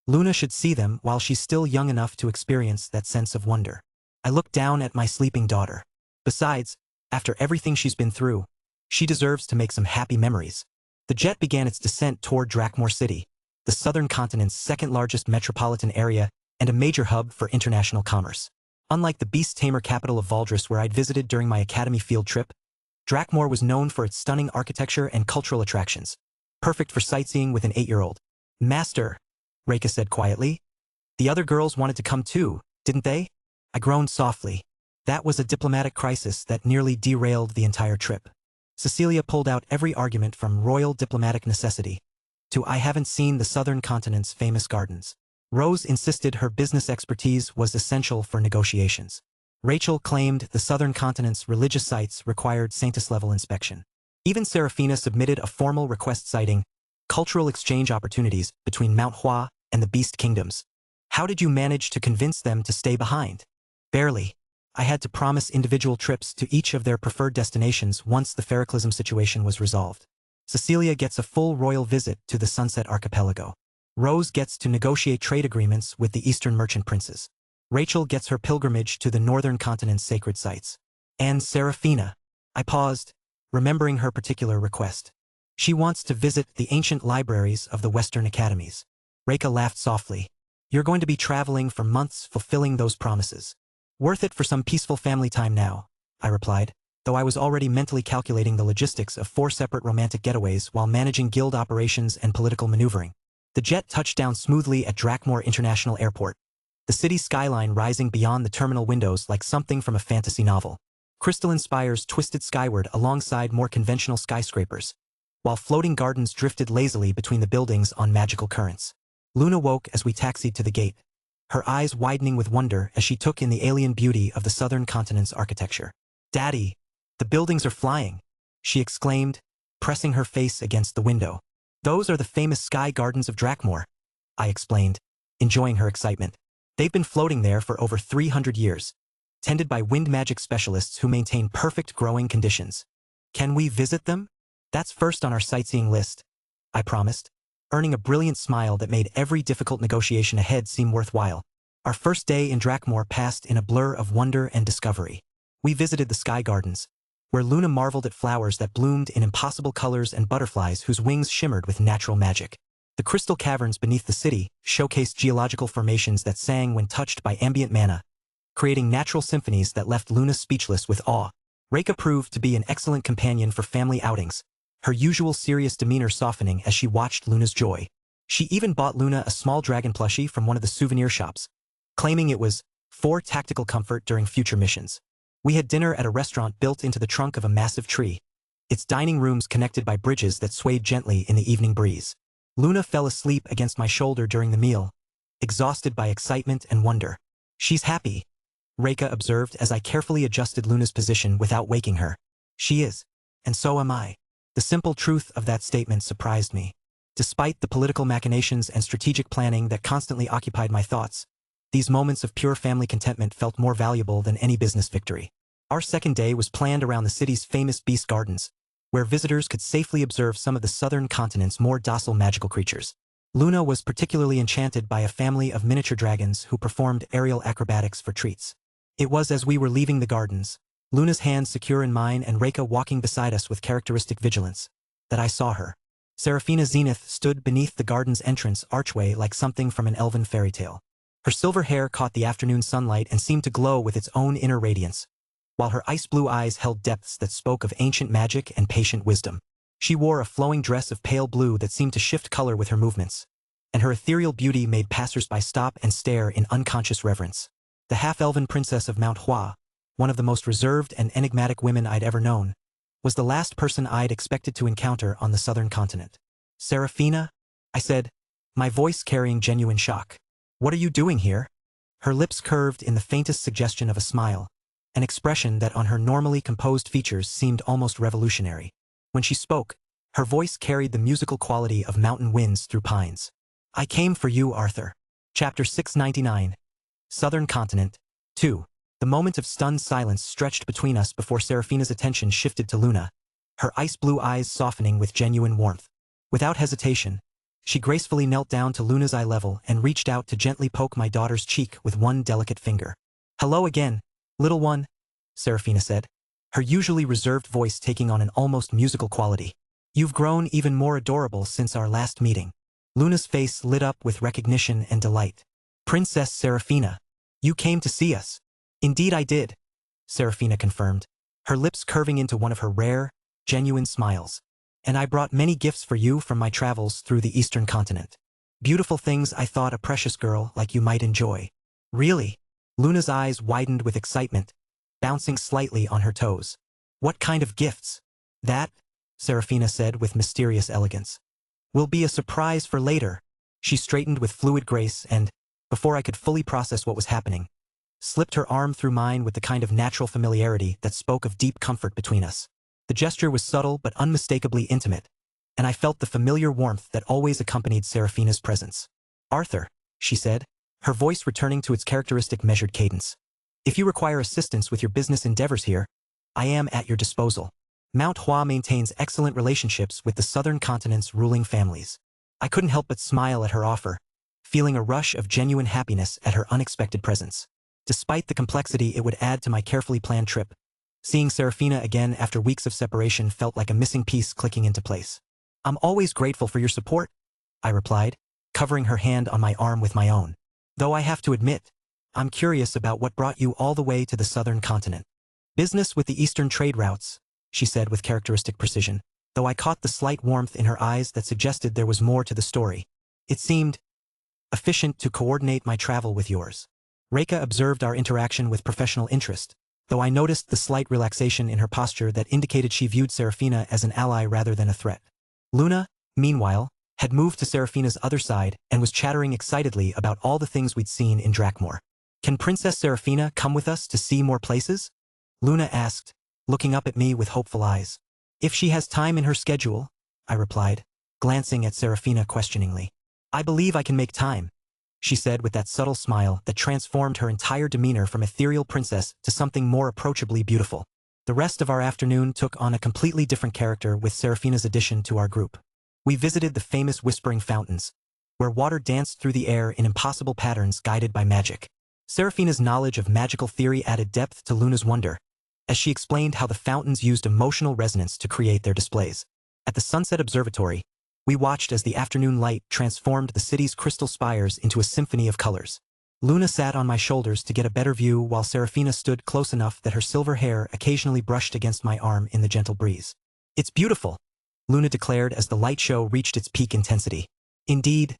Luna should see them while she's still young enough to experience that sense of wonder. I looked down at my sleeping daughter. Besides, after everything she's been through, she deserves to make some happy memories. The jet began its descent toward Drakmor City, the southern continent's second-largest metropolitan area and a major hub for international commerce. Unlike the beast tamer capital of Valdris where I'd visited during my academy field trip, Drakmor was known for its stunning architecture and cultural attractions, perfect for sightseeing with an 8-year-old. Master, Reika said quietly. The other girls wanted to come too, didn't they? I groaned softly. That was a diplomatic crisis that nearly derailed the entire trip. Cecilia pulled out every argument from royal diplomatic necessity to I haven't seen the southern continent's famous gardens. Rose insisted her business expertise was essential for negotiations. Rachel claimed the southern continent's religious sites required Saintus-level inspection. Even Serafina submitted a formal request citing cultural exchange opportunities between Mount Hua and the Beast Kingdoms. How did you manage to convince them to stay behind? Barely. I had to promise individual trips to each of their preferred destinations once the Ferroclism situation was resolved. Cecilia gets a full royal visit to the Sunset Archipelago. Rose gets to negotiate trade agreements with the Eastern merchant princes. Rachel gets her pilgrimage to the northern continent's sacred sites. And Serafina. I paused, remembering her particular request. She wants to visit the ancient libraries of the Western academies. Reika laughed softly. You're going to be traveling for months fulfilling those promises. Worth it for some peaceful family time now, I replied, though I was already mentally calculating the logistics of 4 separate romantic getaways while managing guild operations and political maneuvering. The jet touched down smoothly at Drakmor International Airport, the city's skyline rising beyond the terminal windows like something from a fantasy novel. Crystalline spires twisted skyward alongside more conventional skyscrapers, while floating gardens drifted lazily between the buildings on magical currents. Luna woke as we taxied to the gate, her eyes widening with wonder as she took in the alien beauty of the southern continent's architecture. Daddy, the buildings are flying, she exclaimed, pressing her face against the window. Those are the famous sky gardens of Drakmor, I explained, enjoying her excitement. They've been floating there for over 300 years, tended by wind magic specialists who maintain perfect growing conditions. Can we visit them? That's first on our sightseeing list, I promised, earning a brilliant smile that made every difficult negotiation ahead seem worthwhile. Our first day in Drakmor passed in a blur of wonder and discovery. We visited the sky gardens, where Luna marveled at flowers that bloomed in impossible colors and butterflies whose wings shimmered with natural magic. The crystal caverns beneath the city showcased geological formations that sang when touched by ambient mana, creating natural symphonies that left Luna speechless with awe. Reika proved to be an excellent companion for family outings, her usual serious demeanor softening as she watched Luna's joy. She even bought Luna a small dragon plushie from one of the souvenir shops, claiming it was for tactical comfort during future missions. We had dinner at a restaurant built into the trunk of a massive tree, its dining rooms connected by bridges that swayed gently in the evening breeze. Luna fell asleep against my shoulder during the meal, exhausted by excitement and wonder. She's happy, Reika observed as I carefully adjusted Luna's position without waking her. She is, and so am I. The simple truth of that statement surprised me. Despite the political machinations and strategic planning that constantly occupied my thoughts, these moments of pure family contentment felt more valuable than any business victory. Our second day was planned around the city's famous beast gardens, where visitors could safely observe some of the southern continent's more docile magical creatures. Luna was particularly enchanted by a family of miniature dragons who performed aerial acrobatics for treats. It was as we were leaving the gardens, Luna's hands secure in mine and Reika walking beside us with characteristic vigilance, that I saw her. Serafina Zenith stood beneath the garden's entrance archway like something from an elven fairy tale. Her silver hair caught the afternoon sunlight and seemed to glow with its own inner radiance, while her ice-blue eyes held depths that spoke of ancient magic and patient wisdom. She wore a flowing dress of pale blue that seemed to shift color with her movements, and her ethereal beauty made passers-by stop and stare in unconscious reverence. The half-elven princess of Mount Hua, one of the most reserved and enigmatic women I'd ever known, was the last person I'd expected to encounter on the southern continent. Serafina? I said, my voice carrying genuine shock. What are you doing here? Her lips curved in the faintest suggestion of a smile, an expression that on her normally composed features seemed almost revolutionary. When she spoke, her voice carried the musical quality of mountain winds through pines. I came for you, Arthur. Chapter 699. Southern Continent. 2. The moment of stunned silence stretched between us before Serafina's attention shifted to Luna, her ice-blue eyes softening with genuine warmth. Without hesitation, She gracefully knelt down to Luna's eye level and reached out to gently poke my daughter's cheek with one delicate finger. "Hello again, little one," Serafina said, her usually reserved voice taking on an almost musical quality. "You've grown even more adorable since our last meeting." Luna's face lit up with recognition and delight. "Princess Serafina, you came to see us." "Indeed I did," Serafina confirmed, her lips curving into one of her rare, genuine smiles. "And I brought many gifts for you from my travels through the Eastern continent. Beautiful things I thought a precious girl like you might enjoy." "Really?" Luna's eyes widened with excitement, bouncing slightly on her toes. "What kind of gifts?" "That," Serafina said with mysterious elegance, "will be a surprise for later." She straightened with fluid grace and, before I could fully process what was happening, slipped her arm through mine with the kind of natural familiarity that spoke of deep comfort between us. The gesture was subtle but unmistakably intimate, and I felt the familiar warmth that always accompanied Serafina's presence. "Arthur," she said, her voice returning to its characteristic measured cadence, "if you require assistance with your business endeavors here, I am at your disposal. Mount Hua maintains excellent relationships with the southern continent's ruling families." I couldn't help but smile at her offer, feeling a rush of genuine happiness at her unexpected presence. Despite the complexity it would add to my carefully planned trip, seeing Serafina again after weeks of separation felt like a missing piece clicking into place. "I'm always grateful for your support," I replied, covering her hand on my arm with my own. "Though I have to admit, I'm curious about what brought you all the way to the southern continent." "Business with the eastern trade routes," she said with characteristic precision, though I caught the slight warmth in her eyes that suggested there was more to the story. "It seemed efficient to coordinate my travel with yours." Reika observed our interaction with professional interest, though I noticed the slight relaxation in her posture that indicated she viewed Serafina as an ally rather than a threat. Luna, meanwhile, had moved to Serafina's other side and was chattering excitedly about all the things we'd seen in Drakmor. "Can Princess Serafina come with us to see more places?" Luna asked, looking up at me with hopeful eyes. "If she has time in her schedule," I replied, glancing at Serafina questioningly. "I believe I can make time," she said with that subtle smile that transformed her entire demeanor from ethereal princess to something more approachably beautiful. The rest of our afternoon took on a completely different character with Serafina's addition to our group. We visited the famous Whispering Fountains, where water danced through the air in impossible patterns guided by magic. Serafina's knowledge of magical theory added depth to Luna's wonder, as she explained how the fountains used emotional resonance to create their displays. At the Sunset Observatory, we watched as the afternoon light transformed the city's crystal spires into a symphony of colors. Luna sat on my shoulders to get a better view while Serafina stood close enough that her silver hair occasionally brushed against my arm in the gentle breeze. "It's beautiful," Luna declared as the light show reached its peak intensity. "Indeed,"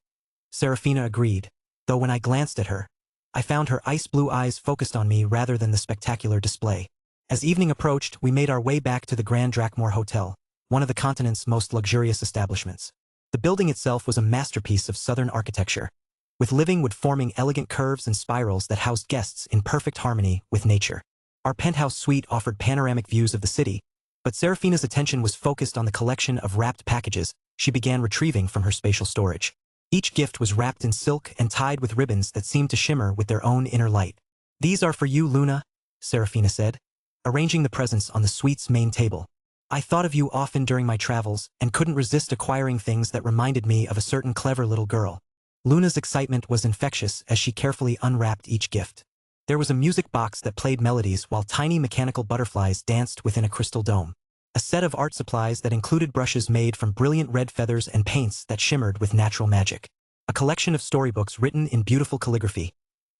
Serafina agreed, though when I glanced at her, I found her ice-blue eyes focused on me rather than the spectacular display. As evening approached, we made our way back to the Grand Drakmor Hotel, one of the continent's most luxurious establishments. The building itself was a masterpiece of southern architecture, with living wood forming elegant curves and spirals that housed guests in perfect harmony with nature. Our penthouse suite offered panoramic views of the city, but Serafina's attention was focused on the collection of wrapped packages she began retrieving from her spatial storage. Each gift was wrapped in silk and tied with ribbons that seemed to shimmer with their own inner light. "These are for you, Luna," Serafina said, arranging the presents on the suite's main table. "I thought of you often during my travels and couldn't resist acquiring things that reminded me of a certain clever little girl." Luna's excitement was infectious as she carefully unwrapped each gift. There was a music box that played melodies while tiny mechanical butterflies danced within a crystal dome. A set of art supplies that included brushes made from brilliant red feathers and paints that shimmered with natural magic. A collection of storybooks written in beautiful calligraphy,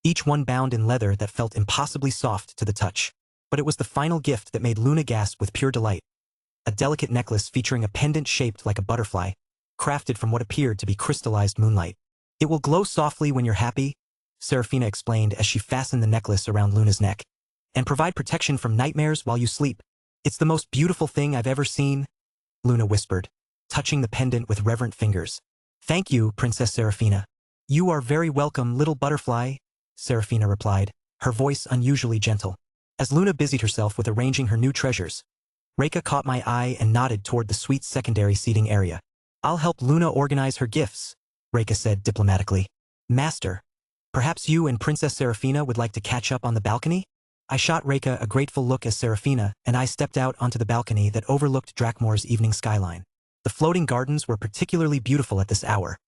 each one bound in leather that felt impossibly soft to the touch. But it was the final gift that made Luna gasp with pure delight. A delicate necklace featuring a pendant shaped like a butterfly, crafted from what appeared to be crystallized moonlight. "It will glow softly when you're happy," Serafina explained as she fastened the necklace around Luna's neck, "and provide protection from nightmares while you sleep." "It's the most beautiful thing I've ever seen," Luna whispered, touching the pendant with reverent fingers. "Thank you, Princess Serafina." "You are very welcome, little butterfly," Serafina replied, her voice unusually gentle. As Luna busied herself with arranging her new treasures, Reika caught my eye and nodded toward the suite's secondary seating area. "I'll help Luna organize her gifts," Reika said diplomatically. "Master, perhaps you and Princess Serafina would like to catch up on the balcony?" I shot Reika a grateful look as Serafina and I stepped out onto the balcony that overlooked Drakmor's evening skyline. The floating gardens were particularly beautiful at this hour,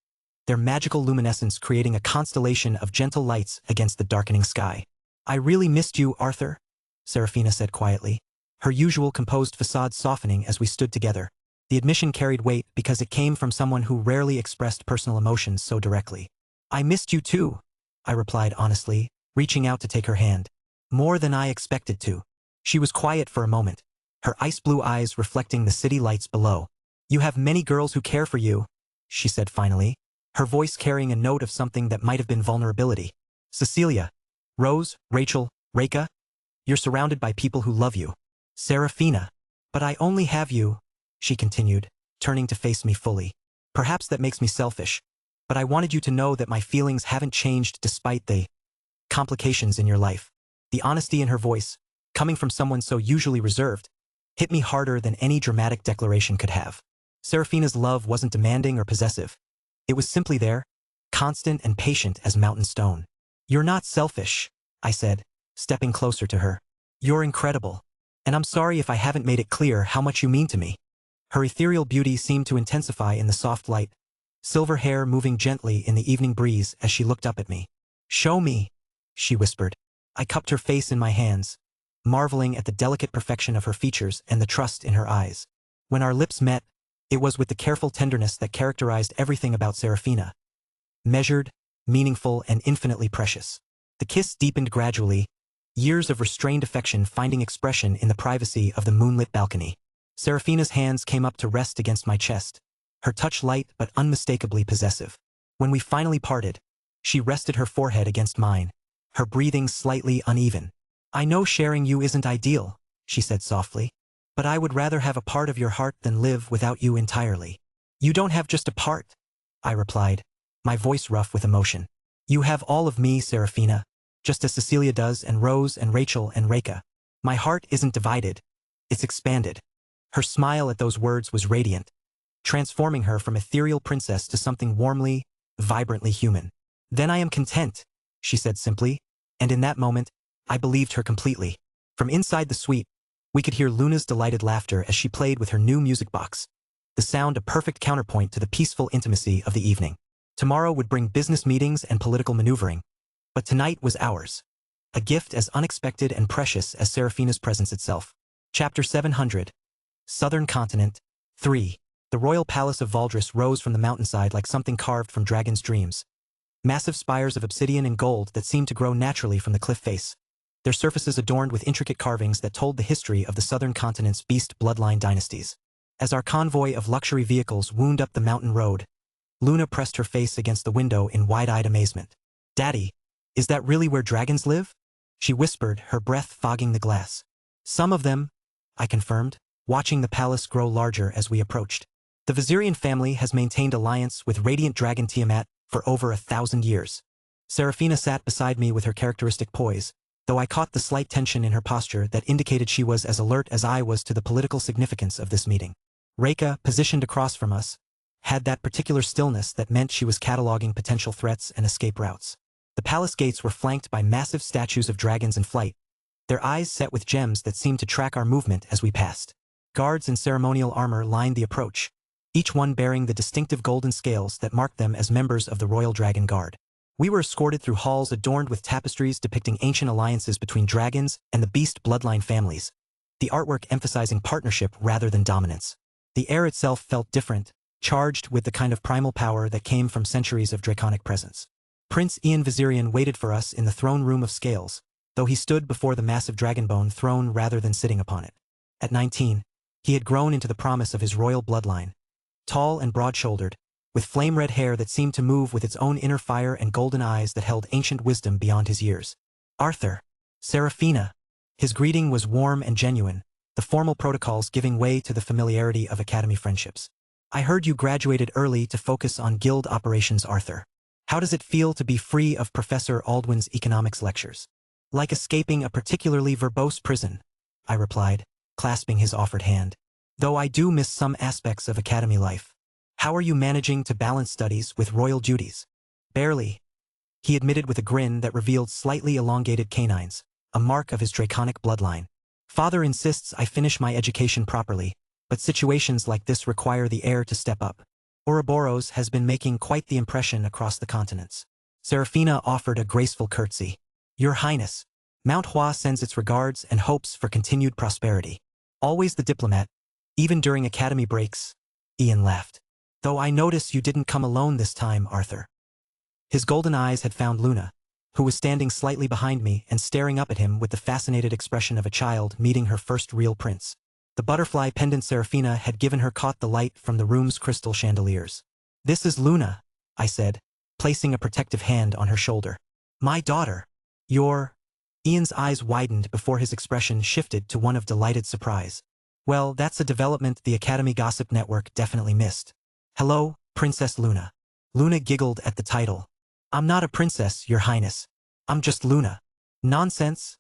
their magical luminescence creating a constellation of gentle lights against the darkening sky. "I really missed you, Arthur," Serafina said quietly, her usual composed facade softening as we stood together. The admission carried weight because it came from someone who rarely expressed personal emotions so directly. "I missed you too," I replied honestly, reaching out to take her hand. "More than I expected to." She was quiet for a moment, her ice-blue eyes reflecting the city lights below. "You have many girls who care for you," she said finally, her voice carrying a note of something that might have been vulnerability. "Cecilia, Rose, Rachel, Reka, you're surrounded by people who love you. Serafina, but I only have you," she continued, turning to face me fully. "Perhaps that makes me selfish, but I wanted you to know that my feelings haven't changed despite the complications in your life." The honesty in her voice, coming from someone so usually reserved, hit me harder than any dramatic declaration could have. Serafina's love wasn't demanding or possessive. It was simply there, constant and patient as mountain stone. "You're not selfish," I said, stepping closer to her. "You're incredible, and I'm sorry if I haven't made it clear how much you mean to me." Her ethereal beauty seemed to intensify in the soft light, silver hair moving gently in the evening breeze as she looked up at me. "Show me," she whispered. I cupped her face in my hands, marveling at the delicate perfection of her features and the trust in her eyes. When our lips met, it was with the careful tenderness that characterized everything about Serafina. Measured, meaningful, and infinitely precious. The kiss deepened gradually, years of restrained affection finding expression in the privacy of the moonlit balcony. Serafina's hands came up to rest against my chest, her touch light but unmistakably possessive. When we finally parted, she rested her forehead against mine, her breathing slightly uneven. "I know sharing you isn't ideal," she said softly, "but I would rather have a part of your heart than live without you entirely." "You don't have just a part," I replied, my voice rough with emotion. "You have all of me, Serafina, just as Cecilia does, and Rose and Rachel and Reka. My heart isn't divided, it's expanded." Her smile at those words was radiant, transforming her from ethereal princess to something warmly, vibrantly human. "Then I am content," she said simply, and in that moment, I believed her completely. From inside the suite, we could hear Luna's delighted laughter as she played with her new music box, the sound a perfect counterpoint to the peaceful intimacy of the evening. Tomorrow would bring business meetings and political maneuvering, but tonight was ours, a gift as unexpected and precious as Serafina's presence itself. Chapter 700. Southern Continent. 3. The royal palace of Valdris rose from the mountainside like something carved from dragon's dreams. Massive spires of obsidian and gold that seemed to grow naturally from the cliff face, their surfaces adorned with intricate carvings that told the history of the southern continent's beast bloodline dynasties. As our convoy of luxury vehicles wound up the mountain road, Luna pressed her face against the window in wide-eyed amazement. "Daddy, is that really where dragons live?" she whispered, her breath fogging the glass. "Some of them," I confirmed, watching the palace grow larger as we approached. "The Vizirian family has maintained alliance with radiant dragon Tiamat for over 1,000 years." Serafina sat beside me with her characteristic poise, though I caught the slight tension in her posture that indicated she was as alert as I was to the political significance of this meeting. Reka, positioned across from us, had that particular stillness that meant she was cataloging potential threats and escape routes. The palace gates were flanked by massive statues of dragons in flight, their eyes set with gems that seemed to track our movement as we passed. Guards in ceremonial armor lined the approach, each one bearing the distinctive golden scales that marked them as members of the Royal Dragon Guard. We were escorted through halls adorned with tapestries depicting ancient alliances between dragons and the beast bloodline families, the artwork emphasizing partnership rather than dominance. The air itself felt different, charged with the kind of primal power that came from centuries of draconic presence. Prince Ian Vizirian waited for us in the throne room of scales, though he stood before the massive dragonbone throne rather than sitting upon it. At 19, he had grown into the promise of his royal bloodline, tall and broad-shouldered, with flame-red hair that seemed to move with its own inner fire and golden eyes that held ancient wisdom beyond his years. "Arthur, Serafina." His greeting was warm and genuine, the formal protocols giving way to the familiarity of academy friendships. "I heard you graduated early to focus on guild operations, Arthur. How does it feel to be free of Professor Aldwin's economics lectures?" "Like escaping a particularly verbose prison," I replied, clasping his offered hand. "Though I do miss some aspects of academy life. How are you managing to balance studies with royal duties?" "Barely," he admitted with a grin that revealed slightly elongated canines, a mark of his draconic bloodline. "Father insists I finish my education properly, but situations like this require the heir to step up. Ouroboros has been making quite the impression across the continents. Serafina offered a graceful curtsy. Your Highness, Mount Hua sends its regards and hopes for continued prosperity. Always the diplomat, even during academy breaks. Ian laughed. Though I notice you didn't come alone this time, Arthur. His golden eyes had found Luna, who was standing slightly behind me and staring up at him with the fascinated expression of a child meeting her first real prince. The butterfly pendant Serafina had given her caught the light from the room's crystal chandeliers. This is Luna, I said, placing a protective hand on her shoulder. My daughter. Ian's eyes widened before his expression shifted to one of delighted surprise. Well, that's a development the Academy Gossip Network definitely missed. Hello, Princess Luna. Luna giggled at the title. I'm not a princess, Your Highness. I'm just Luna. Nonsense,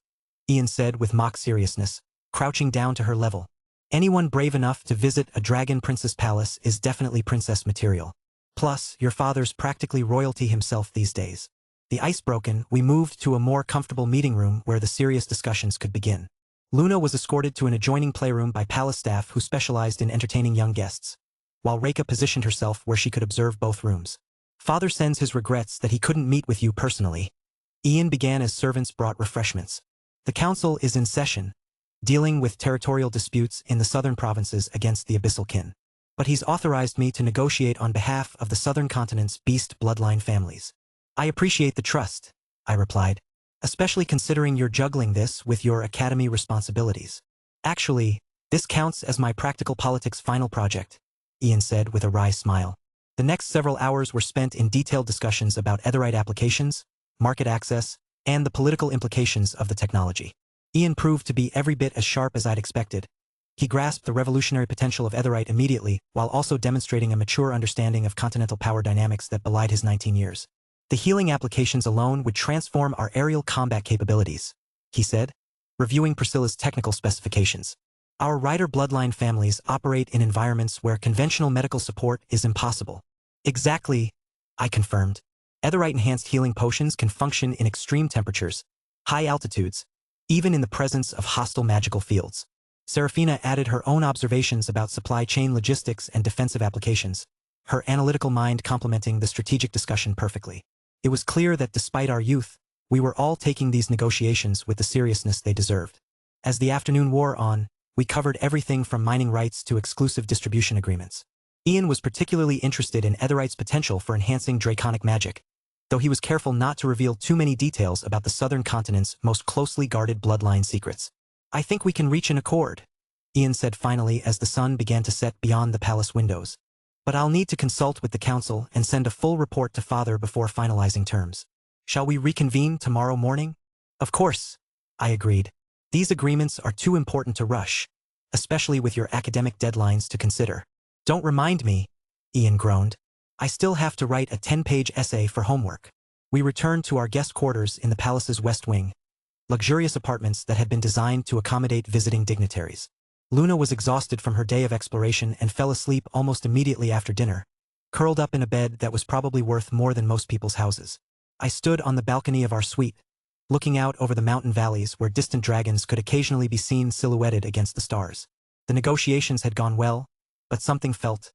Ian said with mock seriousness, crouching down to her level. Anyone brave enough to visit a dragon princess palace is definitely princess material. Plus, your father's practically royalty himself these days. The ice broken, we moved to a more comfortable meeting room where the serious discussions could begin. Luna was escorted to an adjoining playroom by palace staff who specialized in entertaining young guests, while Reika positioned herself where she could observe both rooms. Father sends his regrets that he couldn't meet with you personally. Ian began as servants brought refreshments. The council is in session, dealing with territorial disputes in the southern provinces against the Abyssal Kin. But he's authorized me to negotiate on behalf of the southern continent's beast bloodline families. I appreciate the trust, I replied, especially considering you're juggling this with your academy responsibilities. Actually, this counts as my practical politics final project, Ian said with a wry smile. The next several hours were spent in detailed discussions about Etherite applications, market access, and the political implications of the technology. Ian proved to be every bit as sharp as I'd expected. He grasped the revolutionary potential of Etherite immediately, while also demonstrating a mature understanding of continental power dynamics that belied his 19 years. The healing applications alone would transform our aerial combat capabilities, he said, reviewing Priscilla's technical specifications. Our rider bloodline families operate in environments where conventional medical support is impossible. Exactly, I confirmed. Etherite-enhanced healing potions can function in extreme temperatures, high altitudes, even in the presence of hostile magical fields. Serafina added her own observations about supply chain logistics and defensive applications, her analytical mind complementing the strategic discussion perfectly. It was clear that despite our youth, we were all taking these negotiations with the seriousness they deserved. As the afternoon wore on, we covered everything from mining rights to exclusive distribution agreements. Ian was particularly interested in Etherite's potential for enhancing draconic magic, though he was careful not to reveal too many details about the southern continent's most closely guarded bloodline secrets. I think we can reach an accord, Ian said finally as the sun began to set beyond the palace windows. But I'll need to consult with the council and send a full report to Father before finalizing terms. Shall we reconvene tomorrow morning? Of course, I agreed. These agreements are too important to rush, especially with your academic deadlines to consider. Don't remind me, Ian groaned. I still have to write a 10-page essay for homework. We returned to our guest quarters in the palace's west wing, luxurious apartments that had been designed to accommodate visiting dignitaries. Luna was exhausted from her day of exploration and fell asleep almost immediately after dinner, curled up in a bed that was probably worth more than most people's houses. I stood on the balcony of our suite, looking out over the mountain valleys where distant dragons could occasionally be seen silhouetted against the stars. The negotiations had gone well, but something felt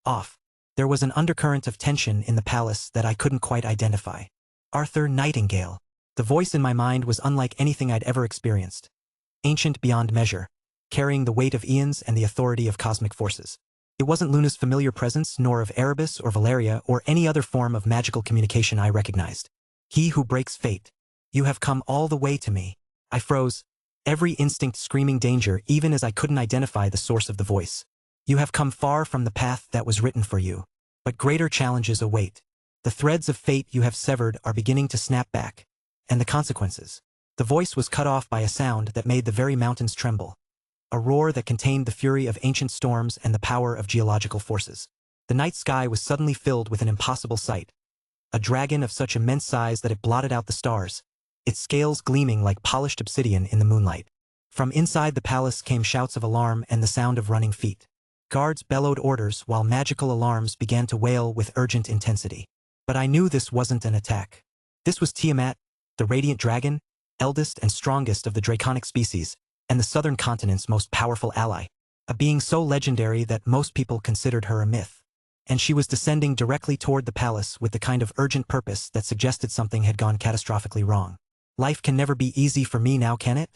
off. There was an undercurrent of tension in the palace that I couldn't quite identify. Arthur Nightingale. The voice in my mind was unlike anything I'd ever experienced. Ancient beyond measure, carrying the weight of eons and the authority of cosmic forces. It wasn't Luna's familiar presence, nor of Erebus or Valeria or any other form of magical communication I recognized. He who breaks fate. You have come all the way to me. I froze, every instinct screaming danger even as I couldn't identify the source of the voice. You have come far from the path that was written for you. But greater challenges await. The threads of fate you have severed are beginning to snap back. And the consequences. The voice was cut off by a sound that made the very mountains tremble. A roar that contained the fury of ancient storms and the power of geological forces. The night sky was suddenly filled with an impossible sight. A dragon of such immense size that it blotted out the stars, its scales gleaming like polished obsidian in the moonlight. From inside the palace came shouts of alarm and the sound of running feet. Guards bellowed orders while magical alarms began to wail with urgent intensity. But I knew this wasn't an attack. This was Tiamat, the radiant dragon, eldest and strongest of the draconic species, and the southern continent's most powerful ally, a being so legendary that most people considered her a myth. and she was descending directly toward the palace with the kind of urgent purpose that suggested something had gone catastrophically wrong. Life can never be easy for me now, can it?